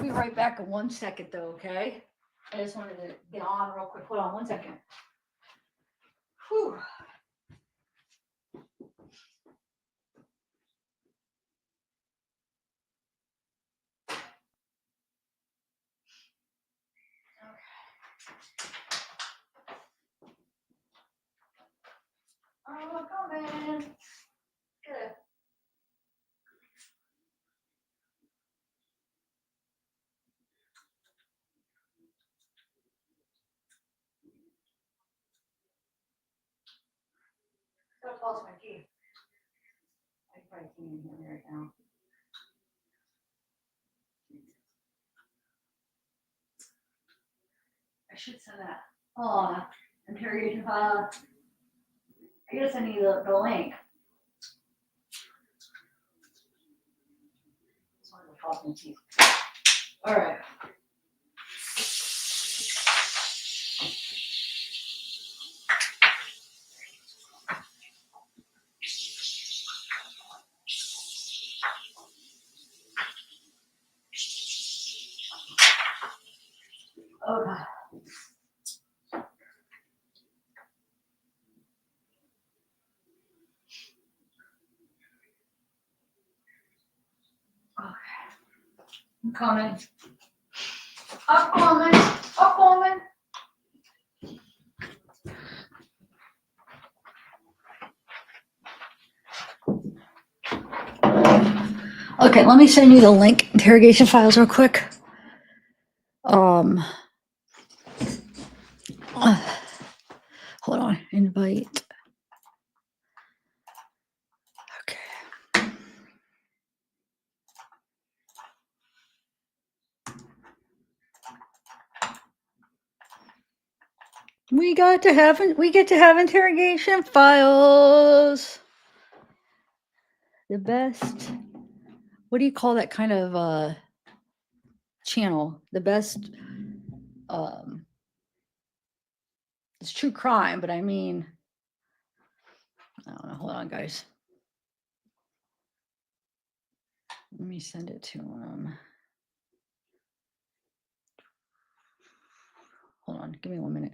be right back in 1 second, though, okay? I just wanted to get on real quick. Hold on 1 second. Whew. Oh, coming. Good. Gotta pause my key. I probably can't even hear me right now. I should send that. Oh, interrogation file. I guess I need the link. Just wanted to pause my key. All right. Okay. I'm coming. I'm coming. I'm coming. Okay, let me send you the link. Interrogation files real quick. Hold on. Invite. Okay. We get to have interrogation files. The best. What do you call that kind of channel? The best. It's true crime, but I mean, I don't know. Hold on, guys. Let me send it to him. Hold on. Give me 1 minute.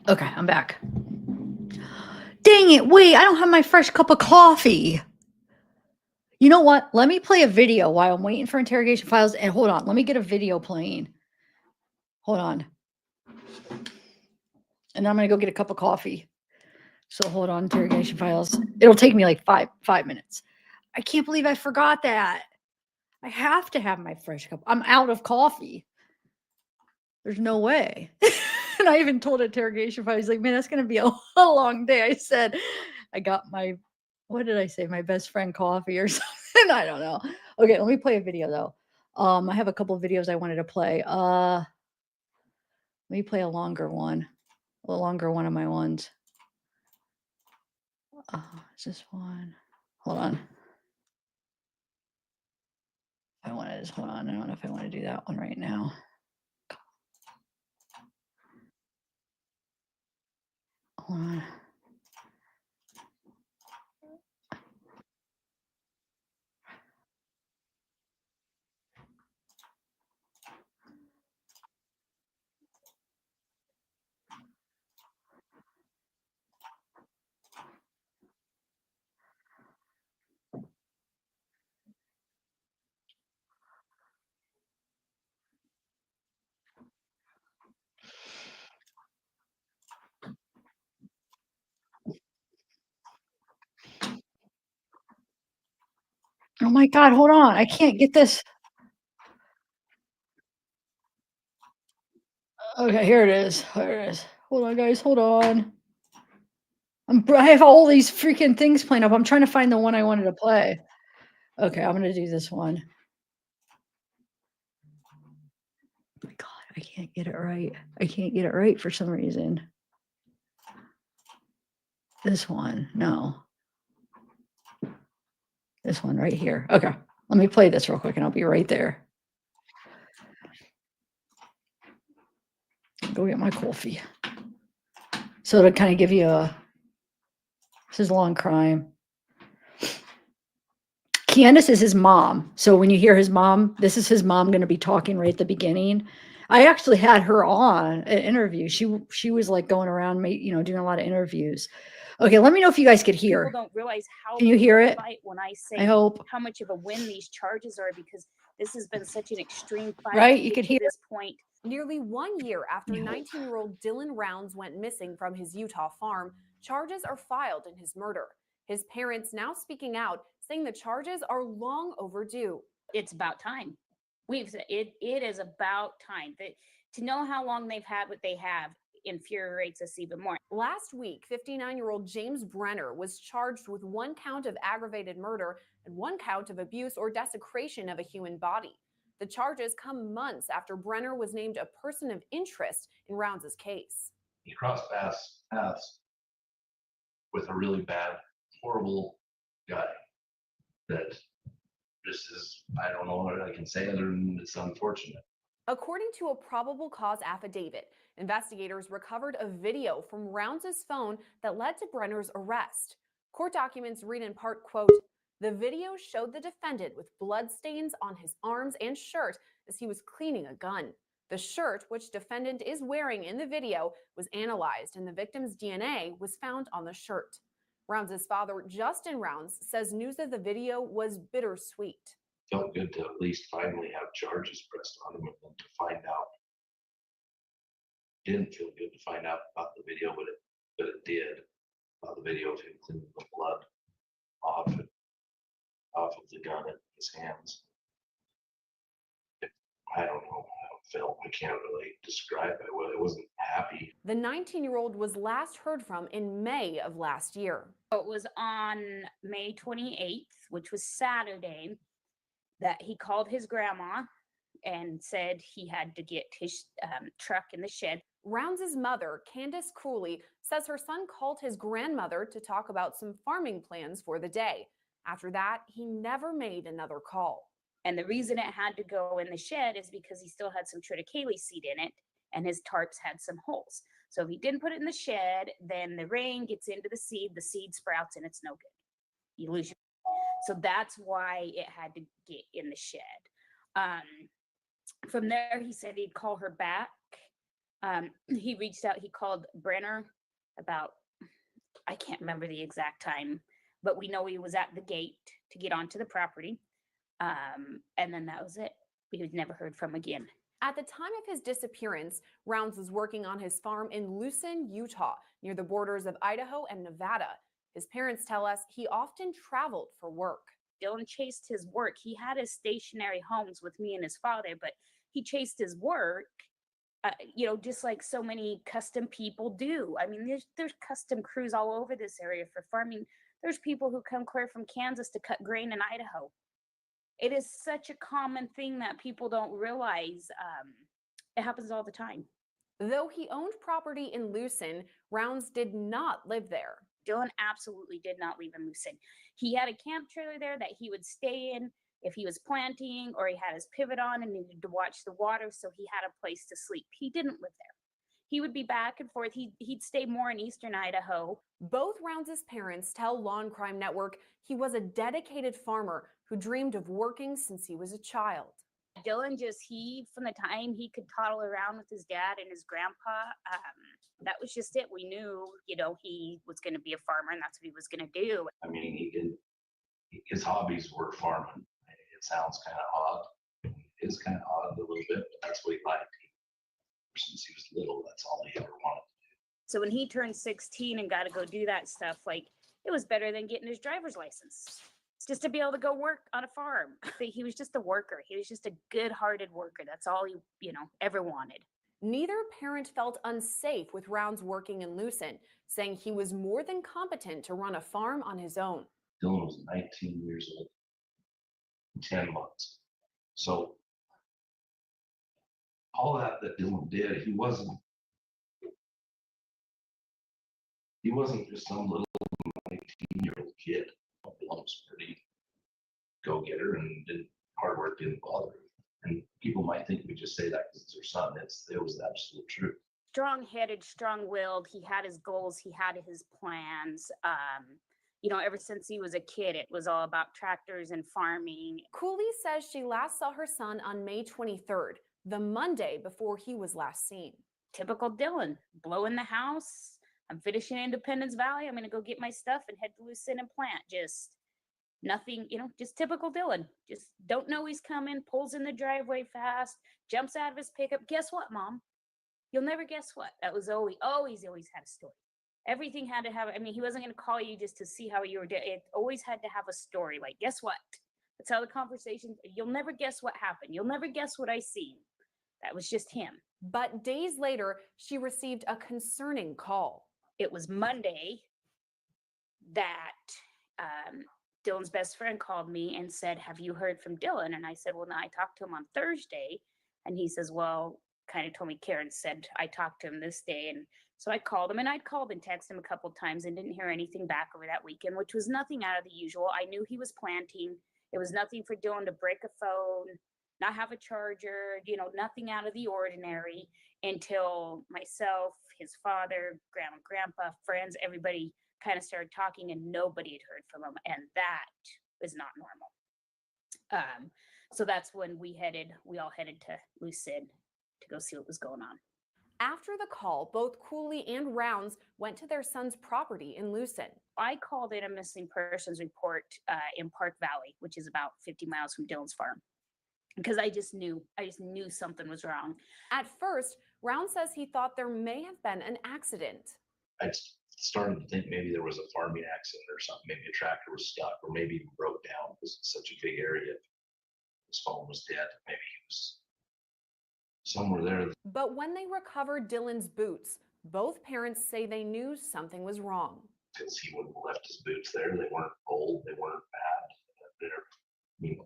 Okay, I'm back. Dang it, wait, I don't have my fresh cup of coffee. You know what? Let me play a video while I'm waiting for interrogation files. And hold on, let me get a video playing. Hold on. And then I'm going to go get a cup of coffee. So hold on, interrogation files. It'll take me like five minutes. I can't believe I forgot that. I have to have my fresh cup. I'm out of coffee. There's no way. And I even told interrogation files, he's like, man, that's going to be a long day. I said, I got my, what did I say? My best friend coffee or something. I don't know. Okay, let me play a video though. I have a couple of videos I wanted to play. Let me play a longer one of my ones. Is this one? Hold on. Hold on. I don't know if I want to do that one right now. Hold on. Oh my God, hold on. I can't get this. Okay, here it is. Here it is. Hold on, guys. Hold on. I have all these freaking things playing up. I'm trying to find the one I wanted to play. Okay, I'm gonna do this one. Oh my God, I can't get it right. I can't get it right for some reason. This one, no. This one right here. Okay, let me play this real quick and I'll be right there. Go get my coffee. So to kind of give you this is Long Crime. Candace is his mom. So when you hear his mom, this is his mom going to be talking right at the beginning. I actually had her on an interview. She was like going around, doing a lot of interviews. Okay, let me know if you guys could hear. People don't realize how Can you hear it? fight when I say I hope. how much of a win these charges are, because this has been such an extreme fight. Right? You could hear this point. Nearly 1 year after 19-year-old Dylan Rounds went missing from his Utah farm, charges are filed in his murder. His parents now speaking out, saying the charges are long overdue. It's about time. It is about time. To know how long they've had what they have infuriates us even more. Last week, 59-year-old James Brenner was charged with 1 count of aggravated murder and 1 count of abuse or desecration of a human body. The charges come months after Brenner was named a person of interest in Rounds' case. He crossed paths with a really bad, horrible guy that this is, I don't know what I can say other than it's unfortunate. According to a probable cause affidavit, investigators recovered a video from Rounds' phone that led to Brenner's arrest. Court documents read in part, quote, "The video showed the defendant with blood stains on his arms and shirt as he was cleaning a gun. The shirt, which defendant is wearing in the video, was analyzed and the victim's DNA was found on the shirt." Rounds' father, Justin Rounds, says news of the video was bittersweet. Felt good to at least finally have charges pressed on him, and then to find out. Didn't feel good to find out about the video, but it did. About the video of him cleaning the blood off of the gun in his hands. I don't know how it felt. I can't really describe it. Well, I wasn't happy. The 19-year-old was last heard from in May of last year. It was on May 28th, which was Saturday, that he called his grandma and said he had to get his truck in the shed. Rounds' mother, Candace Cooley, says her son called his grandmother to talk about some farming plans for the day. After that, he never made another call. And the reason it had to go in the shed is because he still had some triticale seed in it, and his tarps had some holes. So if he didn't put it in the shed, then the rain gets into the seed sprouts, and it's no good. You lose your. So that's why it had to get in the shed. From there, he said he'd call her back. He reached out, he called Brenner about, I can't remember the exact time, but we know he was at the gate to get onto the property. And then that was it. We had never heard from again. At the time of his disappearance, Rounds was working on his farm in Lucin, Utah, near the borders of Idaho and Nevada. His parents tell us he often traveled for work. Dylan chased his work. He had his stationary homes with me and his father, but he chased his work, just like so many custom people do. I mean, there's custom crews all over this area for farming. There's people who come clear from Kansas to cut grain in Idaho. It is such a common thing that people don't realize. It happens all the time. Though he owned property in Lucin, Rounds did not live there. Dylan absolutely did not live in Lucin. He had a camp trailer there that he would stay in if he was planting or he had his pivot on and needed to watch the water, so he had a place to sleep. He didn't live there. he would be back and forth. He'd stay more in eastern Idaho. Both Rounds' parents tell Law and Crime Network he was a dedicated farmer who dreamed of working since he was a child. Dylan from the time he could toddle around with his dad and his grandpa, that was just it. We knew, he was going to be a farmer and that's what he was going to do. I mean, his hobbies were farming. It sounds kind of odd. It is kind of odd a little bit, but that's what he liked. Since he was little, that's all he ever wanted to do. So when he turned 16 and got to go do that stuff, it was better than getting his driver's license. Just to be able to go work on a farm. He was just a worker. He was just a good-hearted worker. That's all he, ever wanted. Neither parent felt unsafe with Rounds working in Lucin, saying he was more than competent to run a farm on his own. Dylan was 19 years old, 10 months. So all that Dylan did, he wasn't just some little 19-year-old kid. Dylan was pretty go-getter and hard work didn't bother him. And people might think we just say that because it's their son. It was the absolute truth. Strong-headed, strong-willed. He had his goals. He had his plans. Ever since he was a kid, it was all about tractors and farming. Cooley says she last saw her son on May 23rd, the Monday before he was last seen. Typical Dylan, blowing the house. I'm finishing Independence Valley. I'm going to go get my stuff and head to Lucin and plant. Just nothing, just typical Dylan. Just don't know he's coming, pulls in the driveway fast, jumps out of his pickup. Guess what, Mom? You'll never guess what. That was always had a story. Everything had to have, he wasn't going to call you just to see how you were doing. It always had to have a story. Like, guess what? That's how the conversation, you'll never guess what happened. You'll never guess what I seen. That was just him. But days later, she received a concerning call. It was Monday that Dylan's best friend called me and said, have you heard from Dylan? And I said, well, no, I talked to him on Thursday. And he says, well, kind of told me Karen said I talked to him this day. And so I called him, and I'd called and texted him a couple of times and didn't hear anything back over that weekend, which was nothing out of the usual. I knew he was planting. It was nothing for Dylan to break a phone, not have a charger, nothing out of the ordinary, until myself, his father, grandma, grandpa, friends, everybody kind of started talking and nobody had heard from him. And that is not normal. So that's when we all headed to Lucin to go see what was going on. After the call, both Cooley and Rounds went to their son's property in Lucin. I called in a missing persons report in Park Valley, which is about 50 miles from Dylan's farm, because I just knew something was wrong. At first, Rounds says he thought there may have been an accident. I started to think maybe there was a farming accident or something. Maybe a tractor was stuck or maybe even broke down because it's such a big area. His phone was dead. Maybe he was somewhere there. But when they recovered Dylan's boots, both parents say they knew something was wrong. Because he wouldn't have left his boots there. They weren't old. They weren't bad.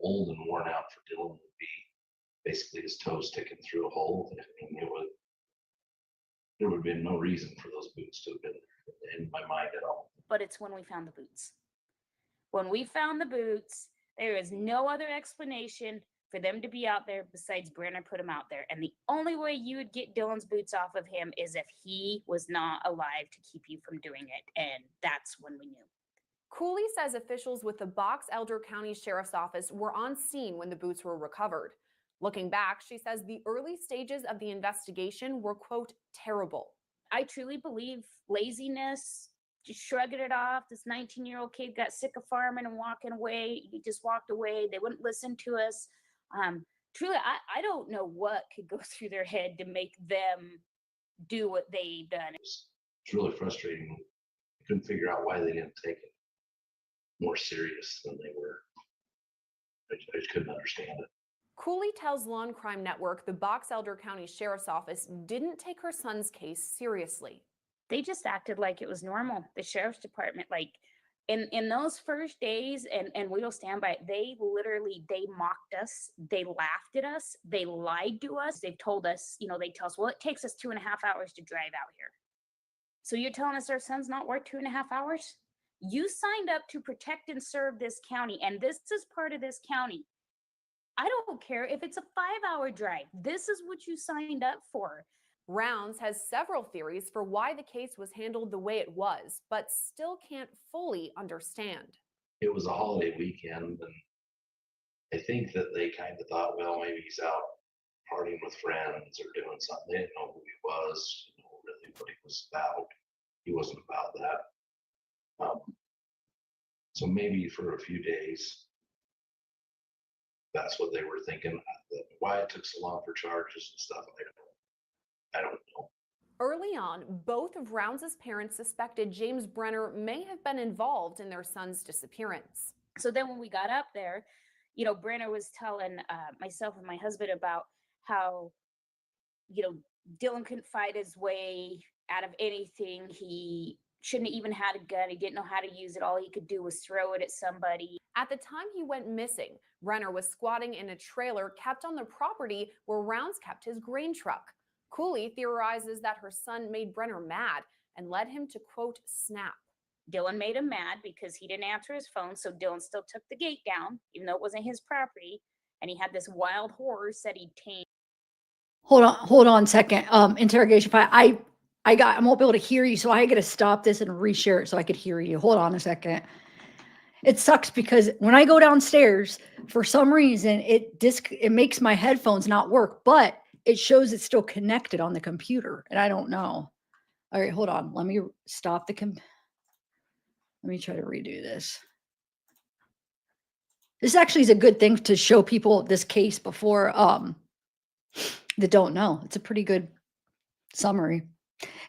Old and worn out for Dylan would be basically his toes sticking through a hole. There would have been no reason for those boots to have been in my mind at all. But it's when we found the boots. When we found the boots, there is no other explanation for them to be out there besides Brenner put them out there. And the only way you would get Dylan's boots off of him is if he was not alive to keep you from doing it. And that's when we knew. Cooley says officials with the Box Elder County Sheriff's Office were on scene when the boots were recovered. Looking back, she says the early stages of the investigation were, quote, terrible. I truly believe laziness, just shrugging it off. This 19-year-old kid got sick of farming and walking away. He just walked away. They wouldn't listen to us. Truly, I don't know what could go through their head to make them do what they've done. It's really frustrating. I couldn't figure out why they didn't take it more serious than they were. I just couldn't understand it. Cooley tells Law and Crime Network the Box Elder County Sheriff's Office didn't take her son's case seriously. They just acted like it was normal. The Sheriff's Department, in those first days, and we will stand by it, they mocked us. They laughed at us. They lied to us. They've told us, they tell us, well, it takes us 2.5 hours to drive out here. So you're telling us our son's not worth 2.5 hours? You signed up to protect and serve this county, and this is part of this county. I don't care if it's a 5-hour drive. This is what you signed up for. Rounds has several theories for why the case was handled the way it was, but still can't fully understand. It was a holiday weekend, and I think that they kind of thought, well, maybe he's out partying with friends or doing something. They didn't know who he was, really what he was about. He wasn't about that. So maybe for a few days, that's what they were thinking. Why it took so long for charges and stuff, I don't know. Early on, both of Rounds' parents suspected James Brenner may have been involved in their son's disappearance. So then when we got up there, Brenner was telling myself and my husband about how, Dylan couldn't fight his way out of anything. He shouldn't have even had a gun. He didn't know how to use it. All he could do was throw it at somebody. At the time he went missing, Brenner was squatting in a trailer kept on the property where Rounds kept his grain truck. Cooley theorizes that her son made Brenner mad and led him to, quote, snap. Dylan made him mad because he didn't answer his phone, so Dylan still took the gate down, even though it wasn't his property, and he had this wild horse that he'd tamed. Hold on a second. Interrogation file. I won't be able to hear you, so I got to stop this and reshare it so I could hear you. Hold on a second. It sucks because when I go downstairs, for some reason, it makes my headphones not work, but it shows it's still connected on the computer, and I don't know. All right, hold on. Let me stop the let me try to redo this. This actually is a good thing to show people this case before that don't know. It's a pretty good summary.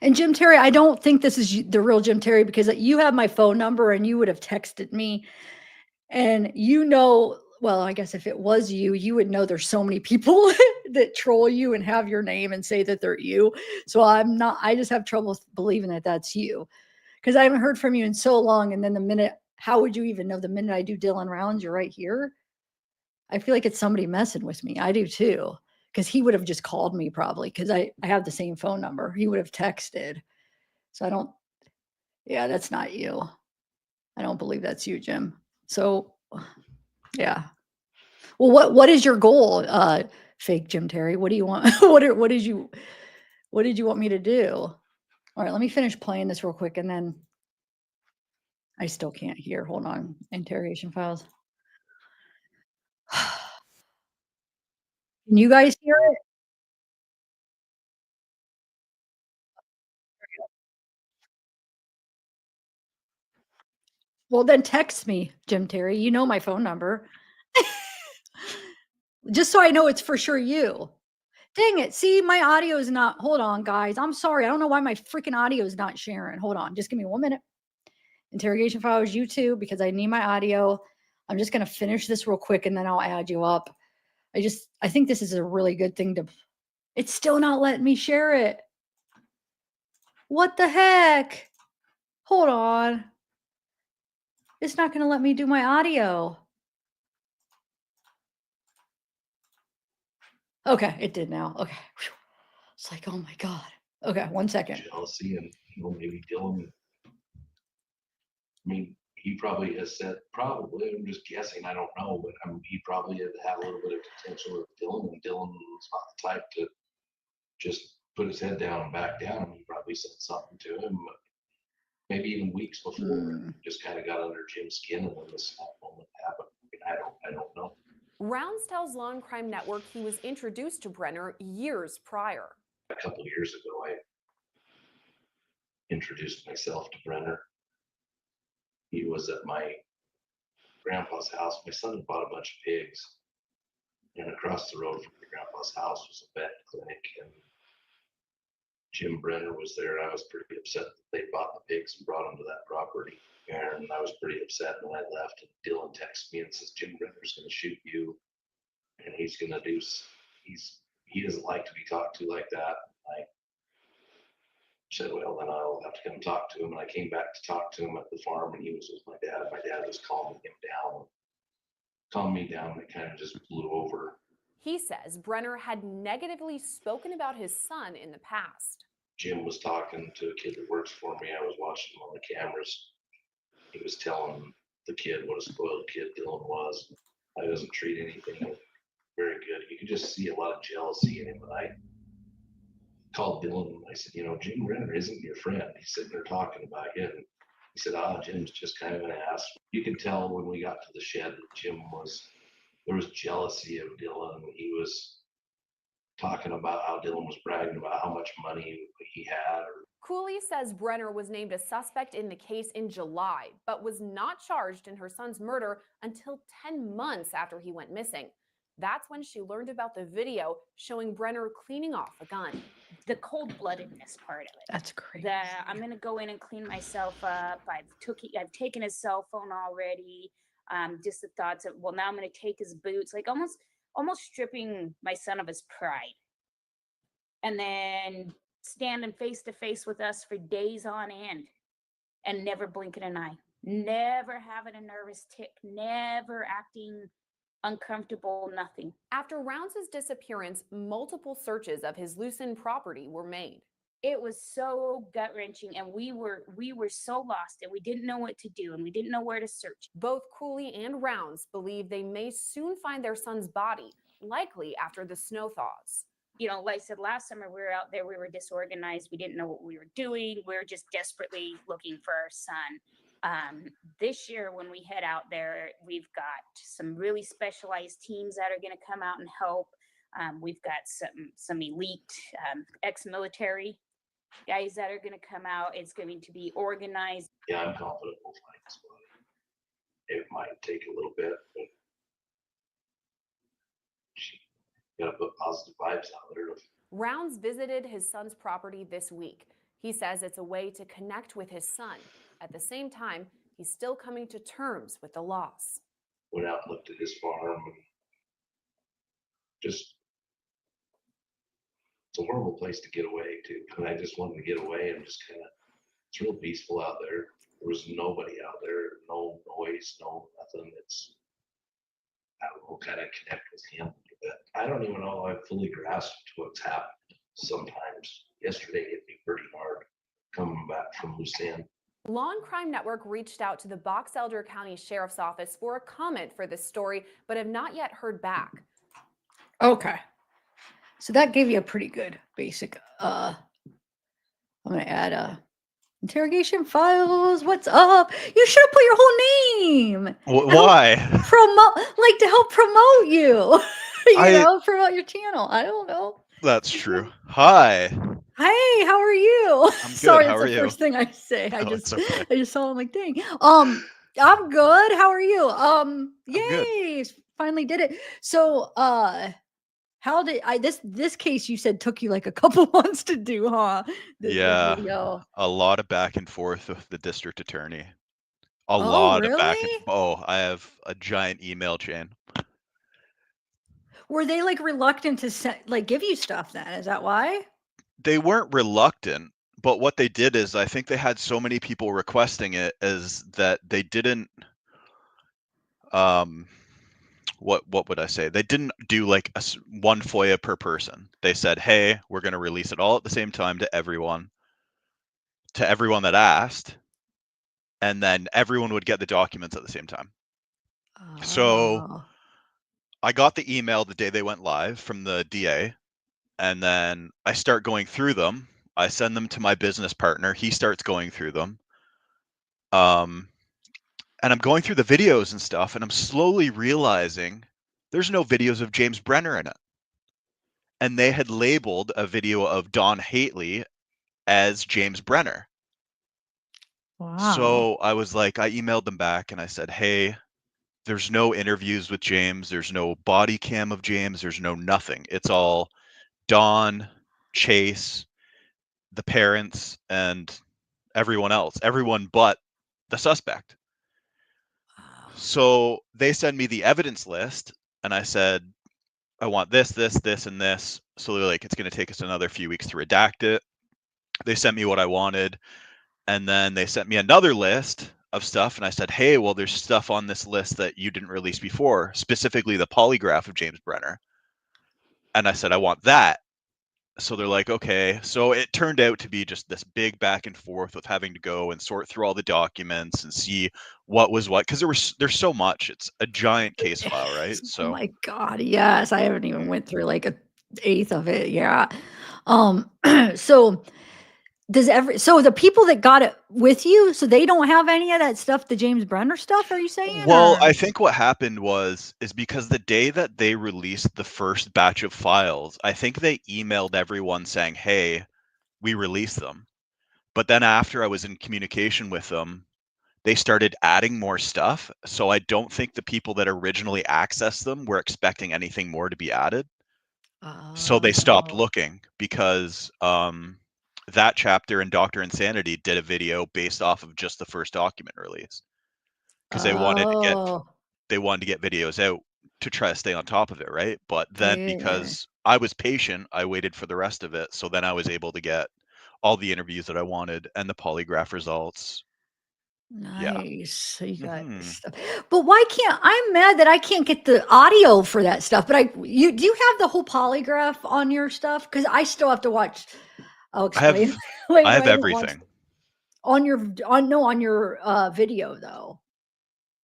And Jim Terry, I don't think this is the real Jim Terry because you have my phone number and you would have texted me. And well, I guess if it was you, you would know there's so many people that troll you and have your name and say that they're you. So I just have trouble believing that that's you because I haven't heard from you in so long. And then how would you even know the minute I do Dylan Rounds, you're right here? I feel like it's somebody messing with me. I do too. Because he would have just called me probably because I have the same phone number. He would have texted. So yeah, that's not you. I don't believe that's you, Jim. So yeah. Well, what is your goal, fake Jim Terry? What do you want? What did you want me to do? All right, let me finish playing this real quick and then I still can't hear. Hold on. Interrogation files. Can you guys hear it? Well, then text me, Jim Terry. You know my phone number. Just so I know it's for sure you. Dang it. See, my audio is not. Hold on, guys. I'm sorry. I don't know why my freaking audio is not sharing. Hold on. Just give me 1 minute. Interrogation files, you too, because I need my audio. I'm just going to finish this real quick and then I'll add you up. I think this is a really good thing it's still not letting me share it. What the heck? Hold on. It's not going to let me do my audio. Okay, it did now. Okay. Whew. It's like, oh my God. Okay, 1 second. Jealousy and maybe Dylan. I mean, he probably has said, probably, I'm just guessing, I don't know, but he probably had a little bit of potential with Dylan, and Dylan was not the type to just put his head down and back down. He probably said something to him, maybe even weeks before, just kind of got under Jim's skin, and then the snap moment happened. I don't know. Rounds tells Law and Crime Network he was introduced to Brenner years prior. A couple of years ago, I introduced myself to Brenner. He was at my grandpa's house. My son had bought a bunch of pigs, and across the road from my grandpa's house was a vet clinic, and Jim Brenner was there. I was pretty upset that they bought the pigs and brought them to that property, and I was pretty upset when I left. And Dylan texted me and says, Jim Brenner's going to shoot you, and he's going to he doesn't like to be talked to like that. I said, well, then I'll have to come talk to him. And I came back to talk to him at the farm, and he was with my dad. My dad was calming me down, and it kind of just blew over. He says Brenner had negatively spoken about his son in the past. Jim was talking to a kid that works for me. I was watching him on the cameras. He was telling the kid what a spoiled kid Dylan was. I doesn't treat anything very good. You could just see a lot of jealousy in him, and called Dylan and I said, Jim Brenner isn't your friend. He said, they're talking about you. And he said, Jim's just kind of an ass. You could tell when we got to the shed that there was jealousy of Dylan. He was talking about how Dylan was bragging about how much money he had. Cooley says Brenner was named a suspect in the case in July, but was not charged in her son's murder until 10 months after he went missing. That's when she learned about the video showing Brenner cleaning off a gun. The cold-bloodedness part of it. That's crazy. I'm gonna go in and clean myself up. I've taken his cell phone already. Just the thoughts of, well, now I'm gonna take his boots, like almost stripping my son of his pride. And then standing face to face with us for days on end and never blinking an eye, never having a nervous tick, never acting uncomfortable, nothing. After Rounds' disappearance, multiple searches of his Lucin property were made. It was so gut-wrenching, and we were so lost, and we didn't know what to do, and we didn't know where to search. Both Cooley and Rounds believe they may soon find their son's body, likely after the snow thaws. Like I said, last summer we were out there, we were disorganized, we didn't know what we were doing, we were just desperately looking for our son. This year when we head out there, we've got some really specialized teams that are going to come out and help. We've got some elite ex-military guys that are going to come out. It's going to be organized. Yeah, I'm confident we'll find somebody. It might take a little bit, but you gotta put positive vibes out there. Rounds visited his son's property this week. He says it's a way to connect with his son. At the same time, he's still coming to terms with the loss. Went out and looked at his farm and just, it's a horrible place to get away to. And I just wanted to get away and just it's real peaceful out there. There was nobody out there, no noise, no nothing. I don't know, kind of connect with him a little bit. I don't even know if I fully grasped what's happened. Sometimes yesterday hit me pretty hard coming back from Lucin. Law and Crime Network reached out to the Box Elder County Sheriff's Office for a comment for this story, but have not yet heard back. Okay. So that gave you a pretty good basic, I'm going to add interrogation files. What's up? You should have put your whole name. Why? Like to help promote you. Promote your channel. I don't know. That's true. Hi. Hey, how are you? I'm good. Sorry, How that's are the you? first thing I say. It's okay. I just saw it. I'm like, dang. I'm good. How are you? good. Yay! Finally did it. So, how did this case you said took you like a couple months to do, huh? This video. A lot of back and forth with the district attorney. A lot of back and really? I have a giant email chain. Were they like reluctant to give you stuff then? Is that why? They weren't reluctant, but what they did is I think they had so many people requesting it is that they didn't what would I say? They didn't do like one FOIA per person. They said, hey, we're going to release it all at the same time to everyone that asked, and then everyone would get the documents at the same time. So I got the email the day they went live from the DA, and then I start going through them. I send them to my business partner. He starts going through them. And I'm going through the videos and stuff, and I'm slowly realizing there's no videos of James Brenner in it. And they had labeled a video of Don Hately as James Brenner. Wow. So I was like, I emailed them back and I said, hey, there's no interviews with James. There's no body cam of James. There's no nothing. It's all Don, Chase, the parents, and everyone else. Everyone but the suspect. So they send me the evidence list, and I said, I want this, this, this, and this. So they're like, it's going to take us another few weeks to redact it. They sent me what I wanted, and then they sent me another list of stuff, and I said, hey, well, there's stuff on this list that you didn't release before, specifically the polygraph of James Brenner. And I said, I want that. So they're like, okay. So it turned out to be just this big back and forth with having to go and sort through all the documents and see what was what, because there's so much. It's a giant case file, right? So oh my God, yes. I haven't even went through like an eighth of it. Yeah. So so the people that got it with you, so they don't have any of that stuff, the James Brenner stuff, are you saying? Well, Or I think what happened is because the day that they released the first batch of files, I think they emailed everyone saying, "Hey, we released them." But then after I was in communication with them, they started adding more stuff. So I don't think the people that originally accessed them were expecting anything more to be added. So they stopped Oh, looking because that chapter in Dr. Insanity did a video based off of just the first document release because oh, they wanted to get videos out to try to stay on top of it, right? But then yeah. because I was patient, I waited for the rest of it. So then I was able to get all the interviews that I wanted and the polygraph results. Yeah. Nice. So you got Hmm. stuff. But why can't I'm mad that I can't get the audio for that stuff. But you do you have the whole polygraph on your stuff? Because I still have to watch. I'll I explain have I later. have I haven't watched everything on your on your video though.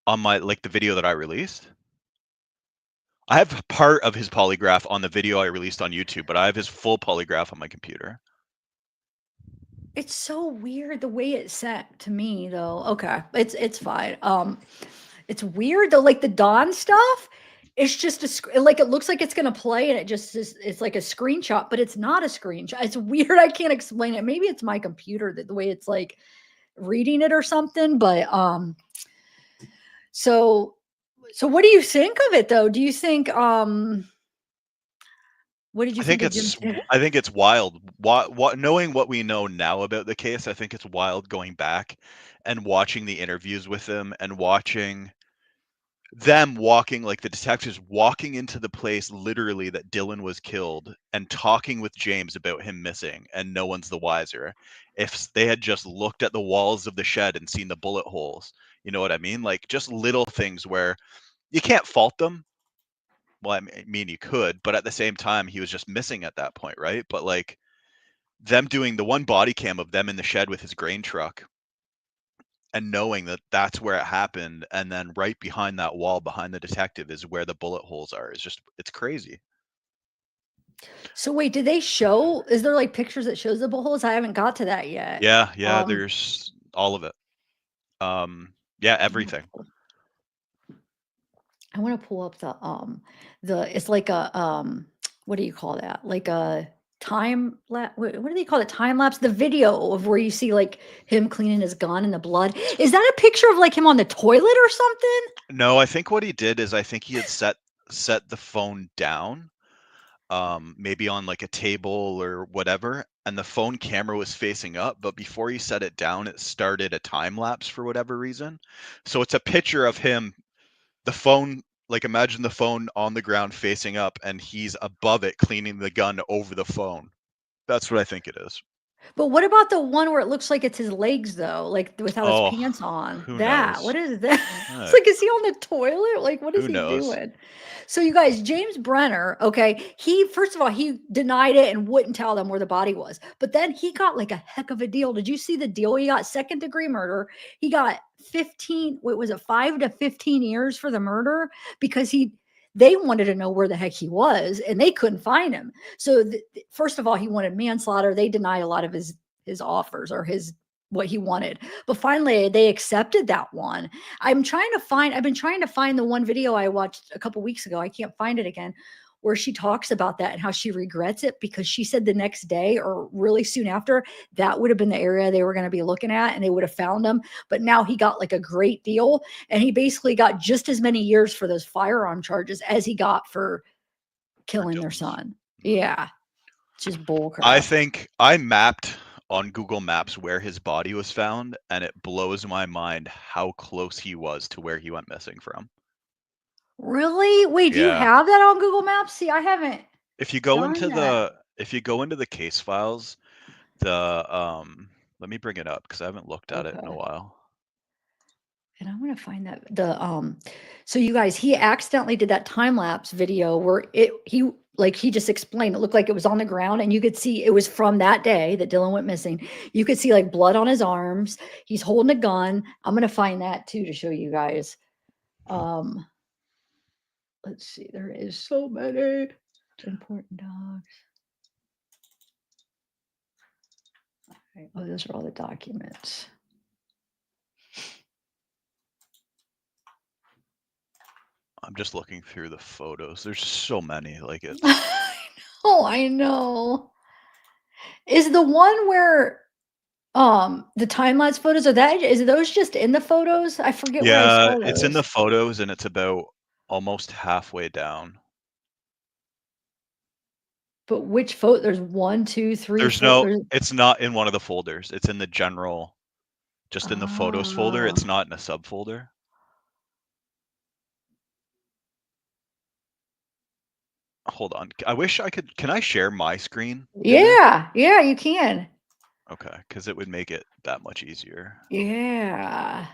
on my the video that I released. I have part of his polygraph on the video I released on YouTube, but I have his full polygraph on my computer. It's so weird the way it's sent to me though. Okay. It's fine. It's weird though, like the Dawn stuff. It's just like it looks like it's gonna play and it just is it's like a screenshot, but it's not a screenshot. It's weird. I can't explain it. Maybe it's my computer that the way it's like reading it or something. But so so what do you think of it though? Do you think what did you think of Jim? I think it's wild. What knowing what we know now about the case, I think it's wild going back and watching the interviews with him and watching them walking like the detectives walking into the place literally that Dylan was killed and talking with James about him missing and no one's the wiser. If they had just looked at the walls of the shed and seen the bullet holes, you know what I mean? Like just little things where you can't fault them. Well, I mean you could, but at the same time he was just missing at that point, right? But like them doing the one body cam of them in the shed with his grain truck and knowing that that's where it happened and then right behind that wall behind the detective is where the bullet holes are is just it's crazy. So wait, did they show? Is there like pictures that shows the holes? I haven't got to that yet. Yeah, there's all of it. Yeah, I wanna everything. pull I wanna pull up the it's like a, what do you call that? Like a what do they call it? Time lapse? The video of where you see, like, him cleaning his gun and the blood. Is that a picture of, like, him on the toilet or something? No, I think what he did is I think he had set the phone down, maybe on like a table or whatever, and the phone camera was facing up, but before he set it down, it started a time lapse for whatever reason. So it's a picture of him, the phone, like imagine the phone on the ground facing up, and he's above it cleaning the gun over the phone. That's what I think it is. But what about the one where it looks like it's his legs though, like, without his Oh, pants on? who That knows? what is that? It's Uh, like, is he on the toilet? Like, what is who he knows? doing? So you guys, James Brenner, okay, he first of all, he denied it and wouldn't tell them where the body was. But then he got like a heck of a deal. Did you see the deal? He got second degree murder. He got 15, what was it, 5 to 15 years for the murder because they wanted to know where the heck he was and they couldn't find him. So first of all, he wanted manslaughter. They denied a lot of his offers or his what he wanted. But finally they accepted that one. I've been trying to find the one video I watched a couple weeks ago. I can't find it again where she talks about that and how she regrets it because she said the next day or really soon after that would have been the area they were going to be looking at and they would have found him. But now he got like a great deal and he basically got just as many years for those firearm charges as he got for For killing their Dylan's. son. Yeah. Just bull I crap. think I mapped on Google Maps where his body was found, and it blows my mind how close he was to where he went missing from. Really? Wait, do you Yeah. have that on Google Maps? See, I haven't If you go done into that. the case files, let me bring it up because I haven't looked at it in a Okay. while. And I want to find that so you guys, he accidentally did that time lapse video where he just explained it looked like it was on the ground and you could see it was from that day that Dylan went missing. You could see like blood on his arms. He's holding a gun. I'm going to find that too to show you guys. Um let's see. There is so many important dogs. Okay. Oh, those are all the documents. I'm just looking through the photos. There's so many. Like it's I know. Is the one where the time lapse photos is those just in the photos? I forget where I yeah, saw it's in the those. photos and it's about almost halfway down. But which photo? There's 1, 2, 3, There's 4. no, it's not in one of the folders. It's in the general, just in the photos folder. It's Oh. not in a subfolder. Hold on. I wish I could. Can I share my screen? in this? Yeah, yeah, you can. Okay, because it would make it that much easier. Yeah.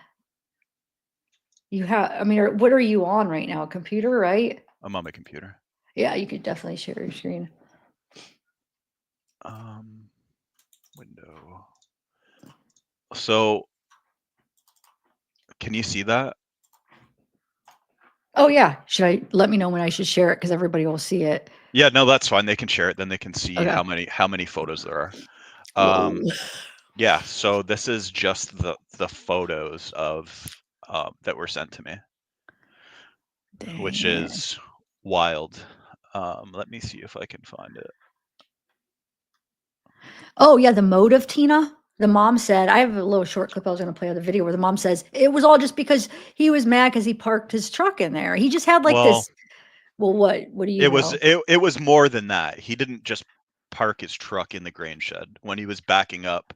You have, I mean, what are you on right now? A computer, right? I'm on my computer. Yeah, you could definitely share your screen. Window. So, can you see that? Oh yeah. Let me know when I should share it because everybody will see it. Yeah, no, that's fine. They can share it. Then they can see Okay. how many photos there are. Whoa. Yeah. So this is just the photos of that were sent to me, which Dang. is wild. Let me see if I can find it. Oh yeah, the motive, Tina. The mom said, I have a little short clip I was going to play of the video where the mom says it was all just because he was mad because he parked his truck in there. He just had like Well, this. Well, what do you it was know? it was more than that. He didn't just park his truck in the grain shed. When he was backing up,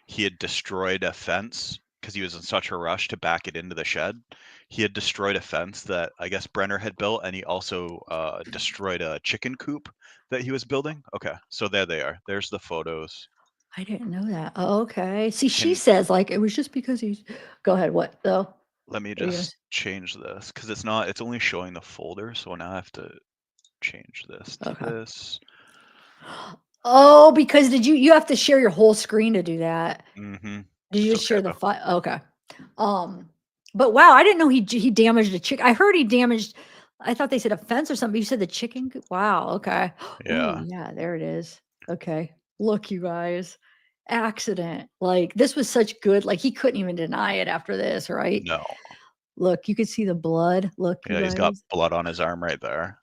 he had destroyed a fence because he was in such a rush to back it into the shed. He had destroyed a fence that I guess Brenner had built, and he also destroyed a chicken coop that he was building. Okay, so there they are. There's the photos. I didn't know that. Oh, okay. See, she Can says like it was just because he's. Go ahead. What though? let me What are you gonna just change this because it's only showing the folder, so now I have to change this to Okay. this. Oh, because you have to share your whole screen to do that? Mm-hmm. Did you It's just okay share the though. file? Okay. But wow, I didn't know he damaged a chick. I heard he damaged. I thought they said a fence or something. You said the chicken. Wow. Okay. Ooh, Yeah. yeah. There it is. Okay. Look, you guys. Accident. Like this was such good. Like he couldn't even deny it after this, right? No. Look, you could see the blood. Look, you Yeah, he's got guys. blood on his arm right there.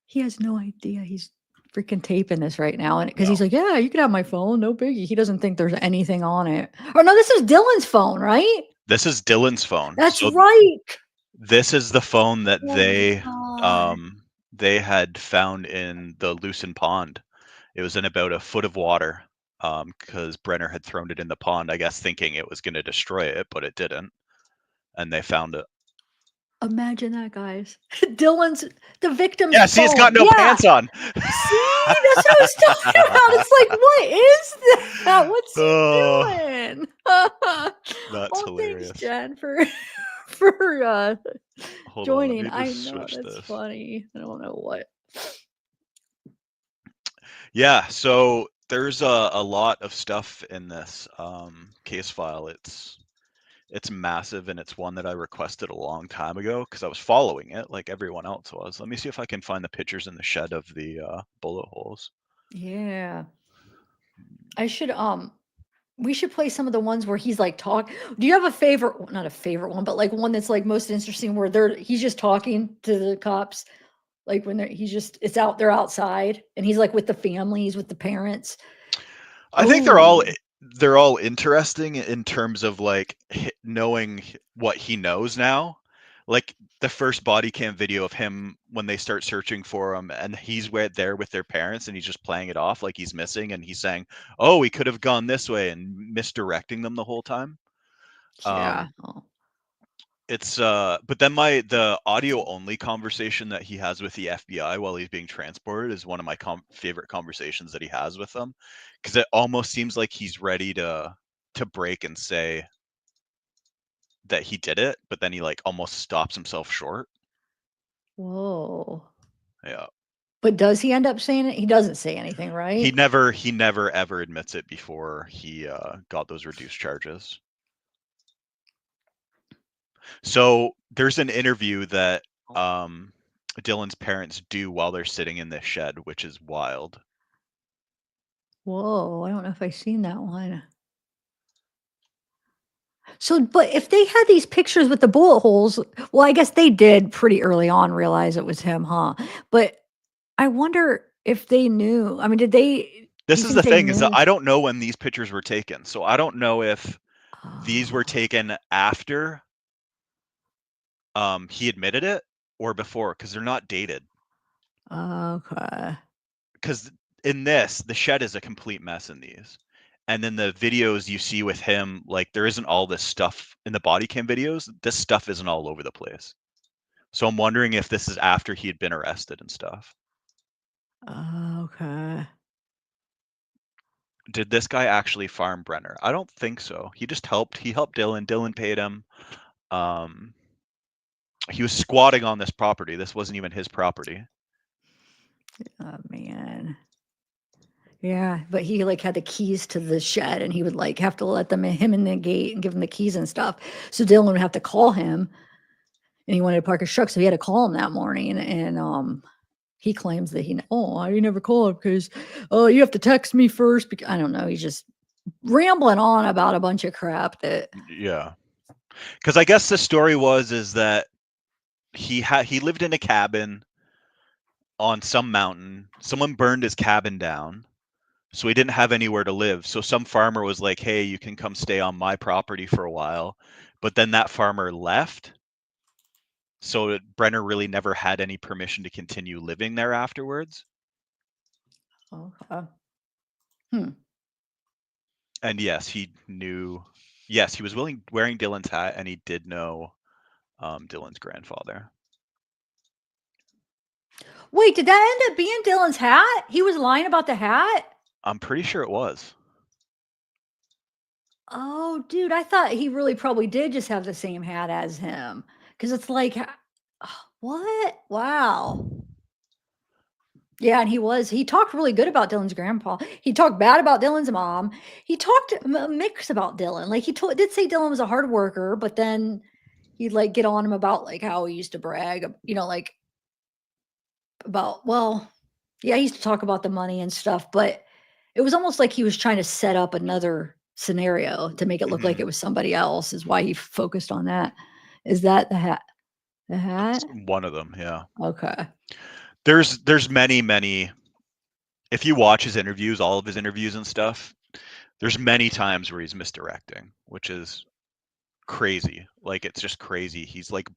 He has no idea he's freaking taping this right now, and because No. he's like, "Yeah, you can have my phone, no biggie." He doesn't think there's anything on it. Or no, this is Dylan's phone, right? This is Dylan's phone. That's So right. this is the phone that Oh my god. they had found in the loosened pond. It was in about a foot of water because Brenner had thrown it in the pond, I guess thinking it was going to destroy it, but it didn't. And they found it. Imagine that, guys. Dylan's the victim's Yeah, see, it's got phone. no Yeah. pants on. See, that's what I was talking about. It's like, what is that? What's he Oh, doing? that's Oh, thanks, hilarious. Jen, for Hold on, let joining. me I just know switch that's this. funny. I don't know what. Yeah, so there's a lot of stuff in this case file. It's massive and it's one that I requested a long time ago because I was following it like everyone else was. Let me see if I can find the pictures in the shed of the bullet holes. Yeah. I should we should play some of the ones where he's like talk. Do you have a favorite, well, not a favorite one, but like one that's like most interesting where he's just talking to the cops, like when they're outside and he's like with the families, with the parents. I think Oh, they're all interesting in terms of like knowing what he knows now. Like the first body cam video of him when they start searching for him and he's there with their parents and he's just playing it off like he's missing and he's saying, "Oh, we could have gone this way," and misdirecting them the whole time. yeah. Um, it's but then the audio only conversation that he has with the FBI while he's being transported is one of my favorite conversations that he has with them because it almost seems like he's ready to break and say that he did it, but then he like almost stops himself short. Whoa. Yeah. But does he end up saying it? He doesn't say anything, He right? never ever admits it before he got those reduced charges. So there's an interview that Dylan's parents do while they're sitting in this shed, which is wild. Whoa. I don't know if I've seen that one. So, but if they had these pictures with the bullet holes, well, I guess they did pretty early on realize it was him, huh? But I wonder if they knew. I mean, did they? Do This you is the think they thing, is that knew? I don't know when these pictures were taken. So I don't know if these were Oh, taken after he admitted it or before, because they're not dated. okay. Because in this, the shed is a complete mess in these. And then the videos you see with him, like there isn't all this stuff in the body cam videos. This stuff isn't all over the place. So I'm wondering if this is after he had been arrested and stuff. Okay. Did this guy actually farm Brenner? I don't think so. He just helped. He helped Dylan. Dylan paid him. He was squatting on this property. This wasn't even his property. Oh man. Yeah, but he like had the keys to the shed, and he would like have to let him in the gate and give him the keys and stuff. So Dylan would have to call him, and he wanted to park his truck, so he had to call him that morning. And he claims that I never called because you have to text me first. Because I don't know. He's just rambling on about a bunch of crap that. Yeah. Because I guess the story is that he lived in a cabin on some mountain. Someone burned his cabin down, so he didn't have anywhere to live. So some farmer was like, "Hey, you can come stay on my property for a while." But then that farmer left. So Brenner really never had any permission to continue living there afterwards. Okay. And yes, he knew. Yes, he was wearing Dylan's hat, and he did know Dylan's grandfather. Wait, did that end up being Dylan's hat? He was lying about the hat? I'm pretty sure it was. Oh, dude, I thought he really probably did just have the same hat as him. Because it's like, what? Wow. Yeah, and he talked really good about Dylan's grandpa. He talked bad about Dylan's mom. He talked mixed about Dylan. Like did say Dylan was a hard worker, but then he'd like get on him about like how he used to brag, like about, well, yeah, he used to talk about the money and stuff, but it was almost like he was trying to set up another scenario to make it look like it was somebody else, is why he focused on that. Is that the hat? The hat? It's one of them, yeah. Okay. There's many. If you watch his interviews, all of his interviews and stuff, there's many times where he's misdirecting, which is crazy. Like it's just crazy. He's like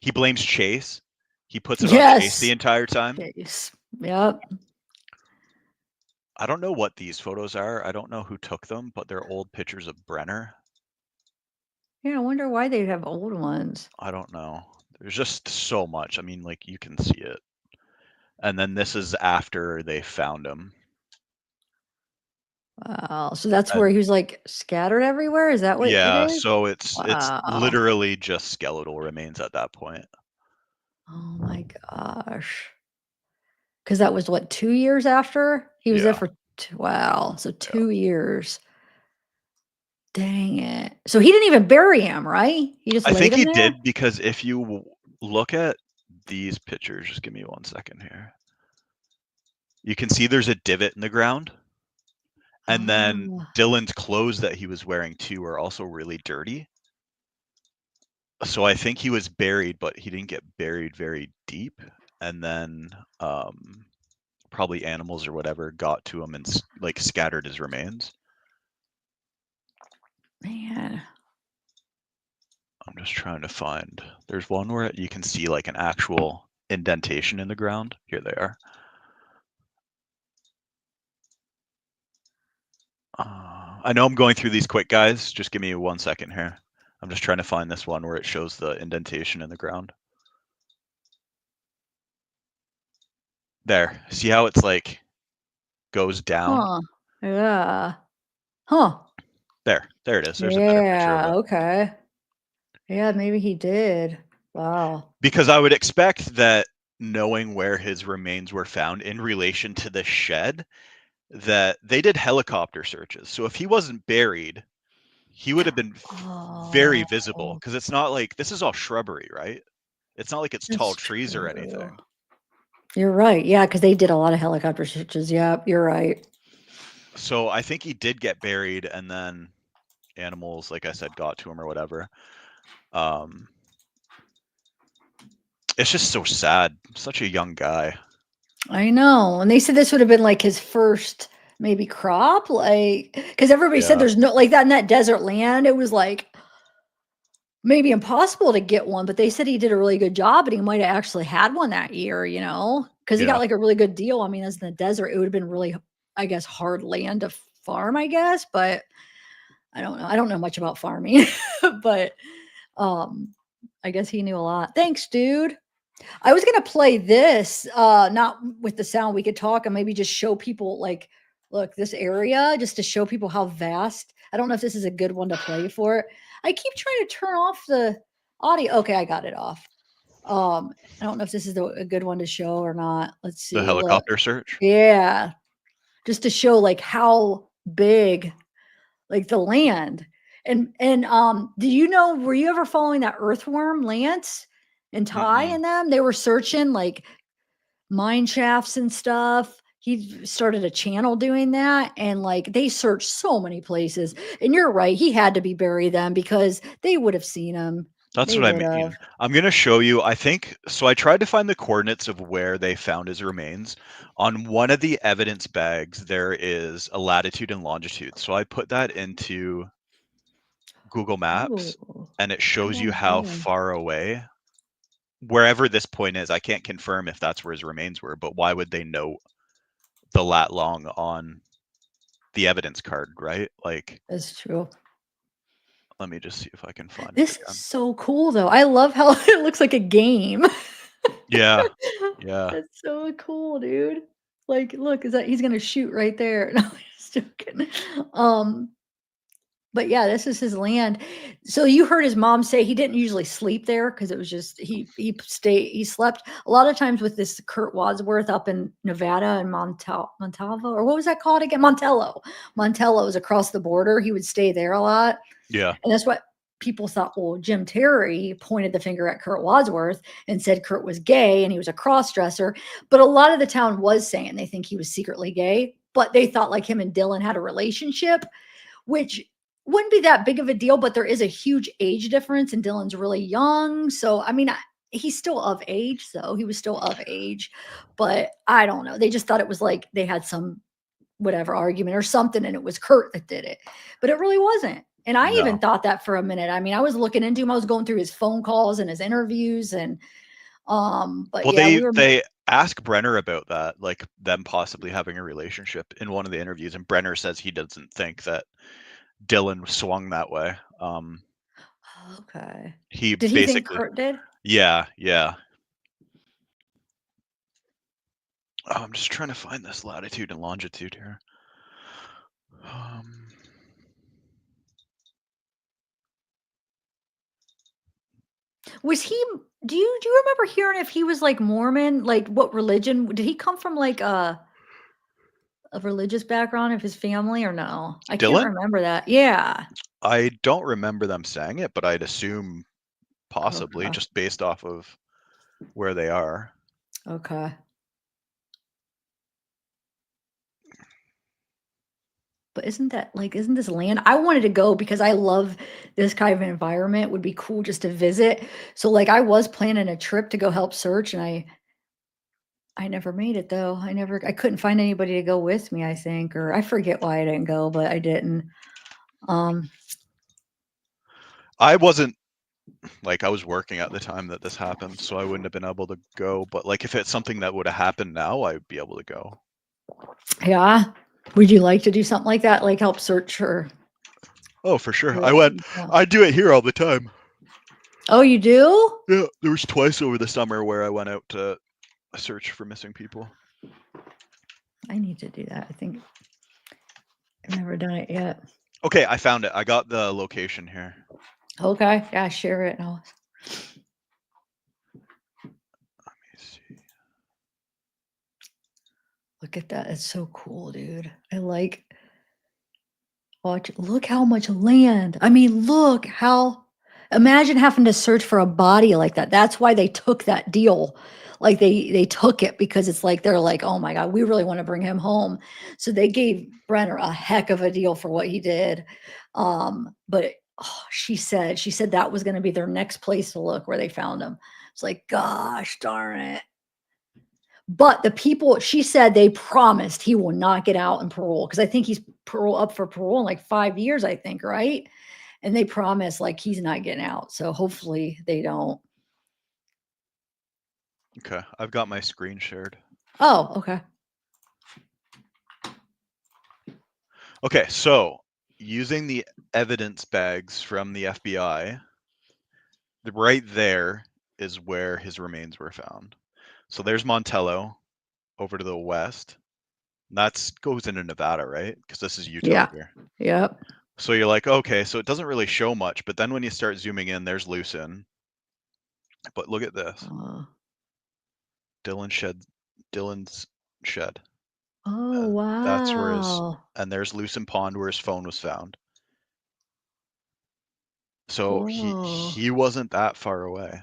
he blames Chase. He puts it on Chase the Yes. entire time. Yes. Yep. I don't know what these photos are. I don't know who took them, but they're old pictures of Brenner. Yeah, I wonder why they'd have old ones. I don't know. There's just so much. I mean, like you can see it. And then this is after they found him. Wow. So that's where he was like scattered everywhere? Is that what it Yeah, is? so it's Wow. literally just skeletal remains at that point. Oh my gosh. Because that was what, 2 years after? He was there Yeah. for wow. So 2 years. Dang it. So he didn't even bury him, right? He just I laid think him he there? did, because if you look at these pictures, just give me 1 second here. You can see there's a divot in the ground. And then Oh. Dylan's clothes that he was wearing too are also really dirty. So I think he was buried, but he didn't get buried very deep. And then probably animals or whatever got to him and like scattered his remains. Man. I'm just trying to find. There's one where you can see like an actual indentation in the ground. Here they are. I know I'm going through these quick, guys. Just give me 1 second here. I'm just trying to find this one where it shows the indentation in the ground. There. See how it's like goes down? Huh. Yeah. Huh. There it is. There's a better picture of Yeah. it. Okay. Yeah, maybe he did. Wow. Because I would expect that, knowing where his remains were found in relation to the shed, that they did helicopter searches. So if he wasn't buried, he would have been very visible, Oh, because it's not like this is all shrubbery, right? It's not like it's tall that's trees or true. anything. You're right. Yeah, because they did a lot of helicopter searches. Yeah, you're right. So I think he did get buried, and then animals, like I said, got to him or whatever. It's just so sad. Such a young guy. I know. And they said this would have been like his first maybe crop, like, because everybody said Yeah. there's no, like that in that desert land, it was like maybe impossible to get one, but they said he did a really good job and he might have actually had one that year, you know, because he Yeah. got like a really good deal. I mean, as in the desert, it would have been really, I guess, hard land to farm, I guess, but I don't know. I don't know much about farming, but I guess he knew a lot. Thanks, dude. I was gonna play this, not with the sound. We could talk and maybe just show people like, look, this area, just to show people how vast. I don't know if this is a good one to play for it. I keep trying to turn off the audio. Okay, I got it off. I don't know if this is a good one to show or not. Let's see. The Look. helicopter search. Yeah, just to show like how big, like the land. And do you know, were you ever following that earthworm, Lance and Ty Mm-mm. and them? They were searching like mine shafts and stuff. He started a channel doing that, and like they searched so many places. And you're right, he had to be bury them because they would have seen him. That's They what I would mean. have. I'm gonna show you. I think so. I tried to find the coordinates of where they found his remains. On one of the evidence bags, there is a latitude and longitude. So I put that into Google Maps, Ooh, and it I shows you wanna how see 'em. far away, wherever this point is. I can't confirm if that's where his remains were, but why would they note the lat long on the evidence card, right? Like, That's true. let me just see if I can find it This is again. so cool though. I love how it looks like a game. Yeah, yeah. That's so cool, dude. Like, look, is that he's gonna shoot right there. No, I'm just joking. Um, but yeah, this is his land. So you heard his mom say he didn't usually sleep there because it was just he slept a lot of times with this Kurt Wadsworth up in Nevada and Montalvo, or what was that called again? Montello. Montello is across the border. He would stay there a lot. Yeah. And that's what people thought. Well, Jim Terry pointed the finger at Kurt Wadsworth and said Kurt was gay and he was a cross dresser. But a lot of the town was saying they think he was secretly gay, but they thought like him and Dylan had a relationship, which wouldn't be that big of a deal. But there is a huge age difference, and Dylan's really young. So, I mean, he's still of age. So he was still of age. But I don't know. They just thought it was like they had some whatever argument or something, and it was Kurt that did it. But it really wasn't. And I even No. thought that for a minute. I mean, I was looking into him. I was going through his phone calls and his interviews, and but Well, yeah, we were. they ask Brenner about that, like them possibly having a relationship in one of the interviews, and Brenner says he doesn't think that Dylan swung that way. Okay. He Did he think basically, Kurt did? yeah. Oh, I'm just trying to find this latitude and longitude here. Was he? Do you remember hearing if he was like Mormon? Like what religion did he come from? Like a religious background of his family or no? I can't Dylan? remember that. Yeah. I don't remember them saying it, but I'd assume possibly Okay. just based off of where they are. Okay. But isn't this land? I wanted to go because I love this kind of environment. Would be cool just to visit. So like I was planning a trip to go help search, and I never made it though. I couldn't find anybody to go with me, I think, or I forget why I didn't go, but I didn't. I wasn't, like, I was working at the time that this happened, so I wouldn't have been able to go. But like, if it's something that would have happened now, I'd be able to go. Yeah. Would you like to do something like that? Like help search for? Oh, for sure. Yeah. I do it here all the time. Oh, you do? Yeah, there was twice over the summer where I went out to search for missing people. I need to do that. I think I've never done it yet. Okay, I found it. I got the location here. Okay. Yeah, share it. Let me see. Look at that. It's so cool, dude. I like look how much land. I mean, imagine having to search for a body like that. That's why they took that deal. Like they took it because it's like they're like, oh my God, we really want to bring him home. So they gave Brenner a heck of a deal for what he did. But she said that was going to be their next place to look where they found him. It's like, gosh darn it. But the people, she said they promised he will not get out in parole, because I think he's up for parole in like 5 years, I think, right? And they promised like he's not getting out. So hopefully they don't. Okay, I've got my screen shared. Oh, okay. Okay, so using the evidence bags from the FBI, right there is where his remains were found. So there's Montello over to the west. That goes into Nevada, right? Because this is Utah Yeah. here. Yep. So you're like, okay, so it doesn't really show much, but then when you start zooming in, there's Lucin. But look at this. Dylan's shed. Oh, That's where wow. and there's Lucin Pond where his phone was found. So Whoa. he wasn't that far away.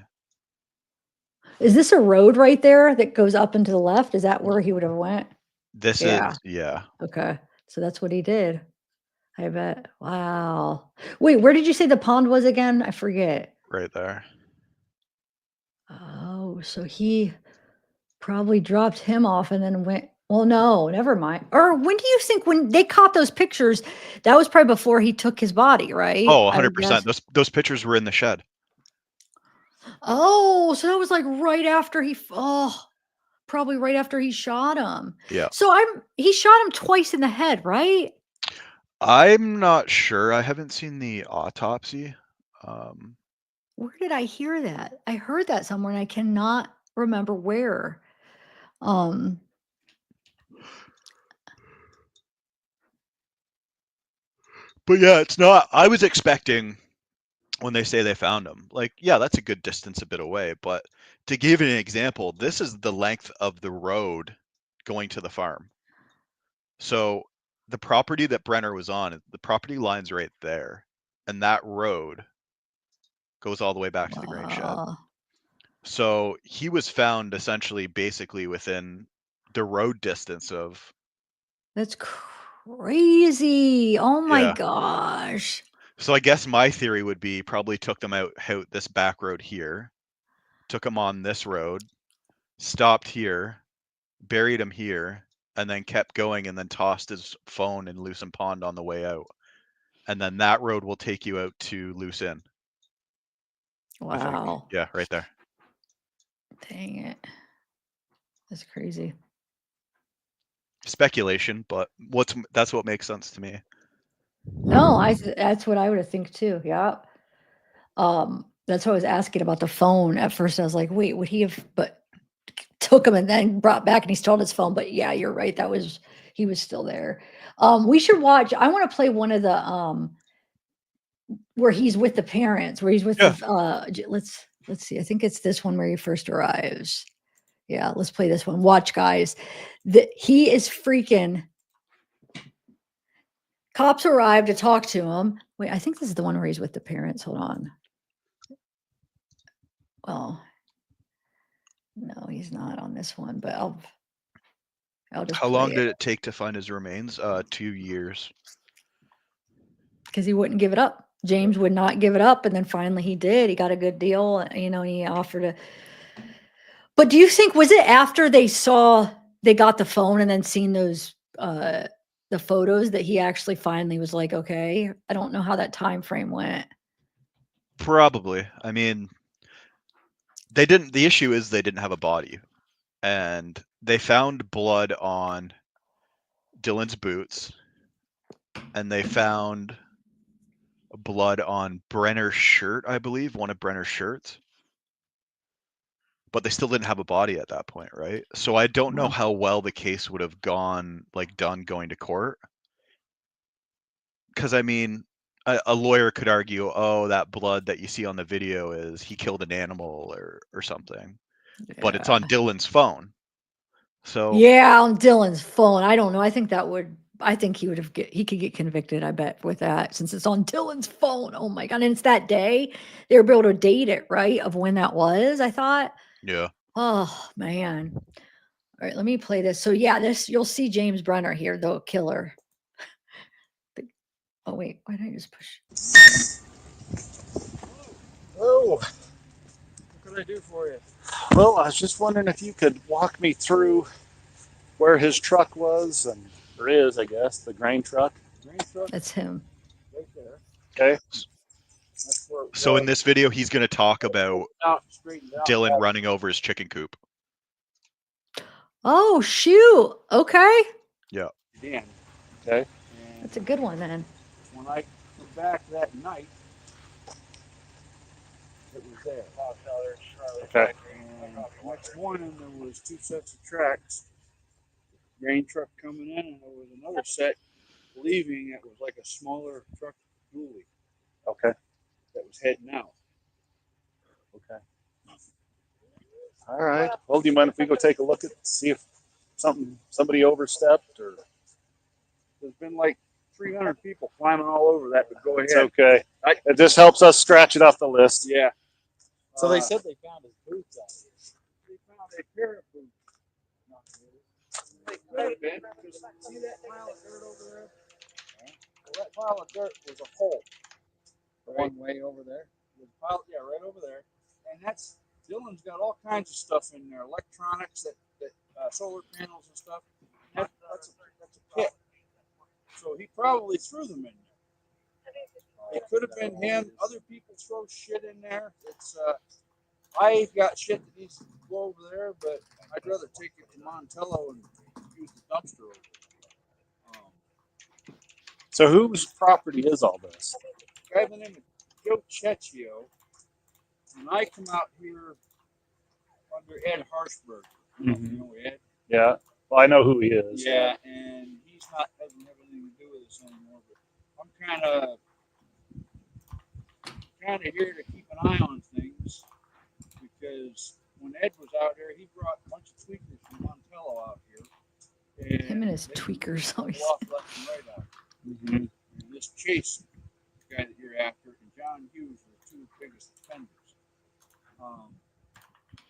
Is this a road right there that goes up and to the left? Is that where he would have went? This Yeah. is, yeah, Okay. So that's what he did. I bet. Wow. Wait, where did you say the pond was again? I forget. right there. Oh, so he probably dropped him off and then went. Well, no, never mind. Or when do you think, when they caught those pictures, that was probably before he took his body, right? Oh, I would guess. 100%. Those pictures were in the shed. Oh, so that was like right after probably right after he shot him. Yeah. So he shot him twice in the head, right? I'm not sure. I haven't seen the autopsy. Where did I hear that? I heard that somewhere and I cannot remember where. Um, But yeah, it's not. I was expecting when they say they found him, like, yeah, that's a good distance a bit away. But to give you an example, this is the length of the road going to the farm. So the property that Brenner was on, the property line's right there. And that road goes all the way back to the grain shed. wow. So he was found essentially basically within the road distance of. That's crazy. Oh my Yeah. gosh. So I guess my theory would be probably took them out this back road here, took them on this road, stopped here, buried him here, and then kept going and then tossed his phone in Lucin Pond on the way out. And then that road will take you out to Lucin. I think. Wow. Yeah, right there. Dang it. That's crazy. Speculation, but that's what makes sense to me. No, that's what I would have think too. Yeah. That's why I was asking about the phone. At first I was like, wait, would he have, but took him and then brought back and he stole his phone. But yeah, you're right. He was still there. We should watch. I want to play one of the where he's with the parents, where he's with the let's see. I think it's this one where he first arrives. Yeah, let's play this one. Watch, guys. He is freaking. Cops arrived to talk to him. Wait, I think this is the one where he's with the parents. Hold on. Well, no, he's not on this one, but I'll just. How long did it take to find his remains? 2 years. Because he wouldn't give it up. James would not give it up, and then finally he did. He got a good deal, and he offered a. But do you think, was it after they got the phone and then seen those the photos that he actually finally was like, okay? I don't know how that time frame went. Probably. I mean, they didn't. The issue is they didn't have a body, and they found blood on Dylan's boots, and they found blood on Brenner's shirt, I believe, one of Brenner's shirts. But they still didn't have a body at that point, right? So I don't know how well the case would have done going to court. Because I mean, a lawyer could argue, oh, that blood that you see on the video is he killed an animal or something. Yeah. But it's on Dylan's phone. So yeah, on Dylan's phone. I don't know. I think he could get convicted, I bet, with that, since it's on Dylan's phone. Oh my God. And it's that day. They were able to date it, right? Of when that was, I thought. Yeah. Oh man. All right, let me play this. So yeah, you'll see James Brenner here, the killer. Oh wait, why did I just push? Oh, What can I do for you? well, I was just wondering if you could walk me through where his truck was, and or is, I guess, the grain truck. Green truck That's him. right there. Okay. That's where it So in was. this video, he's going to talk about Out, straightened out. Dylan running over his chicken coop. Oh shoot. Okay. Dan. Okay. And That's a good one then. when I come back that night, it was there. Okay. And the next morning there was 2 sets of tracks. Grain truck coming in, and there was another set leaving. It was like a smaller truck dually Okay. that was heading out. Okay. All right. Well, do you mind if we go take a look at see if somebody overstepped or? There's been like 300 people climbing all over that, but go ahead. It's okay. I- It just helps us scratch it off the list. Yeah. So they said they found his boots out here. They found a pair of boots. They could have been, because see that pile of dirt over there? Well, that pile of dirt was a hole. The one way over there. There's a pile, yeah, right over there. And that's, Dylan's got all kinds of stuff in there, electronics, that solar panels and stuff. That's a pit. So he probably threw them in there. It could have been him. Other people throw shit in there. It's I got shit that needs to go over there, but I'd rather take it to Montello and use the dumpster over there. So whose property is all this? Guy by the name of Joe Cecchio, and I come out here under Ed Harshberger. Mhm. You know Ed? Yeah. Well, I know who he is. Yeah, and he's not doesn't have anything to do with us anymore. But I'm kind of here to keep an eye on things, because when Ed was out here, he brought a bunch of tweakers from Montello out here. Him and his they tweakers always. go off left and right out here. Mhm. And this Chase guy that you're after and John Hughes are the 2 biggest offenders.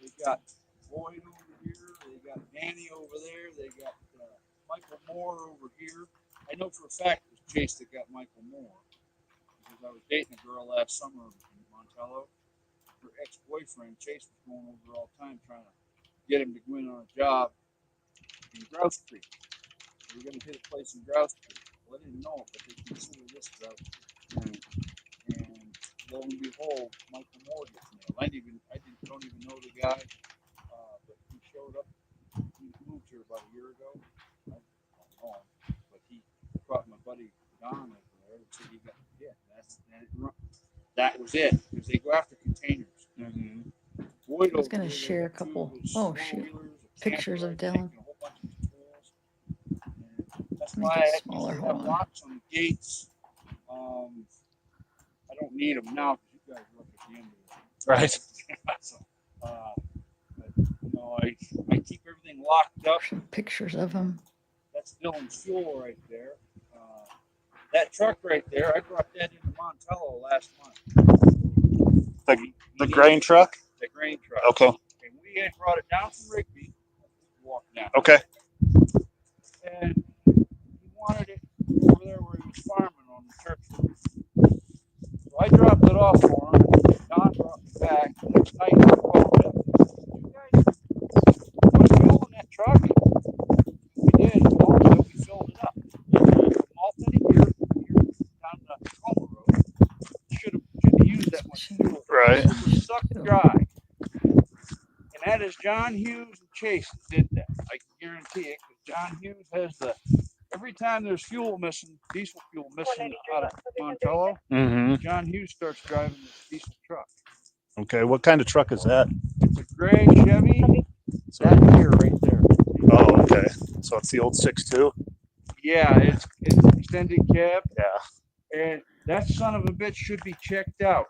They got Boyd over here, they got Danny over there, they got Michael Moore over here. I know for a fact it was Chase that got Michael Moore, because I was dating a girl last summer in Montello. Her ex-boyfriend Chase was going over all the time trying to get him to go in on a job in Grouse Creek. They were going to hit a place in Grouse Creek. Well, I didn't know it, but they consider this Grouse Creek. And lo and behold, Michael Moore gets nailed. Don't even know the guy, but he showed up. He moved here about a year ago. I don't know him, but he brought my buddy Don over there and said he got hit. That was it, because they go after containers. Mhm. Boyd I was over gonna here, they share a got 2 couple- of his oh, shoot. four-wheelers, a Pictures camper, of I think, Dylan. and a whole bunch of his tools. And that's Make why it I smaller, usually hold have on. locks on the gates. I don't need them now because you guys work at the end of it. Right. So, but I keep everything locked up. Some pictures of him. That's Dylan's fuel right there. That truck right there, I brought that into Montello last month. The grain truck. The grain truck. Okay. And we had brought it down from Rigby. Walked down. Okay. And he wanted it over there where he was farming on the church roof. So I dropped it off for him. Don brought me back. The next night he called up and said, "You guys put fuel in that truck?" We did. Also, we filled it up. Malted here down the Tacoma Road. Should have used that much fuel. Right. It was sucked dry. And that is John Hughes and Chase that did that. I can guarantee it, because John Hughes has every time there's fuel missing, diesel fuel missing out of Montello, Mhm. John Hughes starts driving this diesel truck. Okay. What kind of truck is that? It's a gray Chevy. So, That here, right there. oh, okay. So it's the old 6.2. Yeah, it's extended cab, Yeah. and that son of a bitch should be checked out.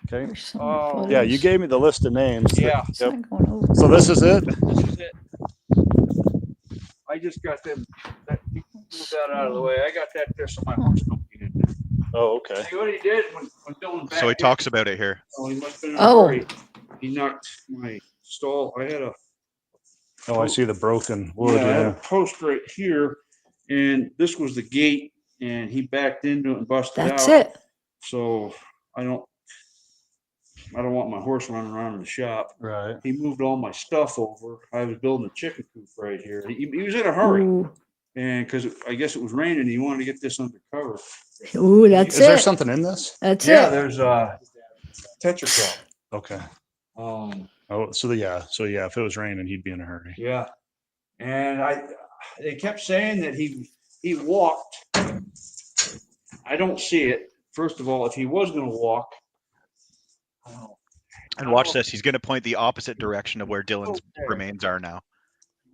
Okay. There's some Oh, photos. Yeah, you gave me the list of names. Yeah. It's Yep. not going over. So this is it. This is it. I just got them. Move that out of the way. I got that there so my horse don't get in there. Oh, okay. See what he did when Dylan back So he in? talks about it here. Oh, he must have been in a Oh. hurry. He knocked my stall. I had a Oh, I see the broken wood. I had a Yeah. post right here, and this was the gate and he backed into it and busted That's out. it. So I don't want my horse running around in the shop. Right. He moved all my stuff over. I was building a chicken coop right here. He was in a hurry, Ooh, and because I guess it was raining, he wanted to get this under cover. ooh, that's Is there it. something in this? That's Yeah, it. there's tetracycline. Okay. Um, Oh, so yeah, if it was raining, he'd be in a hurry. yeah, and they kept saying that he walked. I don't see it. First of all, if he was going to walk, I don't know. And watch this. He's going to point the opposite direction of where Dylan's remains are now.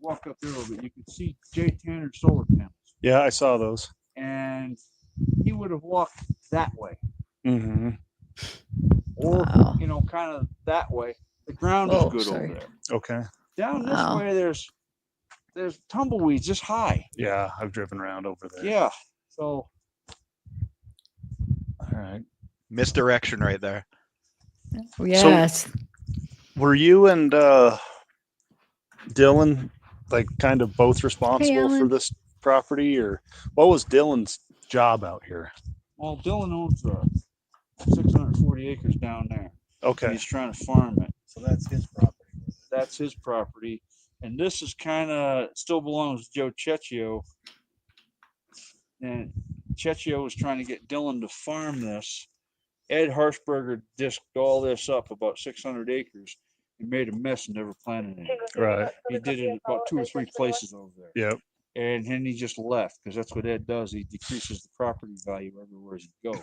Walk up there a little bit. You can see Jay Tanner's solar panels, Yeah, I saw those. and he would have walked that way, Mm-hmm. or Wow. you know, kind of that way. The ground Oh, is good sorry. over there. Okay. Down Wow. this way, there's tumbleweeds this high. Yeah, I've driven around over there. Yeah. So All right. Misdirection right there. Yes. Were you and Dylan like kind of both responsible for Alan. this property, or what was Dylan's job out here? well, Dylan owns 640 acres down there. Okay. He's trying to farm it. So that's his property. That's his property. And this is kind of still belongs to Joe Cecchio. And Cecchio was trying to get Dylan to farm this. Ed Harshberger disked all this up, about 600 acres, and made a mess and never planted it. Right. He did it about 2 or 3 places over there. Yep. And then he just left, because that's what Ed does. He decreases the property value everywhere he goes.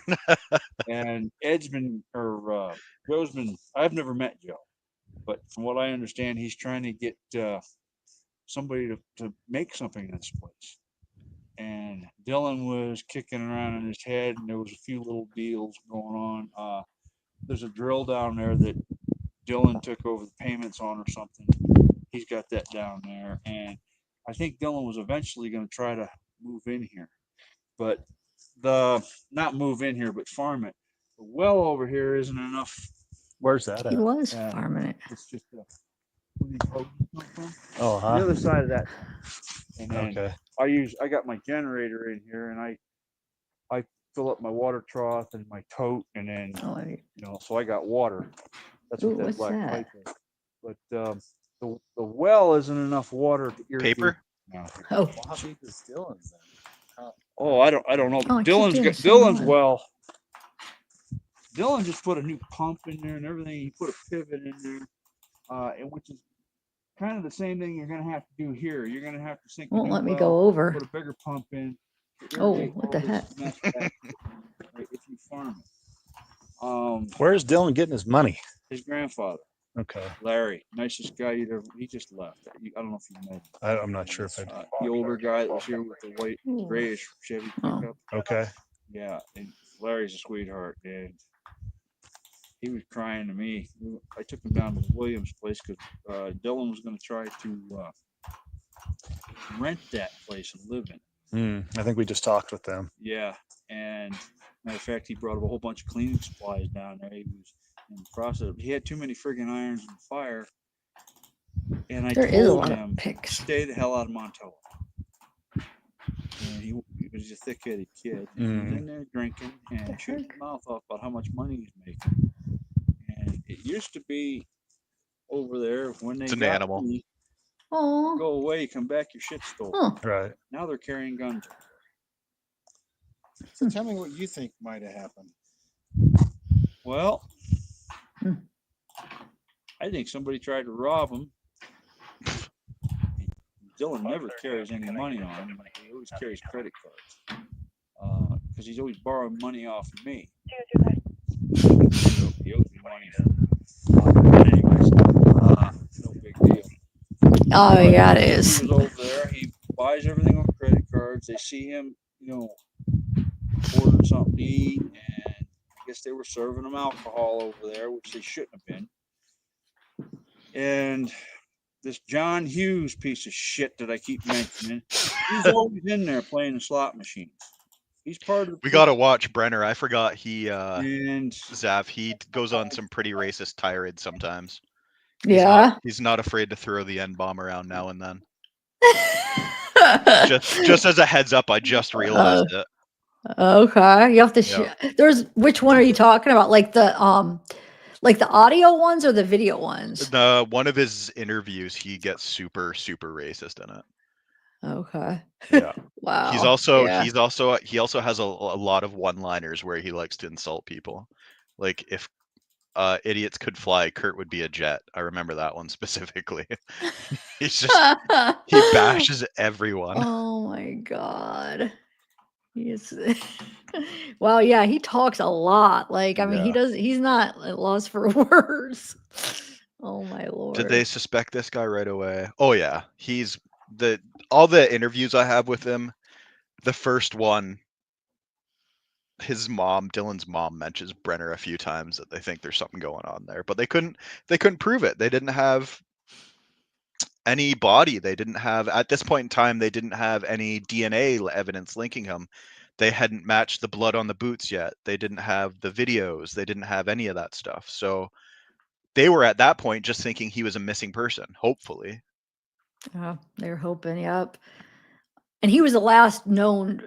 And Joe's been, I've never met Joe, but from what I understand, he's trying to get somebody to make something in this place. And Dylan was kicking around in his head, and there was a few little deals going on. There's a drill down there that Dylan took over the payments on or something. He's got that down there, and I think Dylan was eventually going to try to move in here, but not move in here, but farm it. The well over here isn't enough. Where's that He at? was Yeah. farming it. It's just where these hoses come from. Oh, The huh. other side of that. And then Okay. I got my generator in here, and I fill up my water trough and my tote, and then Oh, so I got water. That's what Ooh, that what's black that? pipe is. But the well isn't enough water to irrigate. Paper? No. oh, How deep is Dylan's then? Oh, I don't know. Oh, I keep doing the Dylan's same one. well. Dylan just put a new pump in there and everything. He put a pivot in there, and which is kind of the same thing you're gonna have to do here. You're gonna have to sink. a won't new let me well, go over. Put a bigger pump in. to Oh, irrigate what all the this heck? mess back, right, if you farm it. Where's Dylan getting his money? His grandfather, Okay. Larry, nicest guy you'd ever. He just left. I don't know if you met him. I'm not sure if I. The older guy that was here with the white Ooh. grayish Chevy Oh. pickup. Okay. Yeah, and Larry's a sweetheart, and he was crying to me. I took him down to Williams' place because Dylan was going to try to rent that place and live in it. I think we just talked with them. Yeah, and matter of fact, he brought up a whole bunch of cleaning supplies down there. He was in the process. He had too many friggin' irons in the fire, and I There is a told lot him, of pics. stay the hell out of Montello. And he was a thick-headed kid. And he was in there drinking and shooting his mouth off about how much money he's making. And it used to be over there when they It's an got animal. me, Oh, go away, come back, your shit's stolen. huh. Right. Now they're carrying guns. So tell me what you think might have happened. Well, Hmm. I think somebody tried to rob him. Dylan never carries any money on him. He always carries credit cards because he's always borrowing money off of me. So he owes me money. Anyways, no big deal. Oh, yeah, it He is. was over there. He buys everything on credit cards. They see him, ordering something to eat, and I guess they were serving him alcohol over there, which they shouldn't have been. And this John Hughes piece of shit that I keep mentioning, he's always in there playing the slot machines. He's part of the. We gotta watch Brenner. I forgot he And Zav, he goes on some pretty racist tirades sometimes. Yeah. He's not afraid to throw the N-bomb around now and then. Just as a heads up, I just realized it. Okay, you have to. Yeah. There's which one are you talking about? Like the audio ones or the video ones? The one of his interviews, he gets super racist in it. Okay. Yeah. Wow. He also has a lot of one-liners where he likes to insult people. Like if idiots could fly, Kurt would be a jet. I remember that one specifically. He bashes everyone. Oh my god. He's well, yeah, he talks a lot. Like, I mean, Yeah. he's not at loss for words. Oh my lord. Did they suspect this guy right away? Oh yeah. All the interviews I have with him, the first one, Dylan's mom mentions Brenner a few times that they think there's something going on there, but they couldn't prove it. They didn't have any body. They didn't have, at this point in time, they didn't have any DNA evidence linking him. They hadn't matched the blood on the boots yet. They didn't have the videos. They didn't have any of that stuff. So they were at that point just thinking he was a missing person, hopefully. Oh, they're hoping, yep. And he was the last known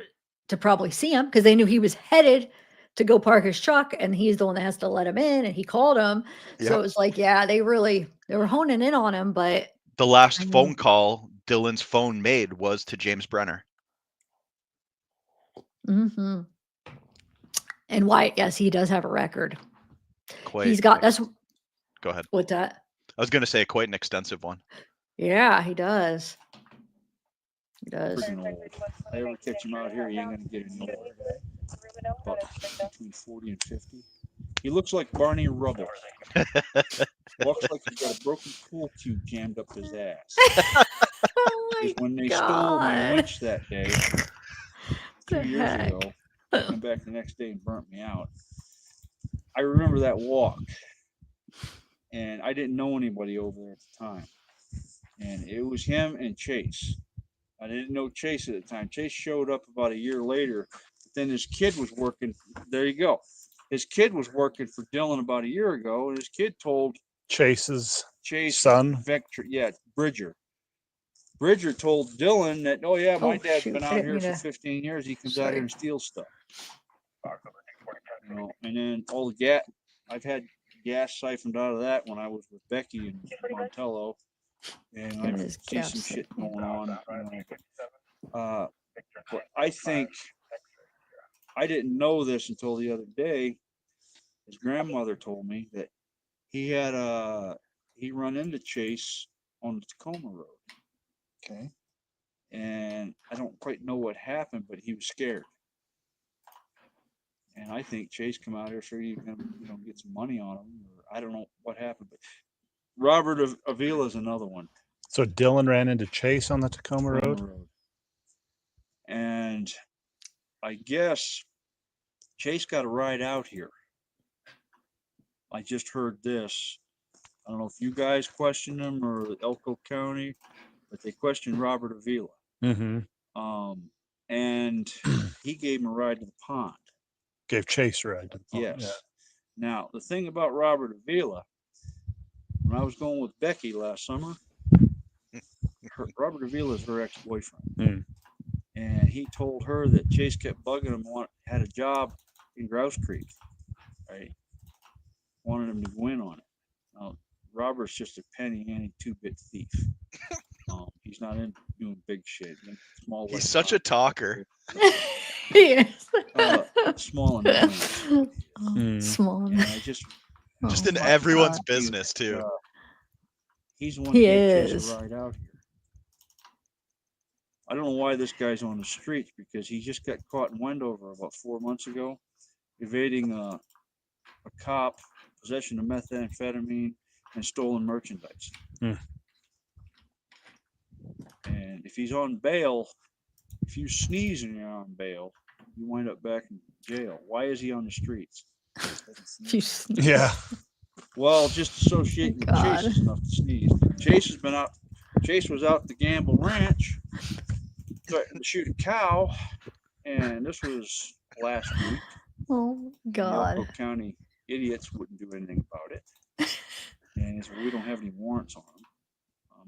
to probably see him because they knew he was headed to go park his truck, and he's the one that has to let him in, and he called him. So Yep. it was like, yeah, they were honing in on him, but The last I mean- phone call Dylan's phone made was to James Brenner. hmm And Wyatt, yes, he does have a record. Quite. He's got that's Go ahead. what's that? I was going to say quite an extensive one. Yeah, he does. He does. Freaking old. I ever catch him out here, he ain't gonna get any older. About between 40 and 50. He looks like Barney Rubble. Walks like he's got a broken pool cue jammed up his ass. Oh my Because when they stole my God. winch that day, The 2 years heck? ago, come back the next day and burnt me out. I remember that walk, and I didn't know anybody over there at the time. And it was him and Chase. I didn't know Chase at the time. Chase showed up about a year later, but then his kid was working. There you go. His kid was working for Dylan about a year ago, and his kid told Chase's Chase son. Vector, yeah, Bridger. Bridger told Dylan that, oh yeah, my Oh, dad's shoot, been I out didn't here mean for to- 15 years. He comes out Sorry. here and steals stuff. You know, and then all the gas, I've had gas siphoned out of that when I was with Becky and Montello, and Give I've his seen gaps some there. shit going on. You know. But I think I didn't know this until the other day. His grandmother told me that he run into Chase on the Tacoma Road. Okay. And I don't quite know what happened, but he was scared. And I think Chase come out here so he can, get some money on him, or I don't know what happened. But Robert Avila is another one. So Dylan ran into Chase on the Tacoma Road. And I guess Chase got a ride out here. I just heard this. I don't know if you guys questioned him or Elko County, but they questioned Robert Avila. Mm-hmm. And he gave him a ride to the pond. Gave Chase a ride to the pond. Yes. Yeah. Now, the thing about Robert Avila, when I was going with Becky last summer, Robert Avila is her ex-boyfriend. Mm. And he told her that Chase kept bugging him, had a job in Grouse Creek, right? Wanted him to go in on it. Now, Robert's just a penny ante 2-bit thief. He's not into doing big shit. Small. He's such a talker. Yes. Small and annoying. Small. And I just in everyone's business too. He's the one He who gave Chase is. a ride out here. I don't know why this guy's on the streets, because he just got caught in Wendover about 4 months ago, evading a cop, possession of methamphetamine, and stolen merchandise. Hmm. And if he's on bail, if you sneeze and you're on bail, you wind up back in jail. Why is he on the streets? Yeah. Well, just associating with Chase is enough to sneeze. Chase was out at the Gamble Ranch, threatening to shoot a cow, and this was last week. Oh God. The Elko County idiots wouldn't do anything about it, and we don't have any warrants on them,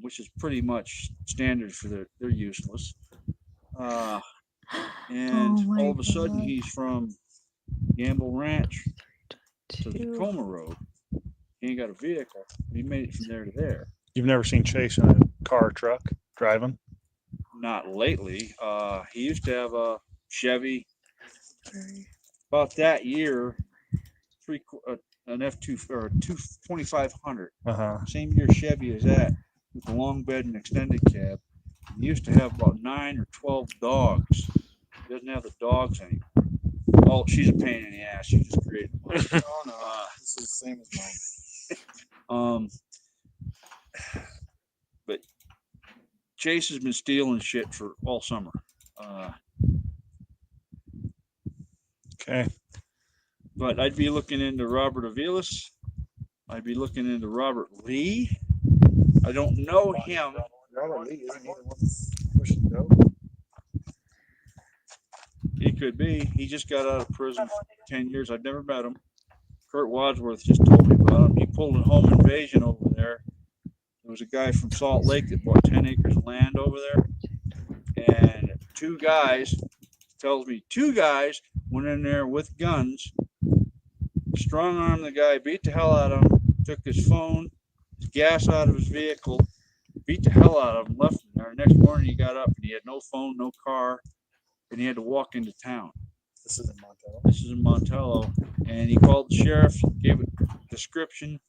which is pretty much standard for they're useless. And Oh my all of a sudden, God. he's from Gamble Ranch to Two. Tacoma Road. He ain't got a vehicle. He made it from there to there. You've never seen Chase in a car or truck driving? Not lately. He used to have a Chevy. Three. About that year, an F2 or 2500. Same year Chevy is at, with the long bed and extended cab. He used to have about 9 or 12 dogs. He doesn't have the dogs anymore. Oh, she's a pain in the ass. She just created one. Oh no, this is the same as mine. But Chase has been stealing shit for all summer. Okay. But I'd be looking into Robert Avilas. I'd be looking into Robert Lee. I don't know him. Robert Lee isn't he the one that's pushing dope? He could be. He just got out of prison for 10 years. I've never met him. Kurt Wadsworth just told me about him. He pulled a home invasion over there. There was a guy from Salt Lake that bought 10 acres of land over there. And two guys went in there with guns, strong-armed the guy, beat the hell out of him, took his phone, his gas out of his vehicle, beat the hell out of him, left him there. Next morning he got up and he had no phone, no car, and he had to walk into town. This is in Montello. This is in Montello. And he called the sheriff, gave a description.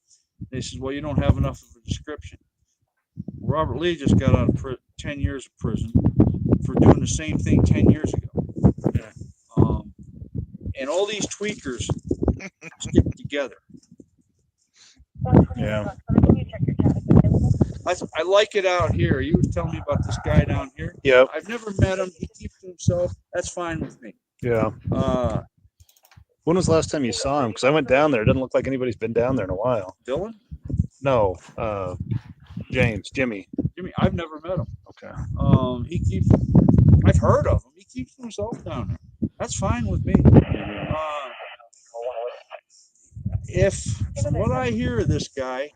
They said, well, you don't have enough of a description. Robert Lee just got out of 10 years of prison for doing the same thing 10 years ago. And all these tweakers stick together. Yeah. I like it out here. You was telling me about this guy down here. Yep. I've never met him. He keeps to himself. That's fine with me. Yeah. When was the last time you saw him? Because I went down there. It doesn't look like anybody's been down there in a while. Dylan? No. Jimmy. I've never met him. Okay. I've heard of him. He keeps to himself down there. That's fine with me. If, from what I hear of this guy,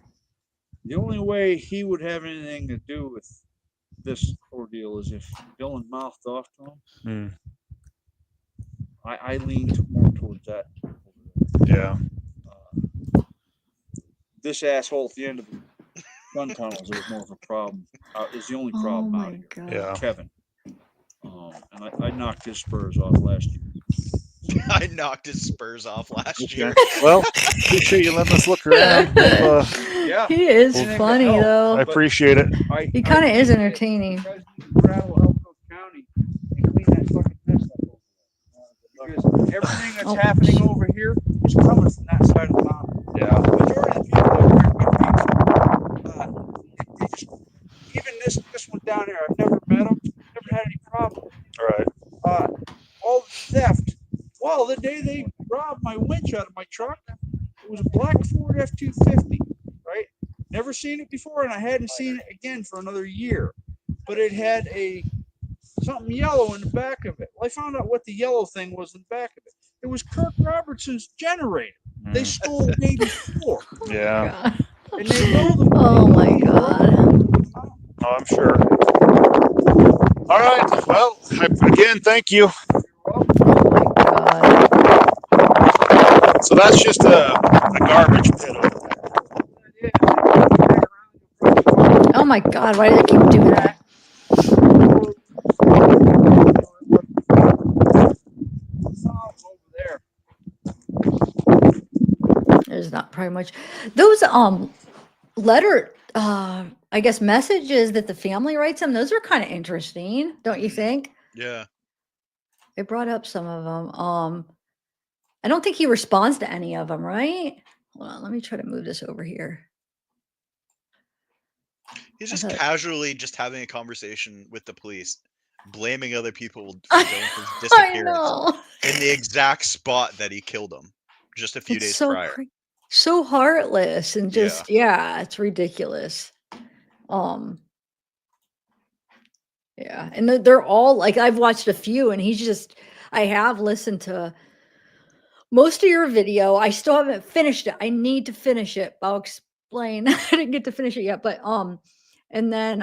the only way he would have anything to do with this ordeal is if Dylan mouthed off to him. I lean more towards that. Yeah. This asshole at the end of the gun tunnels is more of a problem. Is the only problem out here. God. Yeah. Kevin. And I knocked his spurs off last year. I knocked his spurs off last year. Well, appreciate you letting us look around. Yeah. He is Well, funny hell, though. I appreciate it. He kind of is entertaining. You guys need to rattle Elko County and clean that fucking mess up over there. Because everything that's happening over here is coming from that side of the mountain. Yeah. The majority of the people over here are good people. Even this one down here, I've never met him, never had any problem. All right. All the theft. Well, the day they robbed my winch out of my truck, it was a black Ford F-250, right? Never seen it before, and I hadn't seen it again for another year. But it had something yellow in the back of it. Well, I found out what the yellow thing was in the back of it. It was Kirk Robertson's generator. They stole day before. Yeah. And they know the Oh my God. Oh, I'm sure. All right. Well, again, thank you. Oh my God. So that's just a garbage pit over there. Oh my God. Why do they keep doing that? There's not probably much. Those letter I guess messages that the family writes them, those are kind of interesting, don't you think? Yeah. They brought up some of them. I don't think he responds to any of them, right? Hold on, let me try to move this over here. He's just thought- casually just having a conversation with the police, blaming other people for Jonathan's I disappearance know. in the exact spot that he killed him just a few It's days so prior. so heartless and just yeah, it's ridiculous. Yeah, and they're all like, I've watched a few, and I have listened to most of your video. I still haven't finished it. I need to finish it. I'll explain. I didn't get to finish it yet, but and then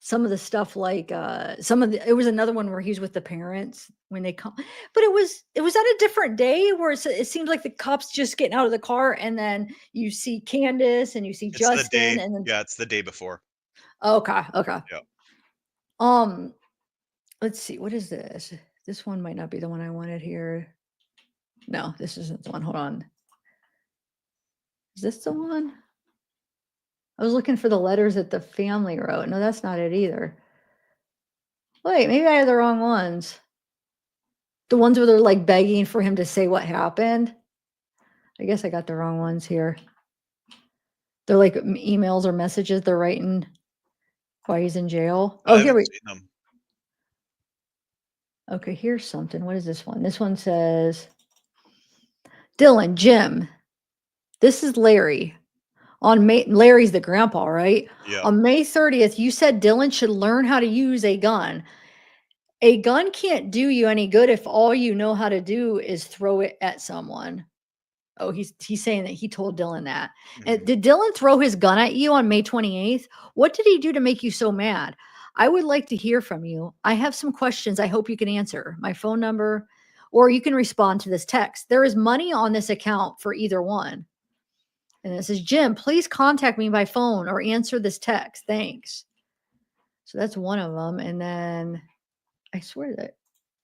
some of the stuff like it was another one where he's with the parents when they come, but it was at a different day where it seemed like the cops just getting out of the car, and then you see Candace and you see It's the Justin, day. and then Yeah, it's the day before. okay. Yeah. Let's see, what is this? This one might not be the one I wanted here. No, this isn't the one. Hold on. Is this the one? I was looking for the letters that the family wrote. No, that's not it either. Wait, maybe I have the wrong ones. The ones where they're like begging for him to say what happened. I guess I got the wrong ones here. They're like emails or messages they're writing while he's in jail. I Oh, here haven't we. seen them. Okay, here's something. What is this one? This one says, Dylan, Jim, this is Larry. Larry's the grandpa, right? Yeah. On May 30th, you said Dylan should learn how to use a gun. A gun can't do you any good if all you know how to do is throw it at someone. Oh, he's saying that he told Dylan that. And Mhm. did Dylan throw his gun at you on May 28th? What did he do to make you so mad? I would like to hear from you. I have some questions I hope you can answer. My phone number, or you can respond to this text. There is money on this account for either one. And it says, Jim, please contact me by phone or answer this text. Thanks. So that's one of them. And then I swear that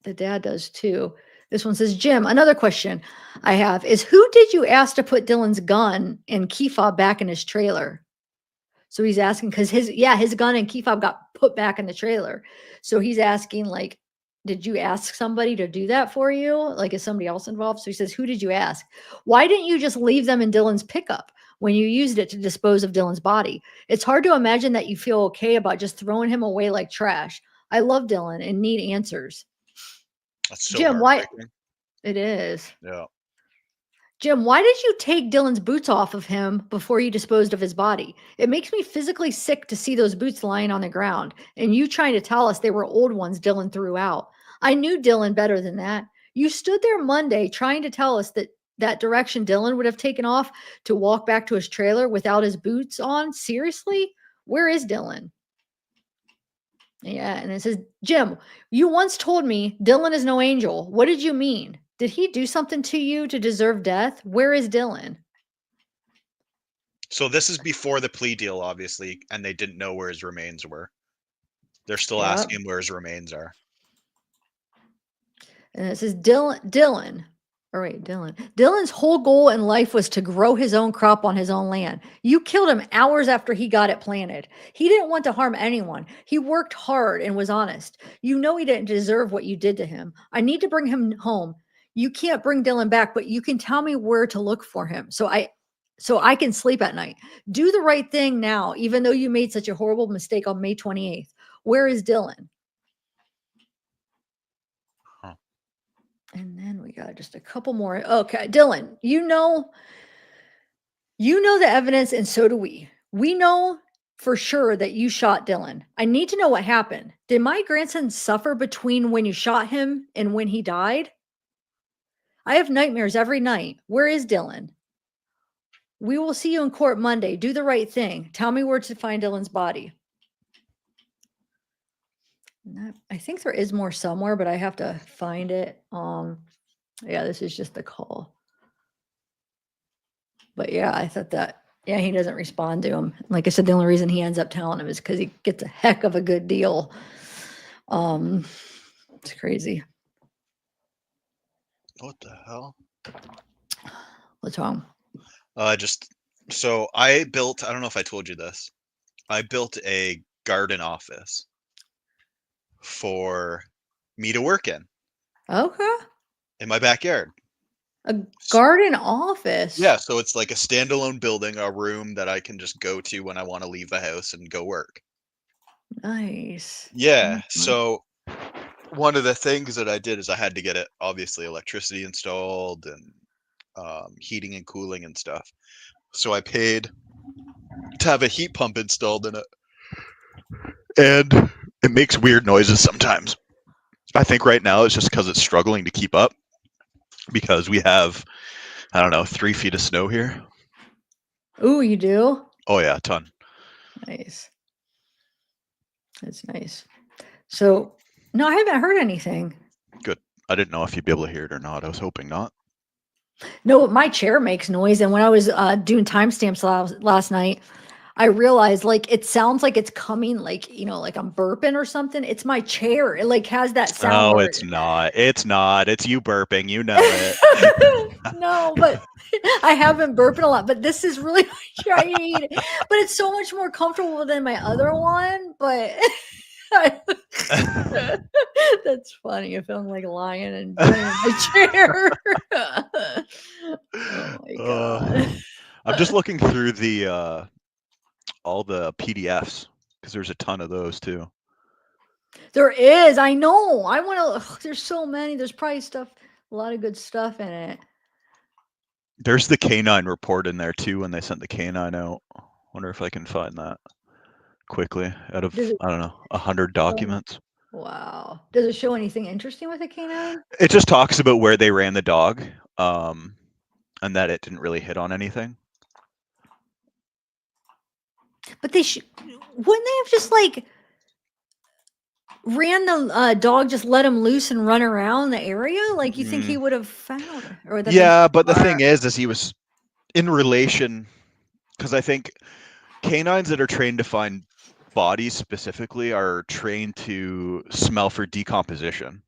the dad does too. This one says, Jim, another question I have is, who did you ask to put Dylan's gun and key fob back in his trailer? So he's asking because his gun and key fob got put back in the trailer. So he's asking, like, did you ask somebody to do that for you? Like, is somebody else involved? So he says, who did you ask? Why didn't you just leave them in Dylan's pickup when you used it to dispose of Dylan's body? It's hard to imagine that you feel okay about just throwing him away like trash. I love Dylan and need answers. That's so Jim, why? heartbreaking. It is. Yeah. Jim, why did you take Dylan's boots off of him before you disposed of his body? It makes me physically sick to see those boots lying on the ground and you trying to tell us they were old ones Dylan threw out. I knew Dylan better than that. You stood there Monday trying to tell us that direction Dylan would have taken off to walk back to his trailer without his boots on. Seriously? Where is Dylan? Yeah, and it says, Jim, you once told me Dylan is no angel. What did you mean? Did he do something to you to deserve death? Where is Dylan? So this is before the plea deal, obviously, and they didn't know where his remains were. They're still Yep. asking him where his remains are. And it says Dylan. Dylan's whole goal in life was to grow his own crop on his own land. You killed him hours after he got it planted. He didn't want to harm anyone. He worked hard and was honest. You know he didn't deserve what you did to him. I need to bring him home. You can't bring Dylan back, but you can tell me where to look for him so I can sleep at night. Do the right thing now, even though you made such a horrible mistake on May 28th. Where is Dylan? And then we got just a couple more. Okay, Dylan, you know the evidence, and so do we. We know for sure that you shot Dylan. I need to know what happened. Did my grandson suffer between when you shot him and when he died? I have nightmares every night. Where is Dylan? We will see you in court Monday. Do the right thing. Tell me where to find Dylan's body. I think there is more somewhere, but I have to find it. Yeah, this is just the call. But yeah, I thought that, yeah, he doesn't respond to him. Like I said, the only reason he ends up telling him is because he gets a heck of a good deal. It's crazy. What the hell? What's wrong? So I built, I don't know if I told you this. I built a garden office for me to work in Okay. my backyard. A garden office. Yeah, so it's like a standalone building, a room that I can just go to when I want to leave the house and go work. Nice. Yeah, Mhm. so one of the things that I did is I had to get it, obviously, electricity installed and heating and cooling and stuff. So I paid to have a heat pump installed in it. And it makes weird noises sometimes. I think right now it's just because it's struggling to keep up because we have, I don't know, 3 feet of snow here. Ooh, you do? Oh yeah, a ton. Nice. That's nice. So, no, I haven't heard anything. Good. I didn't know if you'd be able to hear it or not. I was hoping not. No, my chair makes noise. And when I was doing timestamps last night, I realized like it sounds like it's coming like, like I'm burping or something. It's my chair. It like has that sound. No, where it's not. It's not. It's you burping. You know it. No, but I have been burping a lot. But this is really my chair. I hate it. But it's so much more comfortable than my other one. But that's funny. I feel like lying and in my chair. Oh my god. I'm just looking through the all the PDFs because there's a ton of those too. There is. I know. I want to. There's so many. There's probably stuff. A lot of good stuff in it. There's the canine report in there too when they sent the canine out. Wonder if I can find that quickly out of, I don't know, 100 documents. Wow. Does it show anything interesting with a canine? It just talks about where they ran the dog, and that it didn't really hit on anything. But wouldn't they have just like ran the dog, just let him loose and run around the area? Like you think he would have found it? Or Yeah, but the thing is he was in relation, because I think canines that are trained to find bodies specifically are trained to smell for decomposition.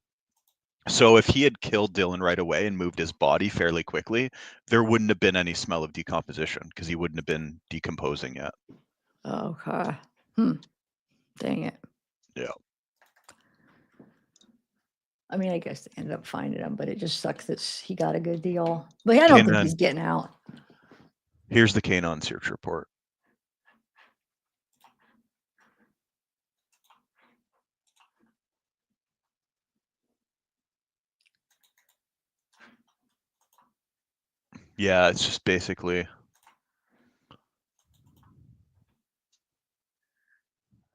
So if he had killed Dylan right away and moved his body fairly quickly, there wouldn't have been any smell of decomposition because he wouldn't have been decomposing yet. Okay. Dang it. Yeah. I mean, I guess they ended up finding him, but it just sucks that he got a good deal. But I don't think he's getting out. Here's the canine search report. Yeah, it's just basically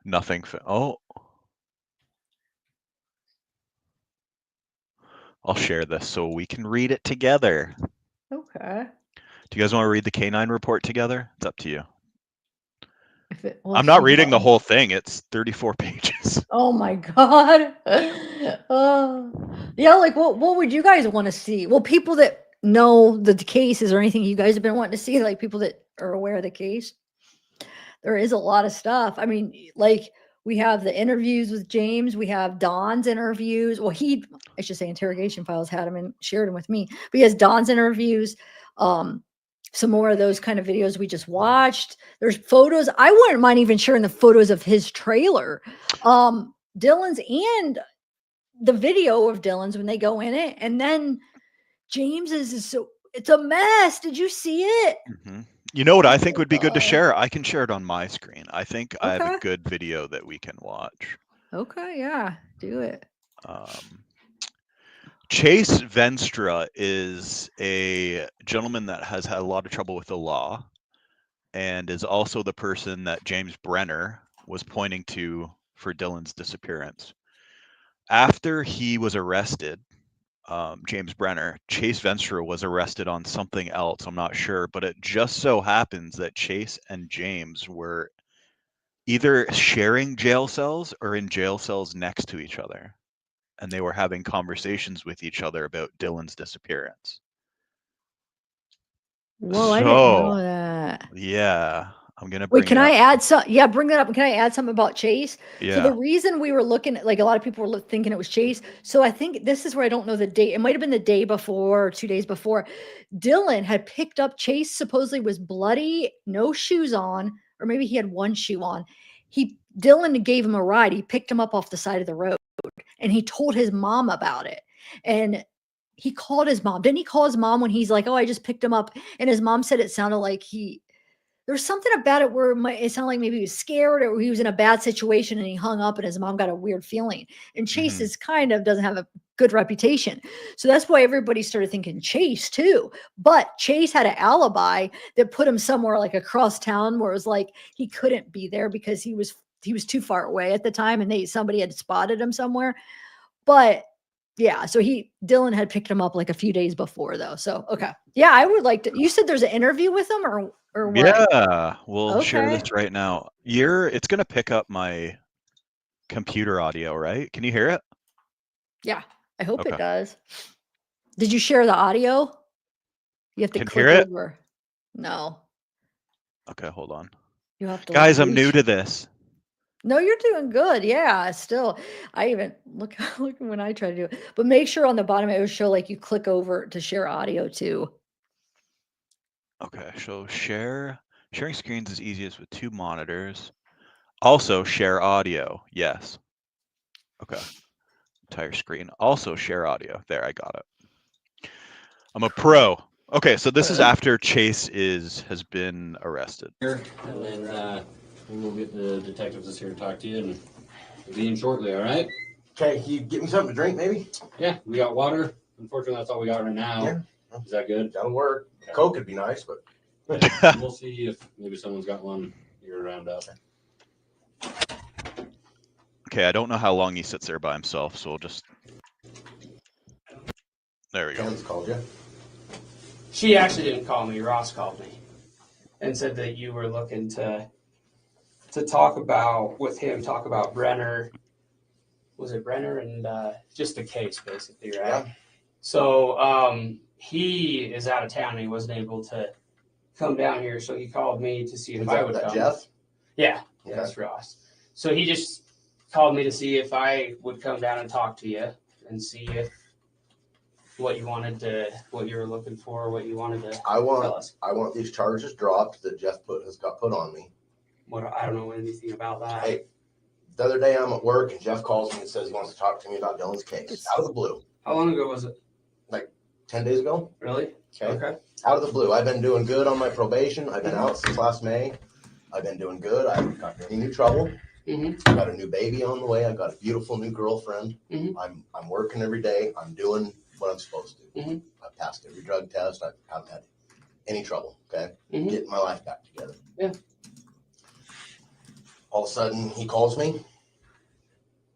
nothing. Oh, I'll share this so we can read it together. Okay. Do you guys want to read the canine report together? It's up to you. I'm not reading the whole thing. It's 34 pages. Oh my god. Yeah, like what would you guys want to see? Well, people that know the case, is there anything you guys have been wanting to see? Like people that are aware of the case? There is a lot of stuff. I mean, like we have the interviews with James, we have Don's interviews. Well, I should say Interrogation Files had him and shared them with me. But he has Don's interviews. Some more of those kind of videos we just watched. There's photos. I wouldn't mind even sharing the photos of his trailer. Dylan's and the video of Dylan's when they go in it. And then James's is it's a mess. Did you see it? Mm-hmm. You know what I think would be good to share? I can share it on my screen. I think I have a good video that we can watch. Okay, yeah, do it. Chase Venstra is a gentleman that has had a lot of trouble with the law and is also the person that James Brenner was pointing to for Dylan's disappearance. After he was arrested, James Brenner, Chase Venstra was arrested on something else. I'm not sure, but it just so happens that Chase and James were either sharing jail cells or in jail cells next to each other. And they were having conversations with each other about Dylan's disappearance. Whoa, I didn't know that. Yeah, I'm gonna bring. Wait, can I add some? Yeah, bring that up. Can I add something about Chase? Yeah. So the reason we were looking at, like, a lot of people were thinking it was Chase. So I think this is where I don't know the date. It might have been the day before or 2 days before. Dylan had picked up Chase. Supposedly was bloody, no shoes on, or maybe he had one shoe on. Dylan gave him a ride. He picked him up off the side of the road, and he told his mom about it. And he called his mom. Didn't he call his mom when he's like, "Oh, I just picked him up," and his mom said it sounded like there's something about it where it sounded like maybe he was scared or he was in a bad situation and he hung up and his mom got a weird feeling. And Chase is doesn't have a good reputation. So that's why everybody started thinking Chase too. But Chase had an alibi that put him somewhere like across town where it was like he couldn't be there because he was too far away at the time and somebody had spotted him somewhere. But yeah, so Dylan had picked him up like a few days before though. So okay. Yeah, I would like to. You said there's an interview with him or what? Yeah, we'll share this right now. It's gonna pick up my computer audio, right? Can you hear it? Yeah, I hope Okay. it does. Did you share the audio? You have to Can click hear it? over. No, Okay, hold on. you have to Guys, I'm new reach. to this. No, you're doing good. Yeah, still. I even look look when I try to do it. But make sure on the bottom it will show like you click over to share audio too. Okay, so sharing screens is easiest with 2 monitors. Also share audio. Yes. Okay. Entire screen. Also share audio. There, I got it. I'm a pro. Okay, so this is after Chase has been arrested. Here, and then we'll get the detectives that's here to talk to you, and we'll be in shortly, all right? Okay, can you get me something to drink, maybe? Yeah, we got water. Unfortunately, that's all we got right now. Yeah. Is that good? That'll work. Okay. Coke would be nice, but Yeah, we'll see if maybe someone's got one here around up. Okay, I don't know how long he sits there by himself, so we'll just. There we go. Ken's called you. She actually didn't call me. Ross called me and said that you were looking to talk about Brenner. Was it Brenner and just the case, basically, right? Yeah. So he is out of town and he wasn't able to come down here, so he called me to see if I would come. Jeff? Yeah, Okay. that's Ross. So he just called me to see if I would come down and talk to you and see if what you were looking for, what you wanted to I tell us. want these charges dropped that Jeff has got put on me. I don't know anything about that. Hey, the other day I'm at work and Jeff calls me and says he wants to talk to me about Dylan's case. Out of the blue. How long ago was it? Like 10 days ago. Really? Okay. Out of the blue. I've been doing good on my probation. I've been out since last May. I've been doing good. I haven't got any new trouble. Mm-hmm. I got a new baby on the way. I've got a beautiful new girlfriend. Mm-hmm. I'm working every day. I'm doing what I'm supposed to. Mm-hmm. I've passed every drug test. I haven't had any trouble. Okay. Mm-hmm. Getting my life back together. Yeah. All of a sudden he calls me,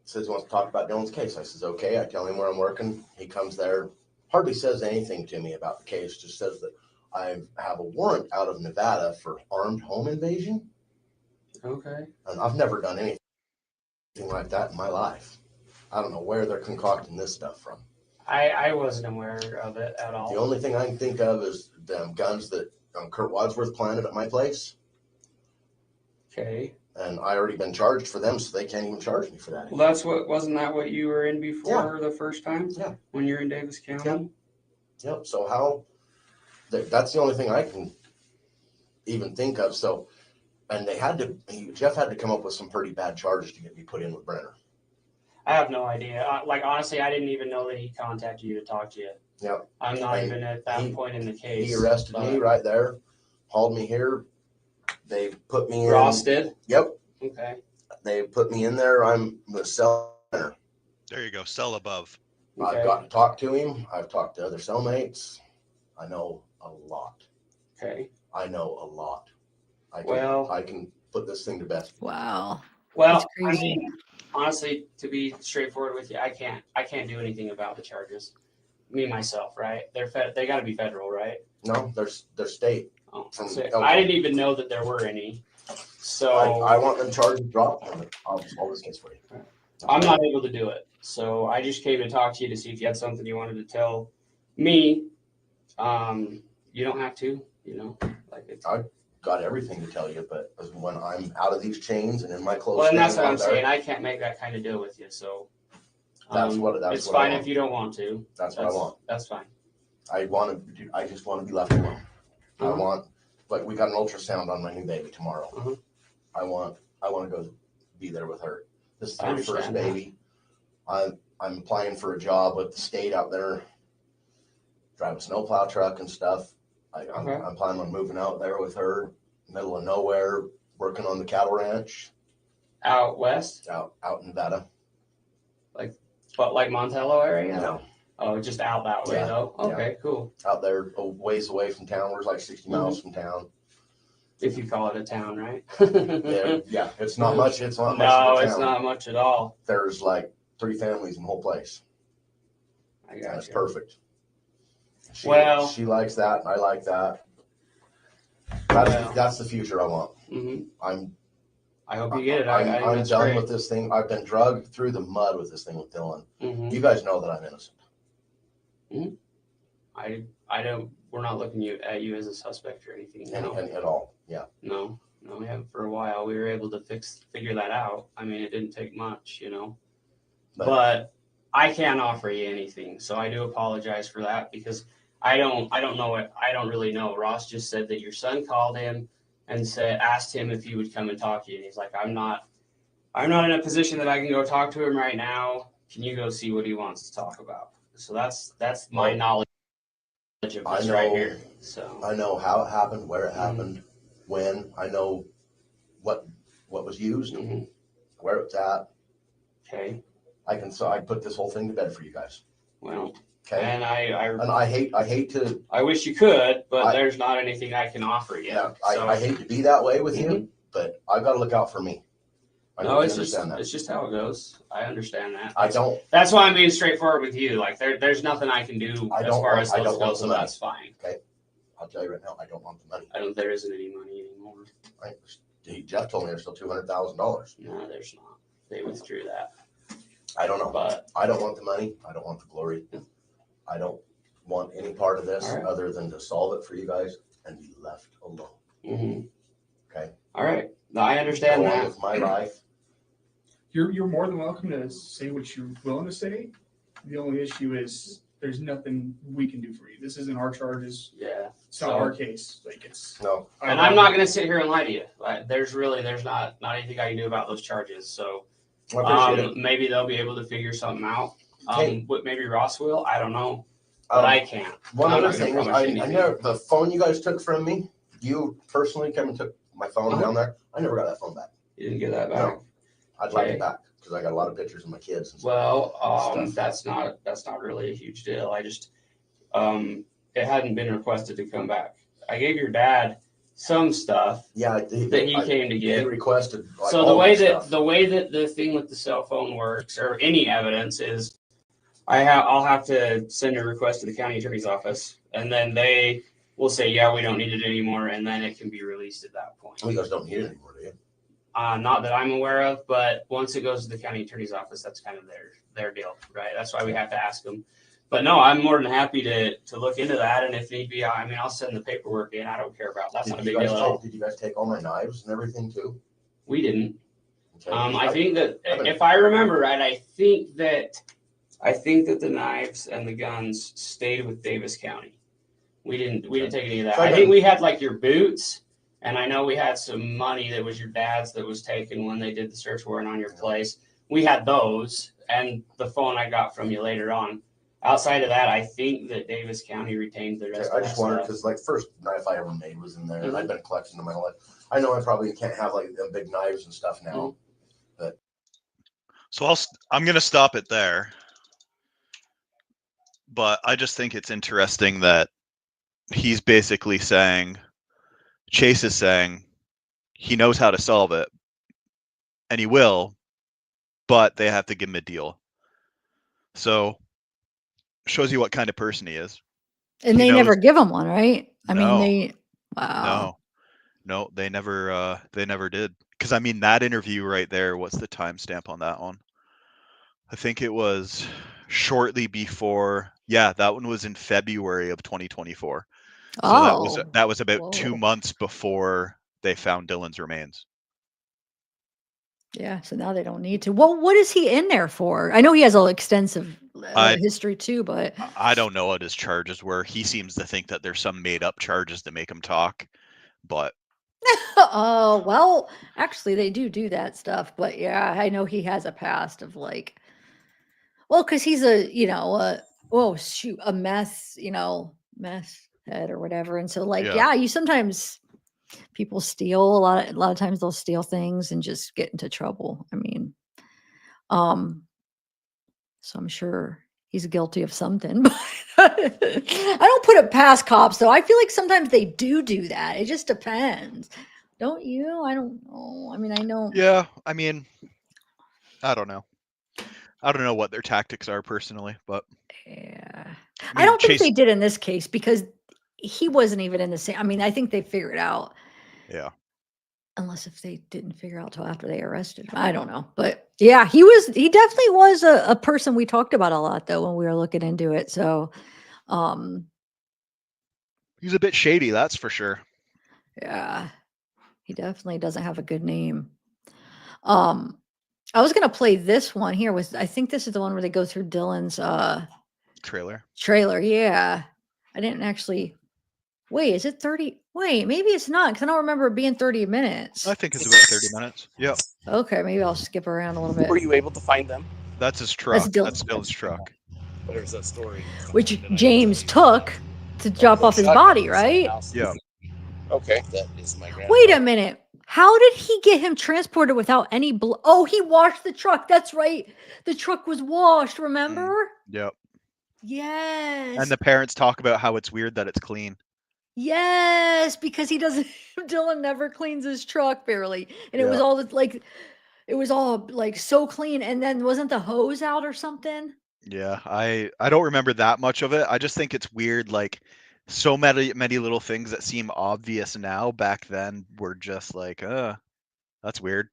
says he wants to talk about Dylan's case. I says, okay. I tell him where I'm working. He comes there, hardly says anything to me about the case, just says that I have a warrant out of Nevada for armed home invasion. Okay. And I've never done anything like that in my life. I don't know where they're concocting this stuff from. I wasn't aware of it at all. The only thing I can think of is them guns that Kurt Wadsworth planted at my place. Okay. And I already been charged for them, so they can't even charge me for that. Well, wasn't that what you were in before the first time? Yeah. When you're in Davis County? Yep. So how, that's the only thing I can even think of. So, and Jeff had to come up with some pretty bad charges to get me put in with Brenner. I have no idea. Honestly, I didn't even know that he contacted you to talk to you. Yep. I'm not even at that point in the case. He arrested me right there, hauled me here. They put me in. Ross did? Yep. Okay. They put me in there. I'm the cell. There you go. Cell above. Okay. I've got to talk to him. I've talked to other cellmates. I know a lot. Okay. I know a lot. I can put this thing to bed. Wow. Well, That's I crazy. mean, honestly, to be straightforward with you, I can't do anything about the charges. Me myself, right? They got to be federal, right? No, they're state. Oh, From so Elko. I didn't even know that there were any. So I want them charges dropped. I'll solve this case for you. I'm not able to do it. So I just came to talk to you to see if you had something you wanted to tell me. You don't have to, I got everything to tell you, but when I'm out of these chains and in my clothes, well, and that's standing what I'm out there, saying. I can't make that kind of deal with you. So that's it's what I fine want. if you don't want to. That's what I want. That's fine. I just want to be left alone. I Uh-huh. want, like, we got an ultrasound on my new baby tomorrow. Uh-huh. I want to go be there with her. This is I her first understand that. baby. I'm applying for a job with the state out there, drive a snowplow truck and stuff. I'm planning on moving out there with her, middle of nowhere, working on the cattle ranch. Out west? Out in Nevada. But like Montello area? No. Oh, just out that way though? Okay, cool. Out there a ways away from town. We're like 60 miles from town. If you call it a town, right? Yeah, it's not much. It's not much. No, of a it's town. not much at all. There's like 3 families in the whole place. I got That's you. perfect. She likes that. And I like that. That's the future I want. Mm-hmm. I hope you get it. I think I'm that's done great. with this thing. I've been dragged through the mud with this thing with Dylan. Mhm. You guys know that I'm innocent. I don't. We're not looking at you as a suspect or anything. No. At all. Yeah. No, we haven't for a while. We were able to figure that out. I mean, it didn't take much, But I can't offer you anything, so I do apologize for that because I don't know it. I don't really know. Ross just said that your son called him and asked him if he would come and talk to you. And he's like, I'm not in a position that I can go talk to him right now. Can you go see what he wants to talk about? So that's my knowledge of this right here. So I know how it happened, where it happened, when. I know what was used, where it's at. Okay. I can put this whole thing to bed for you guys. Well. Okay. And I hate to. I wish you could, but there's not anything I can offer you. Yeah. I hate to be that way with you, but I've got to look out for me. It's just how it goes. I understand that. I don't. That's why I'm being straightforward with you. Like there's nothing I can do as far as those go, so that's fine. Okay. I'll tell you right now, I don't want the money. There isn't any money anymore. Jeff told me there's still $200,000. No, there's not. They withdrew that. I don't know. But I don't want the money. I don't want the glory. I don't want any part of this other than to solve it for you guys and be left alone. Okay. All right. No, I understand Go on that. with my life. You're more than welcome to say what you're willing to say. The only issue is there's nothing we can do for you. This isn't our charges. Yeah. It's not our case. Like it's no. And I'm not going to sit here and lie to you. Like, there's not anything I can do about those charges. So maybe they'll be able to figure something out. Maybe Ross will. I don't know. But I can't. One other thing is I never, the phone you guys took from me, you personally came and took my phone down there. I never got that phone back. You didn't get that back? No. I'd like it back because I got a lot of pictures of my kids and stuff. Well, that's not really a huge deal. I just it hadn't been requested to come back. I gave your dad some stuff that he came to get. He requested. Like, so the way that the thing with the cell phone works, or any evidence, is I'll have to send a request to the county attorney's office, and then they will say, yeah, we don't need it anymore, and then it can be released at that point. You guys don't need it anymore, do you? Not that I'm aware of, but once it goes to the county attorney's office, that's kind of their deal, right? That's why we have to ask them. But no, I'm more than happy to look into that, and if need be, I'll send the paperwork in. I don't care about that's not a big deal at all. Did you guys take all my knives and everything too? We didn't. Okay. I think that if I remember right, I think that the knives and the guns stayed with Davis County. We didn't take any of that. I think we had like your boots, and I know we had some money that was your dad's that was taken when they did the search warrant on your place. We had those, and the phone I got from you later on. Outside of that, I think that Davis County retained the rest. I just wondered because like first knife I ever made was in there, and I've been collecting them my whole life. I know I probably can't have like them big knives and stuff now, but so I'm gonna stop it there. But I just think it's interesting that he's basically saying, Chase is saying, he knows how to solve it, and he will, but they have to give him a deal. So shows you what kind of person he is. And they never give him one, right? I mean, No, they never did. Because I mean, that interview right there, what's the timestamp on that one? I think it was shortly before. Yeah, that one was in February of 2024. So that was about 2 months before they found Dylan's remains. Yeah, so now they don't need to. Well, what is he in there for? I know he has an extensive history too, but I don't know what his charges were. He seems to think that there's some made up charges to make him talk, but oh, well, actually they do that stuff. But yeah, I know he has a past of like, well, because he's a mess head or whatever, and so like you sometimes. People steal a lot of times they'll steal things and just get into trouble. I mean, so I'm sure he's guilty of something, but I don't put it past cops though. I feel like sometimes they do that. It just depends. Don't you? I don't know. I mean, I know. Yeah. I mean, I don't know. I don't know what their tactics are personally, but yeah, I don't think they did in this case because he wasn't even in the same. I mean, I think they figured out. Yeah. Unless if they didn't figure out till after they arrested him. I don't know. But yeah, he definitely was a person we talked about a lot though when we were looking into it. So He's a bit shady, that's for sure. yeah, he definitely doesn't have a good name. I was gonna play this one here with I think this is the one where they go through Dylan's trailer. Yeah. I didn't actually wait, is it 30? Wait, maybe it's not because I don't remember it being 30 minutes. I think it's about 30 minutes. Yep. Okay, maybe I'll skip around a little bit. Were you able to find them? That's his truck. Dylan. That's Dylan's truck. There's a story. Which James took to drop off his body, right? Yeah. Okay. That is my grandpa. Wait a minute. How did he get him transported without any blood? Oh, he washed the truck. That's right. The truck was washed, remember? Yep. Yes. And the parents talk about how it's weird that it's clean. Yes, because he doesn't Dylan never cleans his truck barely. And it was all like it was all like so clean. And then wasn't the hose out or something? Yeah, I don't remember that much of it. I just think it's weird, like so many little things that seem obvious now back then were just like, that's weird.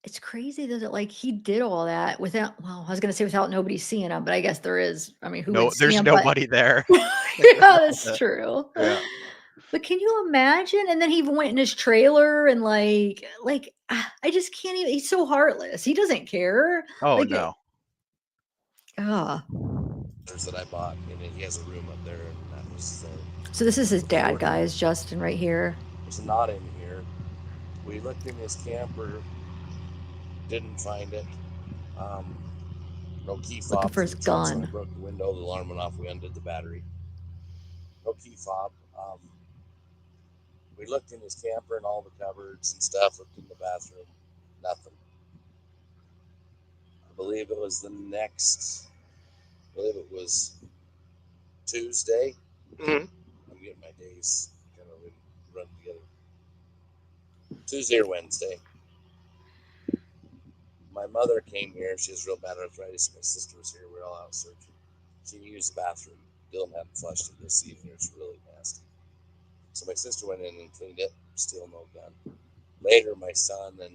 It's crazy that like he did all that without well, I was gonna say without nobody seeing him, but I guess there is. I mean, who would see There's him? nobody there. Yeah, that's true. Yeah. But can you imagine? And then he went in his trailer and like I just can't even. He's so heartless. He doesn't care. Oh like, no. That I bought, and he has a room up there, and that was. So this is his dad, guys. Justin, right here. It's not in here. We looked in his camper, didn't find it. No key fob. Looking for his gun. We broke the window, the alarm went off. We undid the battery. No key fob. We looked in his camper and all the cupboards and stuff. Looked in the bathroom. Nothing. I believe it was Tuesday. Mm-hmm. I'm getting my days kind of run together. Tuesday or Wednesday. My mother came here. She has real bad arthritis. My sister was here. We were all out searching. She used the bathroom. Dylan hadn't flushed it this season. It's really nasty. So my sister went in and cleaned it. Still no gun. Later, my son and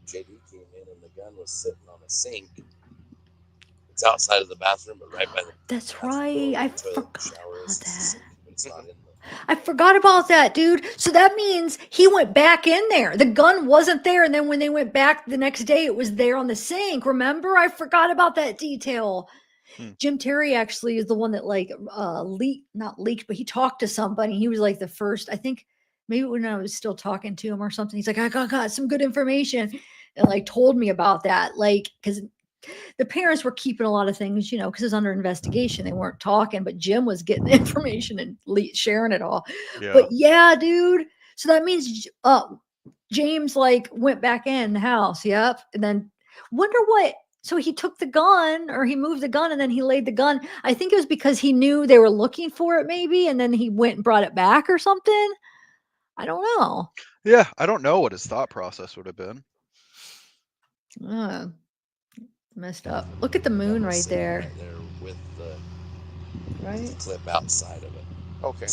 JD came in, and the gun was sitting on a sink. It's outside of the bathroom, but right by the. That's right. I forgot that. It's not in the. I forgot about that, dude. So that means he went back in there. The gun wasn't there, and then when they went back the next day, it was there on the sink. Remember? I forgot about that detail. Jim Terry actually is the one that like not leaked, but he talked to somebody. He was like the first, I think maybe when I was still talking to him or something. He's like, I got some good information, and like told me about that. Like, because the parents were keeping a lot of things, you know, because it's under investigation. They weren't talking, but Jim was getting the information and sharing it all. Yeah. But yeah, dude. So that means James like went back in the house. Yep. And then wonder what. So he took the gun or he moved the gun and then he laid the gun. I think it was because he knew they were looking for it maybe. And then he went and brought it back or something. I don't know. Yeah. I don't know what his thought process would have been. Messed up. Look at the moon right there. Right there with the clip outside of it. Okay.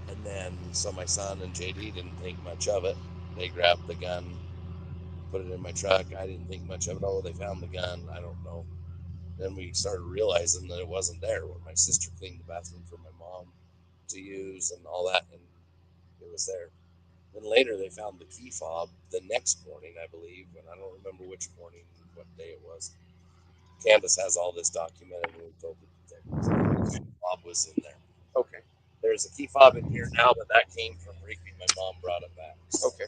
And then, so my son and JD didn't think much of it. They grabbed the gun, put it in my truck. I didn't think much of it. Oh, they found the gun. I don't know. Then we started realizing that it wasn't there when my sister cleaned the bathroom for my mom to use and all that, and it was there. Then later they found the key fob the next morning, I believe, and I don't remember which morning, what day it was. Candace has all this documented, and we told the detectives the key fob was in there. Okay. There's a key fob in here now, but that came from Rigby. My mom brought it back. Okay.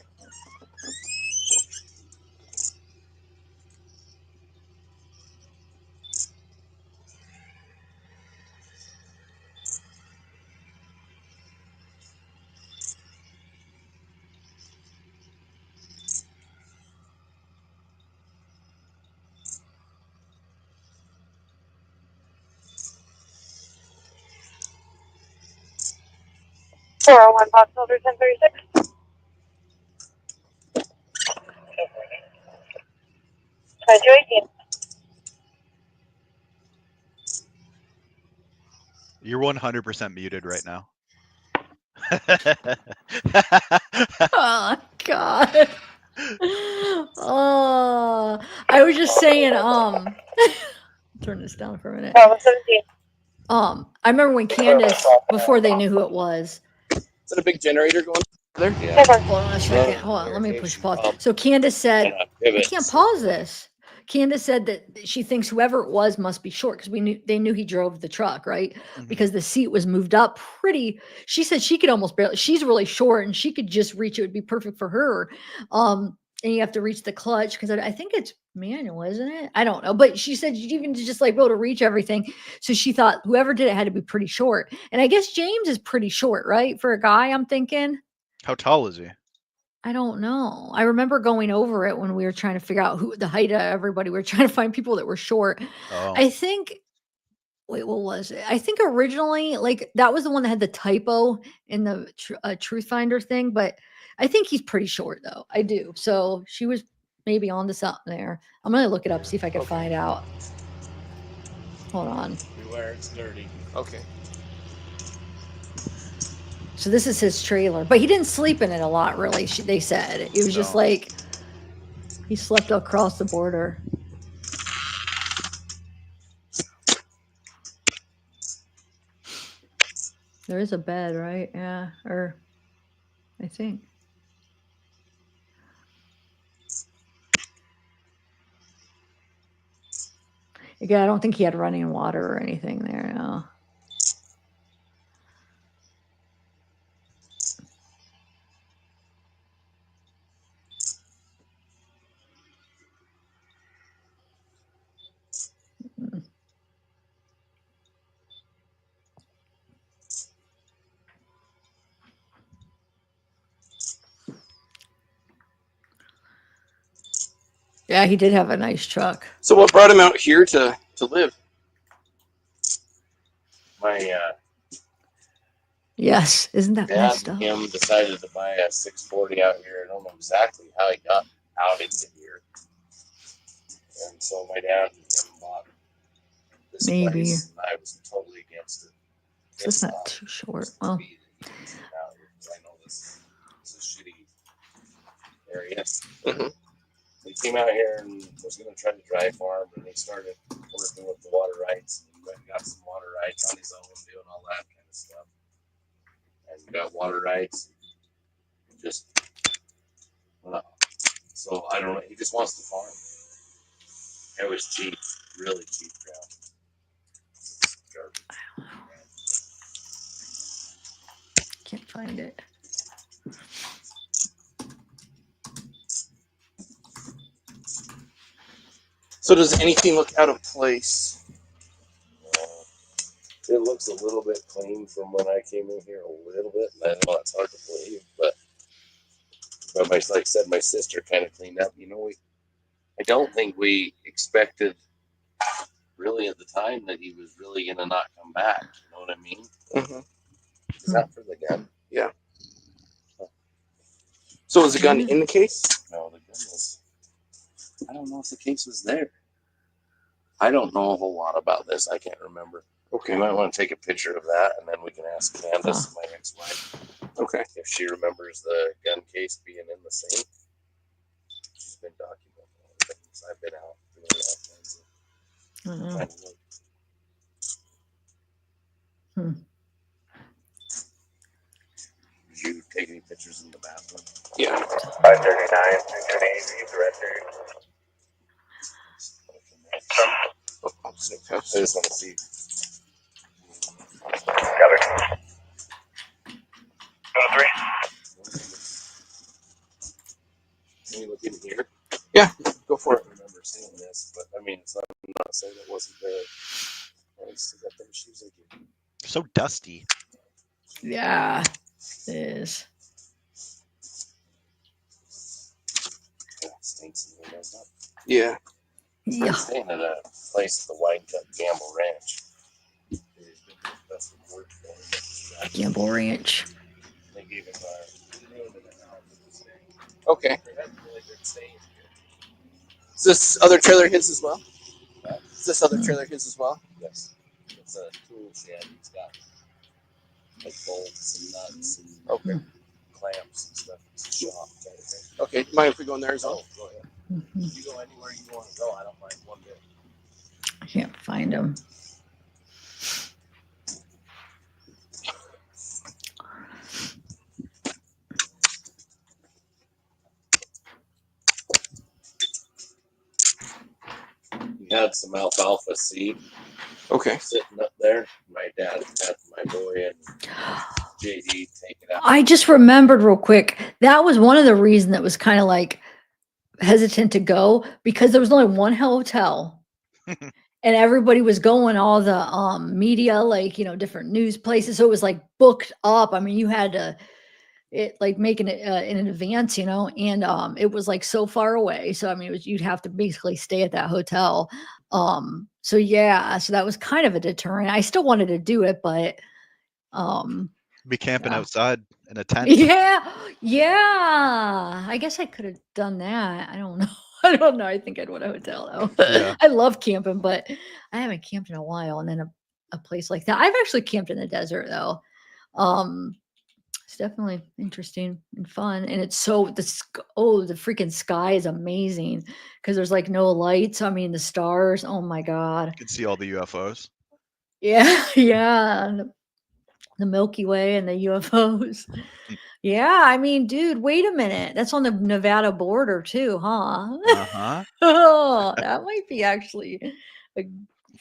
One box holder 1036. Try 218. You're 100% muted right now. Oh God. Oh, I was just saying, turn this down for a minute. Bravo 17. I remember when Candace, before they knew who it was. Is that a big generator going there? Yeah. Hold on a second. Hold on. Let me push pause. So Candace said, I can't pause this. Candace said that she thinks whoever it was must be short because they knew he drove the truck, right? Because the seat was moved up pretty. She said she could almost barely. She's really short and she could just reach. It would be perfect for her. And you have to reach the clutch because I think it's manual, isn't it? I don't know, but she said you even just like be able to reach everything. So she thought whoever did it had to be pretty short. And I guess James is pretty short, right? For a guy, I'm thinking. How tall is he? I don't know. I remember going over it when we were trying to figure out who the height of everybody. We were trying to find people that were short. Oh. I think, wait, what was it? I think originally, like, that was the one that had the typo in the Truth Finder thing, but I think he's pretty short, though. I do. So she was maybe onto something there. I'm going to look it up, see if I can find out. Hold on. Beware, it's dirty. Okay. So this is his trailer, but he didn't sleep in it a lot, really. They said it was just like he slept across the border. There is a bed, right? Yeah, or I think. Again, I don't think he had running water or anything there. No. Yeah, he did have a nice truck. So what brought him out here to live? My Yes, isn't that dad messed up? and him decided to buy a 640 out here. I don't know exactly how he got out into here. And so my dad and him bought this Maybe. place, and I was totally against it. So it's not too short. Well, I know this is a shitty area. He came out here and was going to try to dry farm, and he started working with the water rights. And he went and got some water rights on his own, doing all that kind of stuff. And got water rights. Just, well, so I don't know. He just wants to farm. It was cheap, really cheap ground. can't find it. So does anything look out of place? It looks a little bit clean from when I came in here, a little bit. And I know it's hard to believe, but like I said, my sister kind of cleaned up. You know, I don't think we expected really at the time that he was really going to not come back. You know what I mean? Is that for the gun? Yeah. So was the gun in the case? No, the gun was. I don't know if the case was there. I don't know a whole lot about this. I can't remember. Okay. You might want to take a picture of that, and then we can ask Candace, my ex-wife, if she remembers the gun case being in the safe. She's been documenting all the things. I've been out doing all kinds of trying to look. Did you take any pictures in the bathroom? Yeah. 539, 228, use the restroom. I just want to see. Got it. 3. Can you look in here? Yeah, go for it. I remember seeing this, but I mean, it's not, I'm not saying it wasn't there. I still got them shoes again. So dusty. Yeah, it is. Yeah, it stinks in here, doesn't it? Yeah. Yeah. I'm staying at a place at the Wine Cut Gamble Ranch. That's the word for it. Gamble Ranch. They gave us our room in the house. Okay. They had really good stay in here. Is this other trailer his as well? Is this other trailer his as well? Yes. It's a tool shed he's got. like bolts and nuts and Okay. clamps and stuff. It's a shop kind of thing. Okay. Mind if we go in there as well? Oh, go ahead. Mhm. You go anywhere you want to go. I don't mind one bit. I can't find them. We had some alfalfa seed. Okay. Sitting up there. My dad had my boy and JD take it out. I just remembered real quick. That was one of the reasons that was kind of like hesitant to go, because there was only one hotel and everybody was going, all the media, like, different news places. So it was like booked up. I mean, you had to like making it in advance, and it was like so far away. So I mean, you'd have to basically stay at that hotel. So yeah, so that was kind of a deterrent. I still wanted to do it, but Be camping yeah. outside in a tent. Yeah. I guess I could have done that. I don't know. I don't know. I think I'd want a hotel though. Yeah. I love camping, but I haven't camped in a while. And then a place like that. I've actually camped in the desert though. It's definitely interesting and fun. And it's so the freaking sky is amazing because there's like no lights. I mean, the stars. Oh my God. You can see all the UFOs. Yeah. Yeah. And the Milky Way and the UFOs. Yeah, I mean, dude, wait a minute. That's on the Nevada border too, huh? Uh-huh. Oh, that might be actually a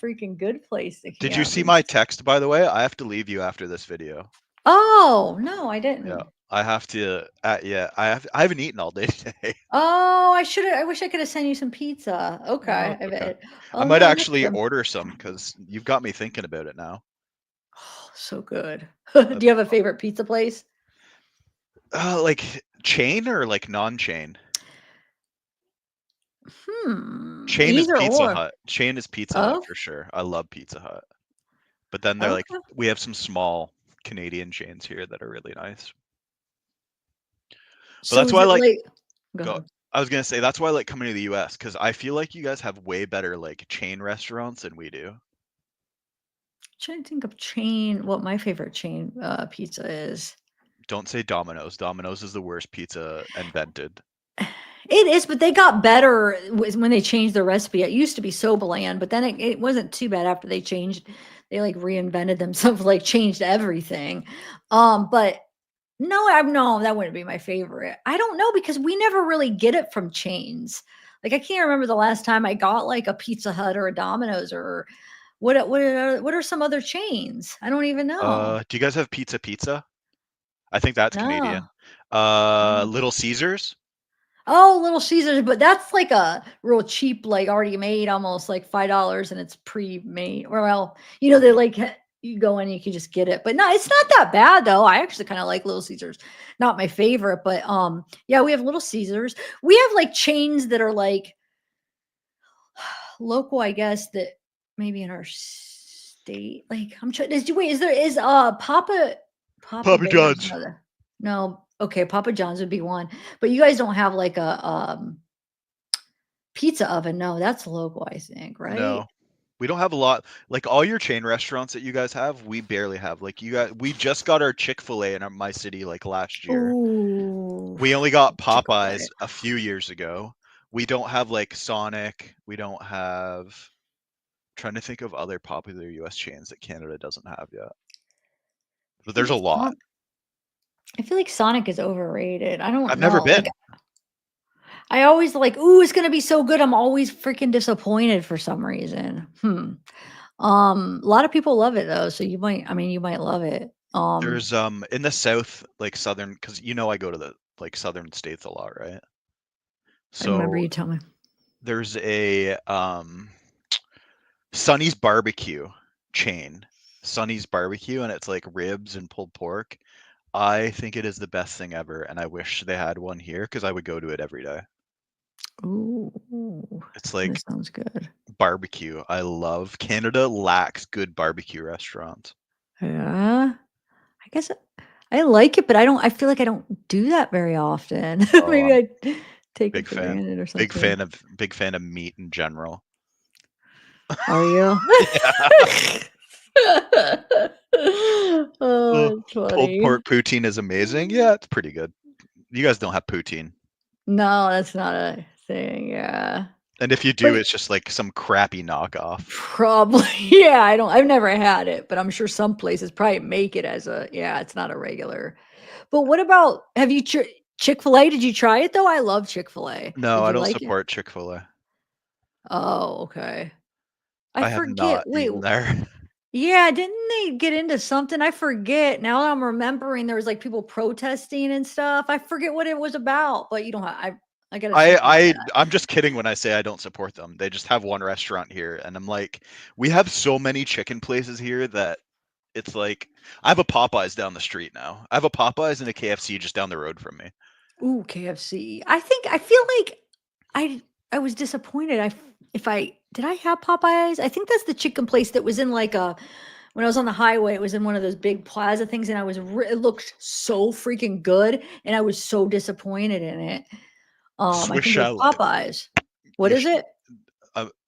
freaking good place to Did you camp. see my text, by the way? I have to leave you after this video. Oh, no, I didn't. Yeah, I have to. I haven't eaten all day today. Oh, I wish I could have sent you some pizza. Okay, No, I bet. okay. Oh, I might no, actually next time. order some because you've got me thinking about it now. Oh, so good. Do you have a favorite pizza place? Like chain or like non-chain? Chain is Either Pizza or. Hut. Chain is Pizza Oh, Hut for sure. I love Pizza Hut. But then they're like, okay. we have some small Canadian chains here that are really nice. But So that's is why I it like like go go. ahead. I was gonna say that's why I like coming to the US because I feel like you guys have way better like chain restaurants than we do. Trying to think of what my favorite chain pizza is. Don't say Domino's. Domino's is the worst pizza invented. It is, but they got better when they changed the recipe. It used to be so bland, but then it wasn't too bad after they changed. They like reinvented themselves, like changed everything. But no, that wouldn't be my favorite. I don't know because we never really get it from chains. Like I can't remember the last time I got like a Pizza Hut or a Domino's or what are some other chains? I don't even know. Do you guys have Pizza? I think that's Canadian. No. Little Caesars. Oh, Little Caesars, but that's like a real cheap, like already made, almost like $5, and it's pre-made. Well, they like you go in, you can just get it. But no, it's not that bad though. I actually kind of like Little Caesars. Not my favorite, but yeah, we have Little Caesars. We have like chains that are like local, I guess, that maybe in our state. Like I'm trying. Is Papa Bear's John's? No. Okay, Papa John's would be one, but you guys don't have like a pizza oven. No, that's local, I think, right? No, we don't have a lot. Like all your chain restaurants that you guys have, we barely have. Like we just got our Chick-fil-A in my city like last year. Ooh, We only got Chick-fil-A. Popeyes a few years ago. We don't have like Sonic. We don't have. I'm trying to think of other popular U.S. chains that Canada doesn't have yet. But there's a lot. I feel like Sonic is overrated. I don't know. I've never been. Like, I always like, ooh, it's gonna be so good. I'm always freaking disappointed for some reason. A lot of people love it though, so you might love it. There's in the south, like southern, because I go to the like southern states a lot, right? I remember So you tell me. there's a Sonny's Barbecue chain, Sonny's Barbecue, and it's like ribs and pulled pork. I think it is the best thing ever, and I wish they had one here because I would go to it every day. Ooh, It's like that sounds good. Barbecue. I love Canada lacks good barbecue restaurants. Yeah, I guess I like it, but I feel like I don't do that very often. Maybe I take it for granted or something. Big fan of meat in general. Are you? Yeah. Oh, it's Pulled funny. pork poutine is amazing. Yeah, it's pretty good. You guys don't have poutine. No, that's not a thing. Yeah. And if you do, it's just like some crappy knockoff. Probably. Yeah, I've never had it, but I'm sure some places probably make it as a, yeah, it's not a regular. But what about, have you Chick-fil-A? Did you try it though? I love Chick-fil-A. No, Did I you don't like it? support Chick-fil-A. Oh, okay. I I have forget. not Wait, eaten there. yeah, didn't they get into something? I forget. Now that I'm remembering there was like people protesting and stuff. I forget what it was about, but you don't have, I gotta check into that. I'm just kidding when I say I don't support them. They just have one restaurant here, and I'm like, we have so many chicken places here that it's like I have a Popeyes down the street now. I have a Popeyes and a KFC just down the road from me. Ooh, KFC. I feel like I was disappointed. If I did I have Popeyes? I think that's the chicken place that was in like a when I was on the highway, it was in one of those big plaza things, and it looked so freaking good, and I was so disappointed in it. I Swiss think it was chalet. Popeyes. What You is it?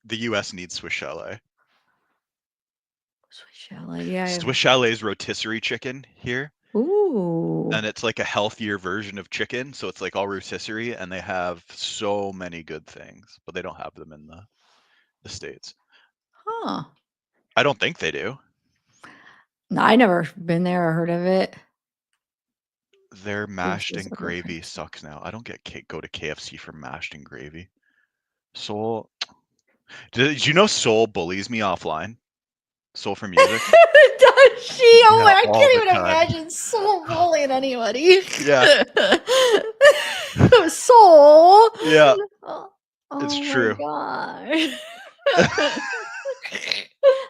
the U.S. needs Swiss chalet. Swiss chalet. Yeah. Swiss chalet is rotisserie chicken here. Ooh. And it's like a healthier version of chicken, so it's like all rotisserie, and they have so many good things, but they don't have them in the States. Huh. I don't think they do. No, I never been there or heard of it. Their mashed Versus and other gravy countries. sucks now. I don't go to KFC for mashed and gravy. Soul, did you know Soul bullies me offline? Soul for music. Does she? Oh Yeah, my, I all the can't even time. imagine Soul bullying anybody. Yeah. Soul. Yeah. Oh, It's oh my true. god.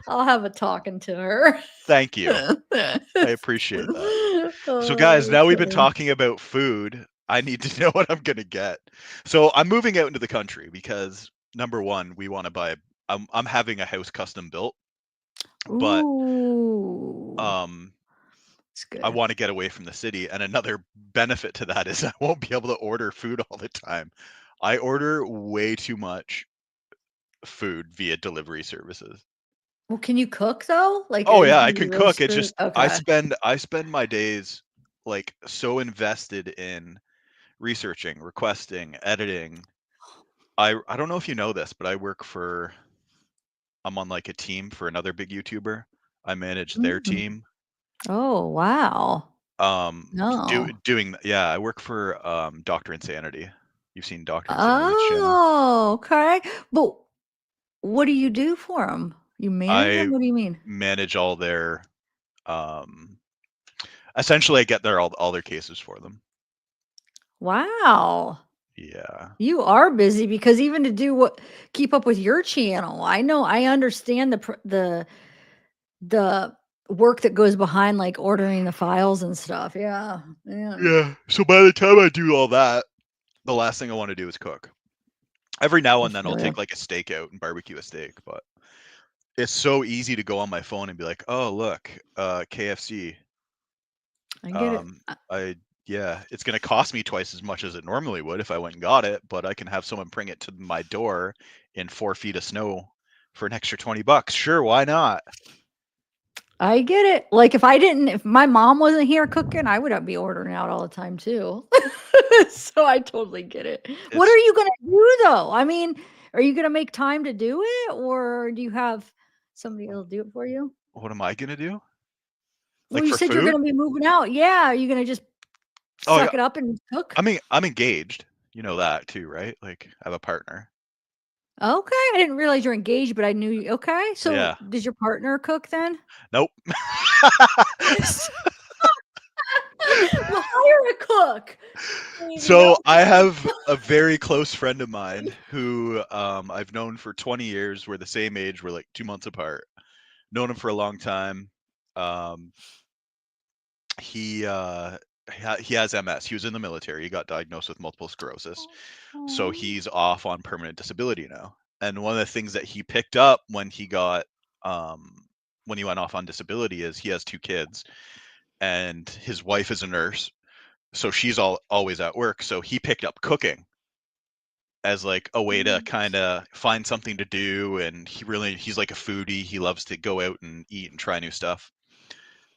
I'll have a talking to her. Thank you. I appreciate that. So Oh, guys, now we've been okay. talking about food. I need to know what I'm gonna get. So I'm moving out into the country because number one, we want to buy. I'm having a house custom built, but Ooh. It's I good. want to get away from the city. And another benefit to that is I won't be able to order food all the time. I order way too much food via delivery services. Well, can you cook though? Like, Oh yeah, can I you be can real cook. It's screwed? just Okay. I spend my days like so invested in researching, requesting, editing. I don't know if you know this, but I'm on like a team for another big YouTuber. I manage their Mm. team. Oh, wow. No. Yeah, I work for Dr. Insanity. You've seen Dr. Insanity's channel. Oh, okay. But what do you do for them? You manage I them? What do you mean? manage all their essentially I get all their cases for them. Wow. Yeah. You are busy because even to do keep up with your channel, I know I understand the work that goes behind like ordering the files and stuff. Yeah. Yeah. Yeah. So by the time I do all that, the last thing I want to do is cook. Every now I and then I'll feel ya. take like a steak out and barbecue a steak, but it's so easy to go on my phone and be like, "Oh, look, KFC." I get it. Yeah, it's gonna cost me twice as much as it normally would if I went and got it, but I can have someone bring it to my door in 4 feet of snow for an extra $20. Sure, why not? I get it. Like if my mom wasn't here cooking, I would be ordering out all the time too. So I totally get it. What are It's you gonna do though? I mean, are you gonna make time to do it, or do you have somebody that'll do it for you? What am I gonna do? Well, Like you for said you're food? gonna be moving out. Yeah, are you gonna just Oh, yeah. suck it up and cook? I mean, I'm engaged. You know that too, right? Like I have a partner. Okay, I didn't realize you're engaged, but I knew you. Okay, so Yeah. does your partner cook then? Nope. Well, hire a cook. I mean, So I have a very close friend of mine who I've known for 20 years. We're the same age. We're like 2 months apart. Known him for a long time. Um, he he has MS. He was in the military. He got diagnosed with multiple sclerosis. So he's off on permanent disability now. And one of the things that he picked up when he went off on disability is he has 2 kids and his wife is a nurse. So she's always at work. So he picked up cooking. as like a way to kind of find something to do. And he's like a foodie. He loves to go out and eat and try new stuff.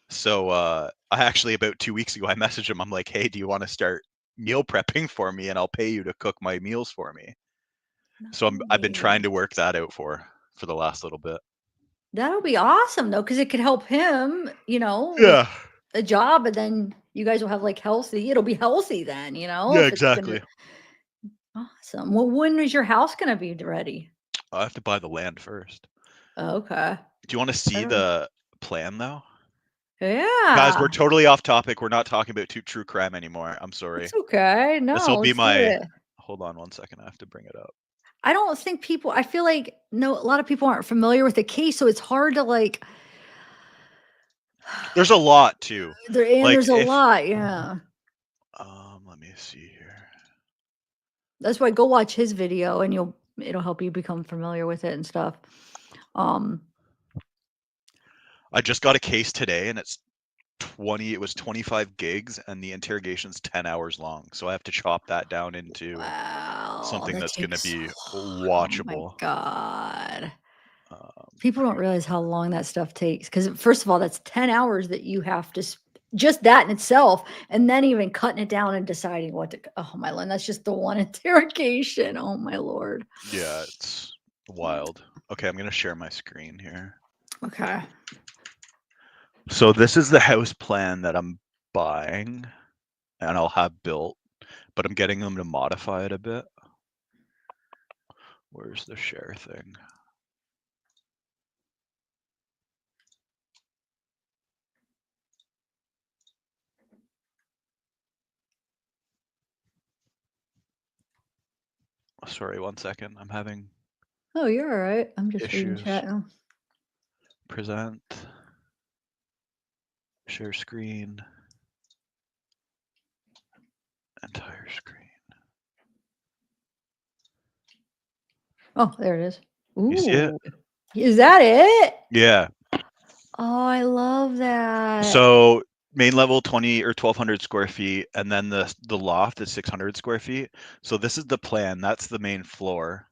So I actually, about 2 weeks ago, I messaged him. I'm like, hey, do you want to start meal prepping for me, and I'll pay you to cook my meals for me? So I've been trying to work that out for the last little bit. That'll be awesome though, because it could help him, with Yeah. a job, and then you guys will have like healthy. It'll be healthy then, Yeah, if it's exactly. awesome. Well, when is your house gonna be ready? I have to buy the land first. Okay. Do you want to see don't- the plan though? Yeah. Guys, we're totally off topic. We're not talking about true crime anymore. I'm sorry. It's okay. No, This will be let's do my. it. Hold on 1 second. I have to bring it up. I don't think people. I feel like a lot of people aren't familiar with the case, so it's hard to like. There's a lot too. There's a lot. Yeah. Let me see here. That's why go watch his video, and it'll help you become familiar with it and stuff. I just got a case today, and it's 25 gigs, and the interrogation's 10 hours long. So I have to chop that down into something that's going to be watchable. Oh my God. People don't realize how long that stuff takes. Because first of all, that's 10 hours that you have to, just that in itself. And then even cutting it down and deciding what to, oh my Lord, that's just the one interrogation. Oh my Lord. Yeah, it's wild. Okay, I'm going to share my screen here. Okay. So this is the house plan that I'm buying, and I'll have built, but I'm getting them to modify it a bit. Where's the share thing? Sorry, 1 second. I'm having. Oh, you're all right. I'm just reading issues. chat now. Present. Share screen. Entire screen. Oh, there it is. Ooh. You see it? Is that it? Yeah. Oh, I love that. So main level 20 or 1,200 square feet, and then the loft is 600 square feet. So this is the plan. That's the main floor.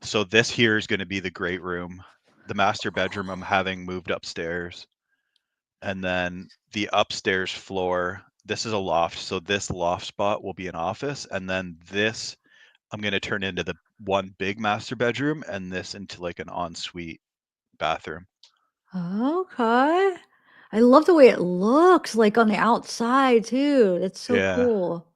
So this here is going to be the great room. The master bedroom I'm having moved upstairs. And then the upstairs floor, this is a loft. So this loft spot will be an office. And then this I'm going to turn into the one big master bedroom, and this into like an ensuite bathroom. Okay. I love the way it looks like on the outside too. That's so cool.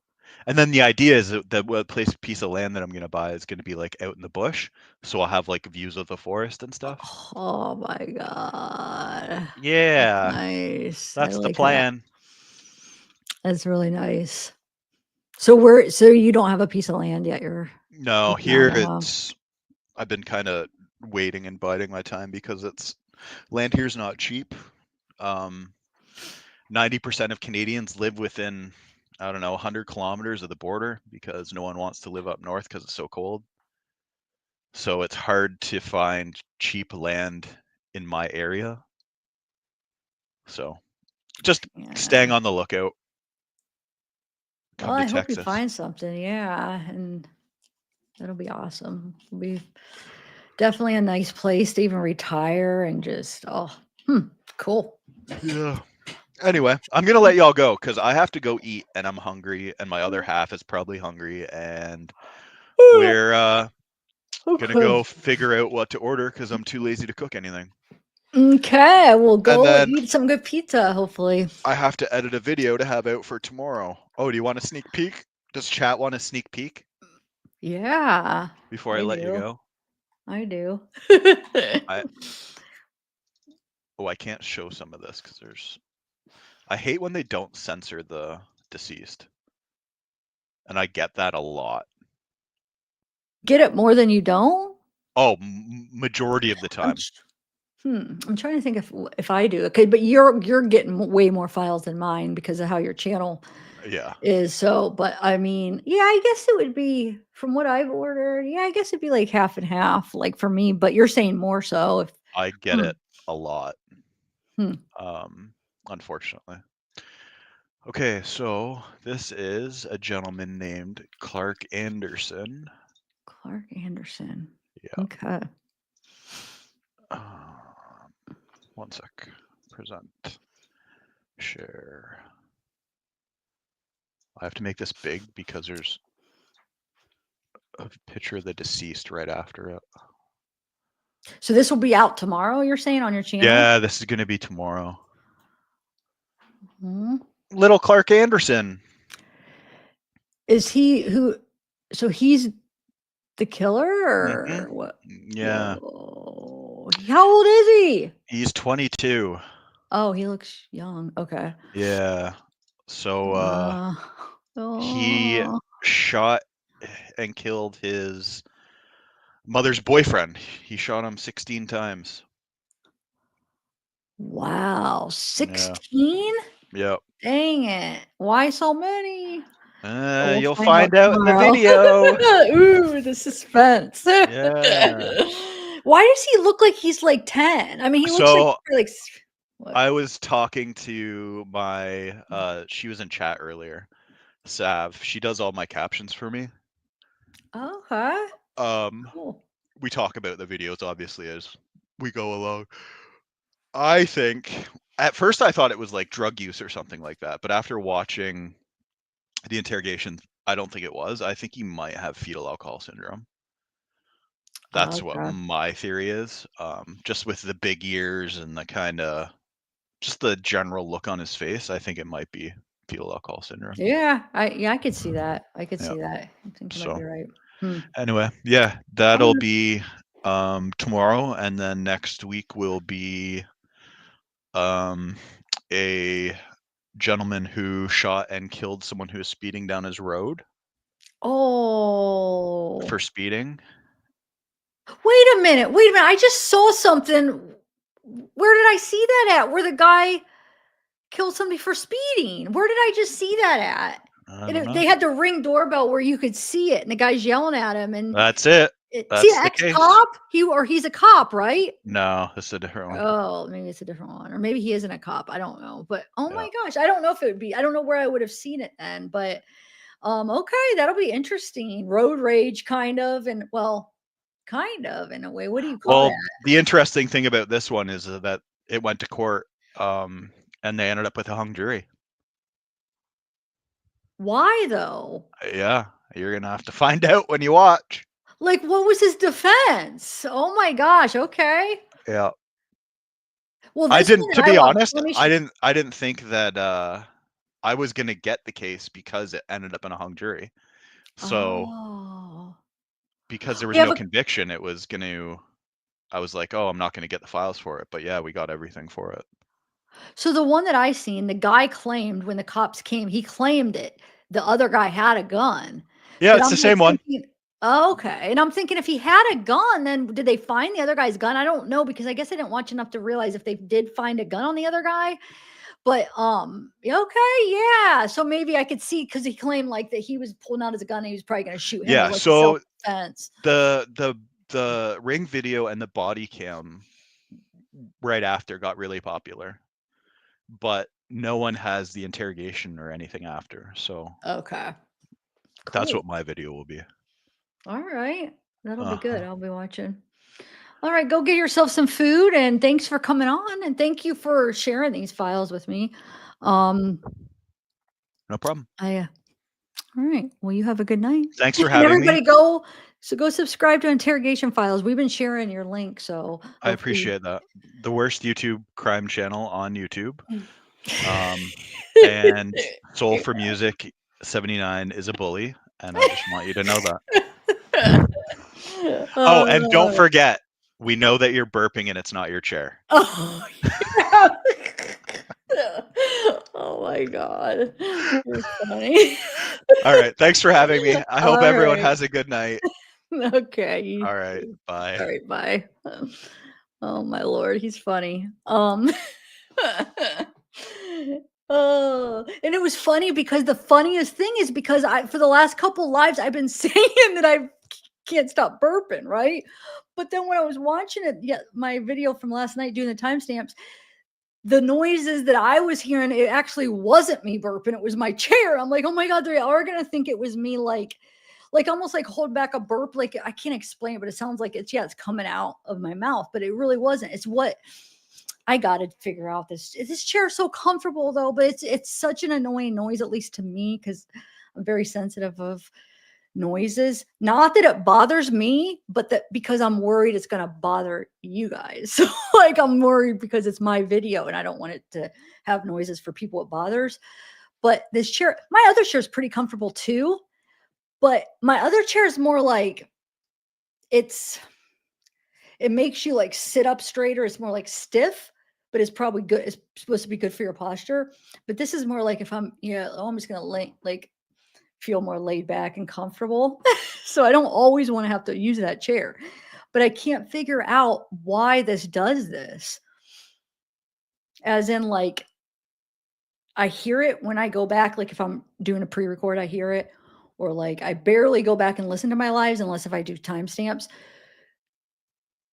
And then the idea is that piece of land that I'm going to buy is going to be like out in the bush. So I'll have like views of the forest and stuff. Oh my God. Yeah. Nice. That's I the like plan. That's really nice. So you don't have a piece of land yet? No, looking here on it, huh? I've been kind of waiting and biding my time because land here's not cheap. 90% of Canadians live within, I don't know, 100 kilometers of the border because no one wants to live up north because it's so cold. So it's hard to find cheap land in my area. So just staying on the lookout. Well, I hope you find something. Yeah. And that'll be awesome. It'll be definitely a nice place to even retire and just, cool. Yeah. Anyway, I'm going to let y'all go because I have to go eat and I'm hungry and my other half is probably hungry and we're going to go figure out what to order because I'm too lazy to cook anything. Okay, we'll go then eat some good pizza, hopefully. I have to edit a video to have out for tomorrow. Oh, do you want a sneak peek? Does chat want a sneak peek? Yeah. Before I let you go? I do. I can't show some of this because I hate when they don't censor the deceased. And I get that a lot. Get it more than you don't? Oh, majority of the time. I'm trying to think if I do. Okay, but you're getting way more files than mine because of how your channel is. So, but I mean, yeah, I guess it would be from what I've ordered. Yeah, I guess it'd be like half and half, like for me. But you're saying more so. If I get it a lot. Unfortunately. Okay, so this is a gentleman named Clark Anderson. Clark Anderson. Yeah. Okay. One sec. Present. Share. I have to make this big because there's a picture of the deceased right after it. So this will be out tomorrow, you're saying, on your channel? Yeah, this is going to be tomorrow. Mhm. Little Clark Anderson. Is he who? So he's the killer, or what? Yeah. Whoa. How old is he? He's 22. Oh, he looks young. Okay. Yeah. So he Oh. shot and killed his mother's boyfriend. He shot him 16 times. Wow. 16? Yep. Dang it. Why so many? We'll You'll find out in the tomorrow. video. Ooh, the suspense. Yeah. Why does he look like he's like 10? I mean, he looks So like what? I was talking to my she was in chat earlier. Sav. She does all my captions for me. Okay. Cool. We talk about the videos obviously as we go along. I think at first I thought it was like drug use or something like that, but after watching the interrogation, I don't think it was. I think he might have fetal alcohol syndrome. That's what Okay. my theory is. Just with the big ears and the kind of just the general look on his face, I think it might be fetal alcohol syndrome. Yeah, I could see that. I could Yeah. see that. I think you might be So right. anyway, yeah, that'll be tomorrow, and then next week will be a gentleman who shot and killed someone who was speeding down his road Oh. for speeding. Wait a minute. Wait a minute. I just saw something. Where did I see that at? Where the guy killed somebody for speeding. Where did I just see that at? I And don't know. they had the Ring doorbell where you could see it, and the guy's yelling at him. And That's it. see, That's the the case. ex-cop. He's a cop, right? No, this is a different one. Oh, maybe it's a different one, or maybe he isn't a cop. I don't know. But oh my Yeah. gosh, I don't know if it would be. I don't know where I would have seen it then. But okay, that'll be interesting. Road rage, kind of, and well, kind of in a way. What do you call Well, that? the interesting thing about this one is that it went to court, and they ended up with a hung jury. Why though? Yeah, you're gonna have to find out when you watch. Like, what was his defense? Oh my gosh. Okay. Yeah. Well, I this didn't. one To that I be watched, honest, let me I didn't think that I was gonna get the case because it ended up in a hung jury. So Oh. because there was Yeah, no but conviction, it was gonna. I was like, oh, I'm not gonna get the files for it, but yeah, we got everything for it. so the one that I seen, the guy claimed when the cops came, he claimed it. The other guy had a gun. Yeah, But it's I'm the like same one. thinking, okay. And I'm thinking if he had a gun, then did they find the other guy's gun? I don't know because I guess I didn't watch enough to realize if they did find a gun on the other guy. But okay, yeah. So maybe I could see because he claimed like that he was pulling out his gun and he was probably gonna shoot him Yeah. as like So self-defense. the Ring video and the body cam right after got really popular, but no one has the interrogation or anything after. So Okay. that's Cool. what my video will be. All right. That'll be good. I'll be watching. All right, go get yourself some food and thanks for coming on and thank you for sharing these files with me. No problem. All right. Well, you have a good night. Thanks for And having everybody me. go subscribe to Interrogation Files. We've been sharing your link, so I appreciate that. The worst YouTube crime channel on YouTube. And Soul for Music 79 is a bully, and I just want you to know that. Oh, and don't forget, we know that you're burping and it's not your chair. Oh, yeah. Oh my God. You're funny. All right. Thanks for having me. I hope All everyone right. has a good night. Okay. You All right. too. Bye. All right. Bye. Oh my Lord. He's funny. Oh, and it was funny because the funniest thing is because for the last couple lives I've been saying that I can't stop burping, right? But then when I was watching it, my video from last night doing the timestamps, the noises that I was hearing, it actually wasn't me burping. It was my chair. I'm like, oh my God, they are going to think it was me like like almost like hold back a burp. Like I can't explain it, but it sounds like it's coming out of my mouth, but it really wasn't. It's what I got to figure out. This chair is so comfortable though, but it's such an annoying noise, at least to me, because I'm very sensitive of noises. Not that it bothers me, but that because I'm worried it's going to bother you guys. So like I'm worried because it's my video and I don't want it to have noises for people it bothers. But this chair, my other chair is pretty comfortable too. But my other chair is more like it makes you like sit up straighter. It's more like stiff, but it's probably good. It's supposed to be good for your posture. But this is more like if I'm just going to like feel more laid back and comfortable. So I don't always want to have to use that chair, but I can't figure out why this does this. As in like, I hear it when I go back, like if I'm doing a pre-record, I hear it, or like I barely go back and listen to my lives unless if I do timestamps.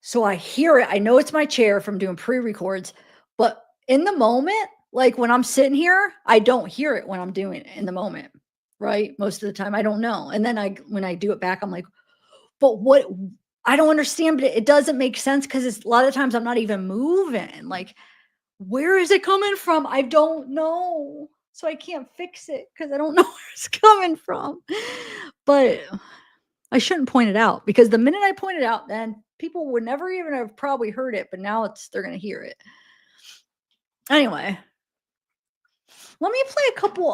So I hear it. I know it's my chair from doing pre-records, but in the moment, like when I'm sitting here, I don't hear it when I'm doing it in the moment. Right? Most of the time I don't know. And then when I do it back, I'm like, but what? I don't understand, but it doesn't make sense because a lot of times I'm not even moving. Like, where is it coming from? I don't know. So I can't fix it because I don't know where it's coming from. But I shouldn't point it out because the minute I point it out, then people would never even have probably heard it, but now they're going to hear it. Anyway. Let me play a couple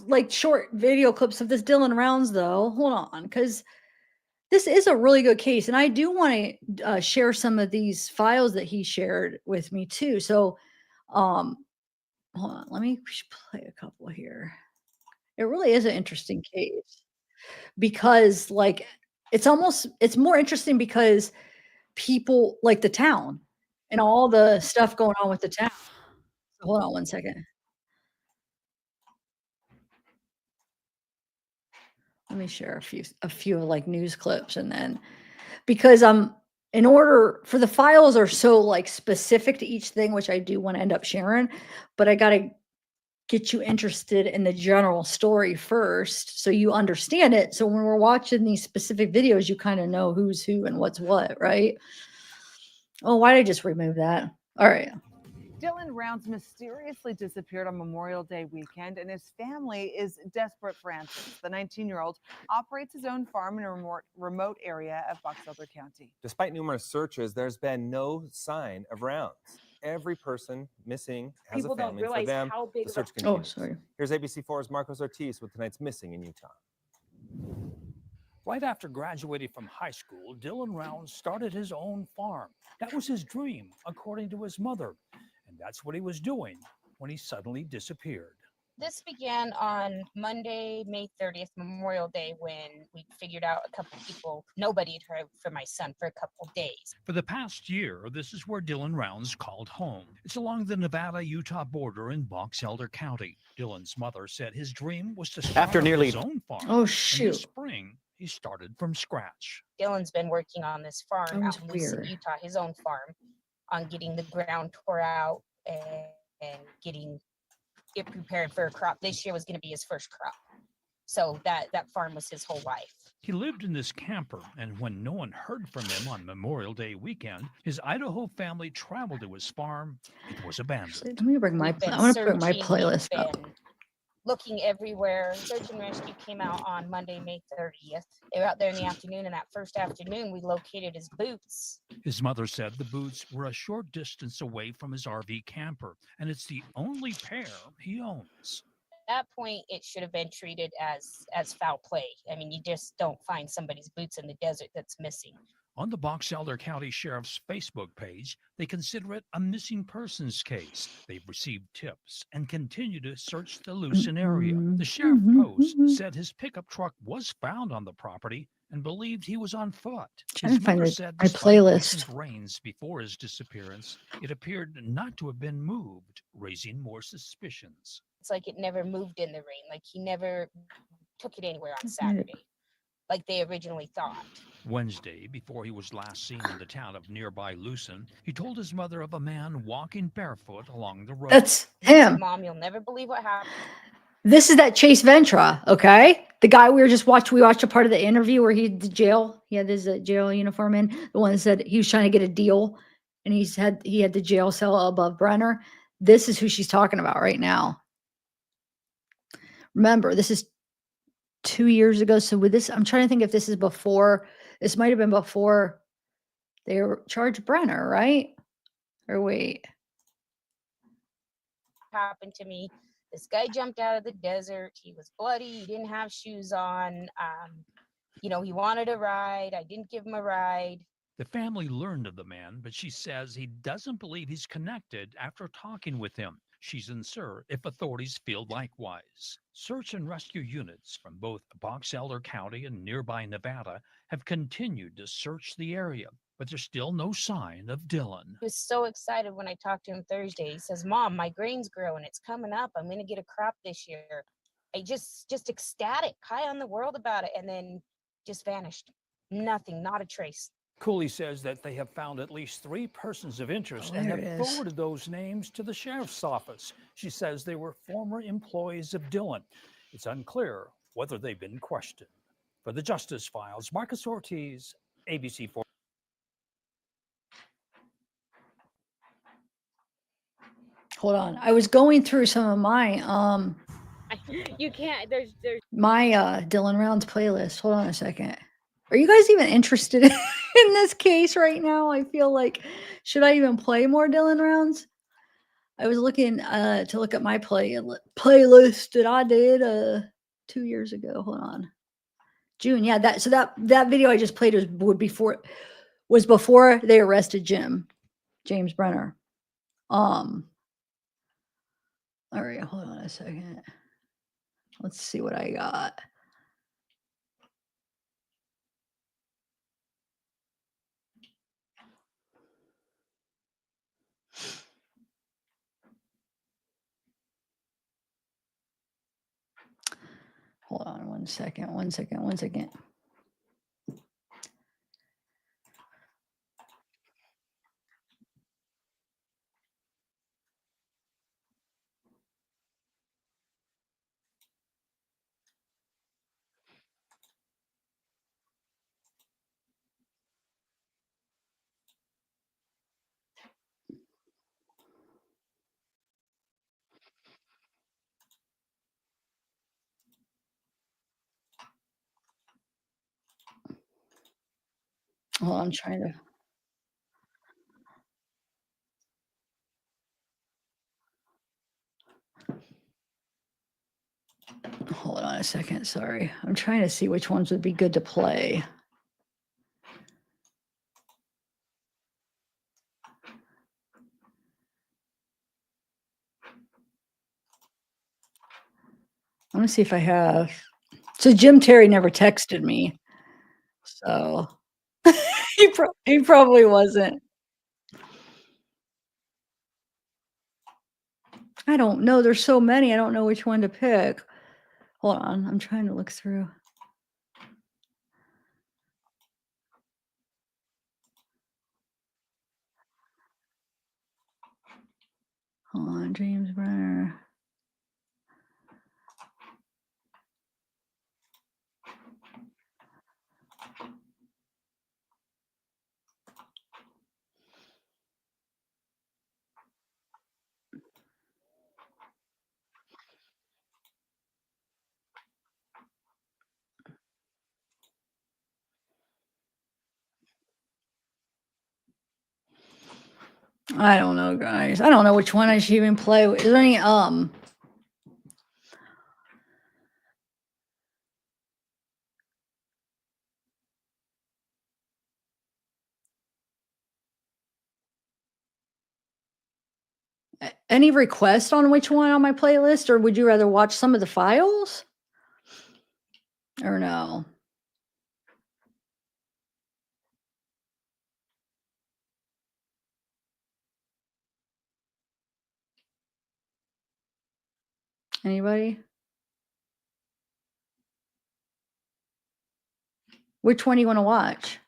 like short video clips of this Dylan Rounds though. Hold on, because this is a really good case, and I do want to share some of these files that he shared with me too. So, hold on, let me play a couple here. It really is an interesting case because, like, it's more interesting because people like the town and all the stuff going on with the town. So hold on one second. Let me share a few like news clips, and then because in order for the files are so like specific to each thing, which I do want to end up sharing, but I got to get you interested in the general story first so you understand it. So when we're watching these specific videos, you kind of know who's who and what's what, right? Oh, why did I just remove that? All right. Dylan Rounds mysteriously disappeared on Memorial Day weekend, and his family is desperate for answers. The 19-year-old operates his own farm in a remote area of Box Elder County. Despite numerous searches, there's been no sign of Rounds. Every person missing has People a family. don't realize For them, how big the of search a- continues. Oh, sorry. Here's ABC4's Marcos Ortiz with tonight's Missing in Utah. Right after graduating from high school, Dylan Rounds started his own farm. That was his dream, according to his mother. And that's what he was doing when he suddenly disappeared. This began on Monday, May 30th, Memorial Day, when we figured out a couple people, nobody had heard from my son for a couple days. For the past year, this is where Dylan Rounds called home. It's along the Nevada-Utah border in Box Elder County. Dylan's mother said his dream was to start his own farm. Oh, And shoot. this spring, he started from scratch. Dylan's been working on this farm That was out in Lucin, weird. Utah, his own farm, on getting the ground tore out and getting it prepared for a crop. This year was going to be his first crop. So that farm was his whole life. He lived in this camper, and when no one heard from him on Memorial Day weekend, his Idaho family traveled to his farm. It was abandoned. Let me bring my. We've been I want to bring my searching, playlist we've up. been looking everywhere. Search and rescue came out on Monday, May 30th. They were out there in the afternoon, and that first afternoon, we located his boots. His mother said the boots were a short distance away from his RV camper, and it's the only pair he owns. At that point, it should have been treated as foul play. I mean, you just don't find somebody's boots in the desert that's missing. On the Box Elder County Sheriff's Facebook page, they consider it a missing persons case. They've received tips and continue to search the Lucin area. The sheriff post said his pickup truck was found on the property and believed he was on foot. Trying to find mother my said my despite playlist. recent rains before his disappearance, it appeared not to have been moved, raising more suspicions. It's like it never moved in the rain. Like he never took it anywhere on Saturday, like they originally thought. Wednesday, before he was last seen in the town of nearby Lucin, he told his mother of a man walking barefoot along the road. That's him. Mom, you'll never believe what happened. This is that Chase Ventra, okay? The guy we watched a part of the interview where he had his jail uniform in. The one that said he was trying to get a deal, and he had the jail cell above Brenner. This is who she's talking about right now. Remember, this is 2 years ago. So with this, I'm trying to think if this is before. This might have been before they charged Brenner, right? Or wait. Happened to me. This guy jumped out of the desert. He was bloody. He didn't have shoes on. He wanted a ride. I didn't give him a ride. The family learned of the man, but she says he doesn't believe he's connected after talking with him. She's unsure if authorities feel likewise. Search and rescue units from both Box Elder County and nearby Nevada have continued to search the area, but there's still no sign of Dylan. He was so excited when I talked to him Thursday. He says, "Mom, my grain's growing. It's coming up. I'm going to get a crop this year." I just ecstatic, high on the world about it, and then just vanished. Nothing, not a trace. Cooley says that they have found at least 3 persons of interest and there have it is. forwarded those names to the sheriff's office. She says they were former employees of Dylan. It's unclear whether they've been questioned. For the Justice Files, Marcus Ortiz, ABC4. Hold on. I was going through some of my You can't. There's. my Dylan Rounds playlist. Hold on a second. Are you guys even interested in this case right now? I feel like, should I even play more Dylan Rounds? I was looking to look at my playlist that I did 2 years ago. Hold on. June. Yeah, that video I just played was before they arrested James Brenner. All right, hold on a second. Let's see what I got. Hold on one second. Well, I'm trying to. Hold on a second. Sorry. I'm trying to see which ones would be good to play. I want to see if I have. So Jim Terry never texted me. So he probably wasn't. I don't know. There's so many. I don't know which one to pick. Hold on. I'm trying to look through. Hold on, James Brenner. I don't know, guys. I don't know which one I should even play. Is there any any requests on which one on my playlist, or would you rather watch some of the files? Or no? Anybody? Which one do you want to watch?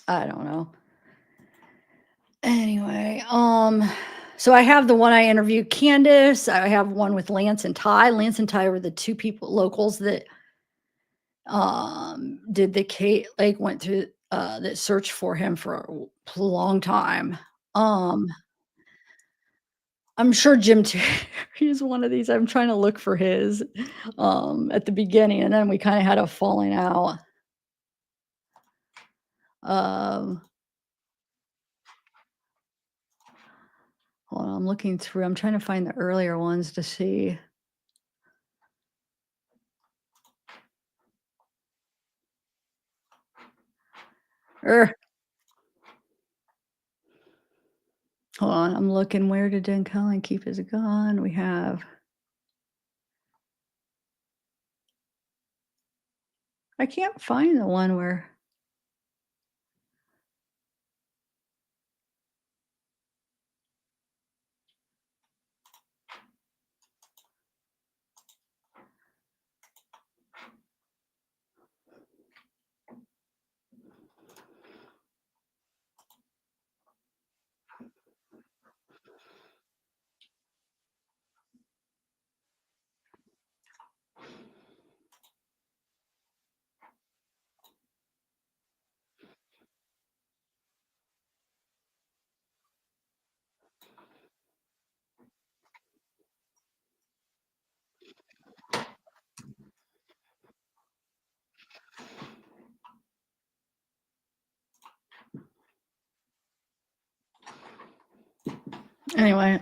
I don't know. Anyway, so I have the one I interviewed Candace. I have one with Lance and Ty. Lance and Ty were the two people locals that did the case, like went through that searched for him for a long time. Um I'm sure Jim Terry is one of these. I'm trying to look for his at the beginning, and then we kind of had a falling out. Um Hold on, I'm looking through. I'm trying to find the earlier ones to see. Er, Hold on, I'm looking. Where did Dan Cullen keep his gun? We have. I can't find the one where. Anyway,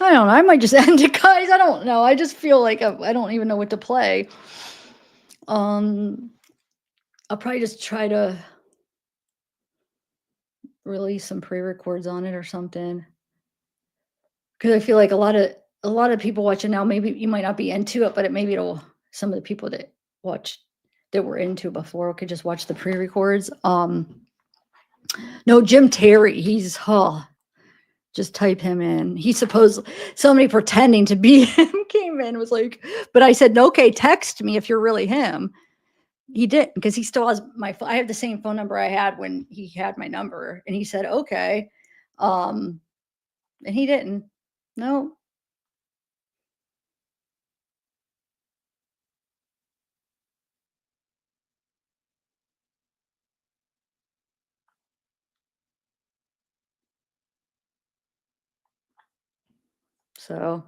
I don't know. I might just end it, guys. I don't know. I just feel like I don't even know what to play. I'll probably just try to release some pre-records on it or something. Because I feel like a lot of people watching now, maybe you might not be into it, but maybe it'll some of the people that were into it before could just watch the pre-records. No, Jim Terry, he's just type him in. He's somebody pretending to be him came in, was like, but I said, okay, text me if you're really him. He didn't, because he still has I have the same phone number I had when he had my number, and he said, okay. And he didn't. No. So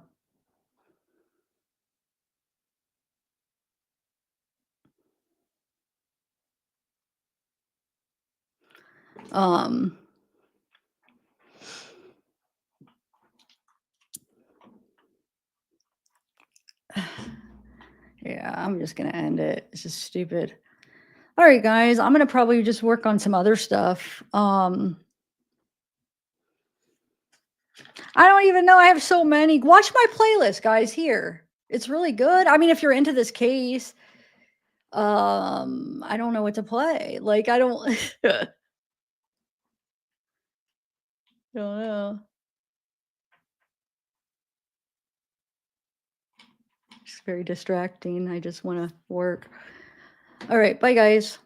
yeah, I'm just gonna end it. It's just stupid. All right, guys, I'm gonna probably just work on some other stuff. I don't even know. I have so many. Watch my playlist, guys, here. It's really good. I mean, if you're into this case, I don't know what to play. Like, I don't don't know. It's very distracting. I just want to work. All right, bye, guys.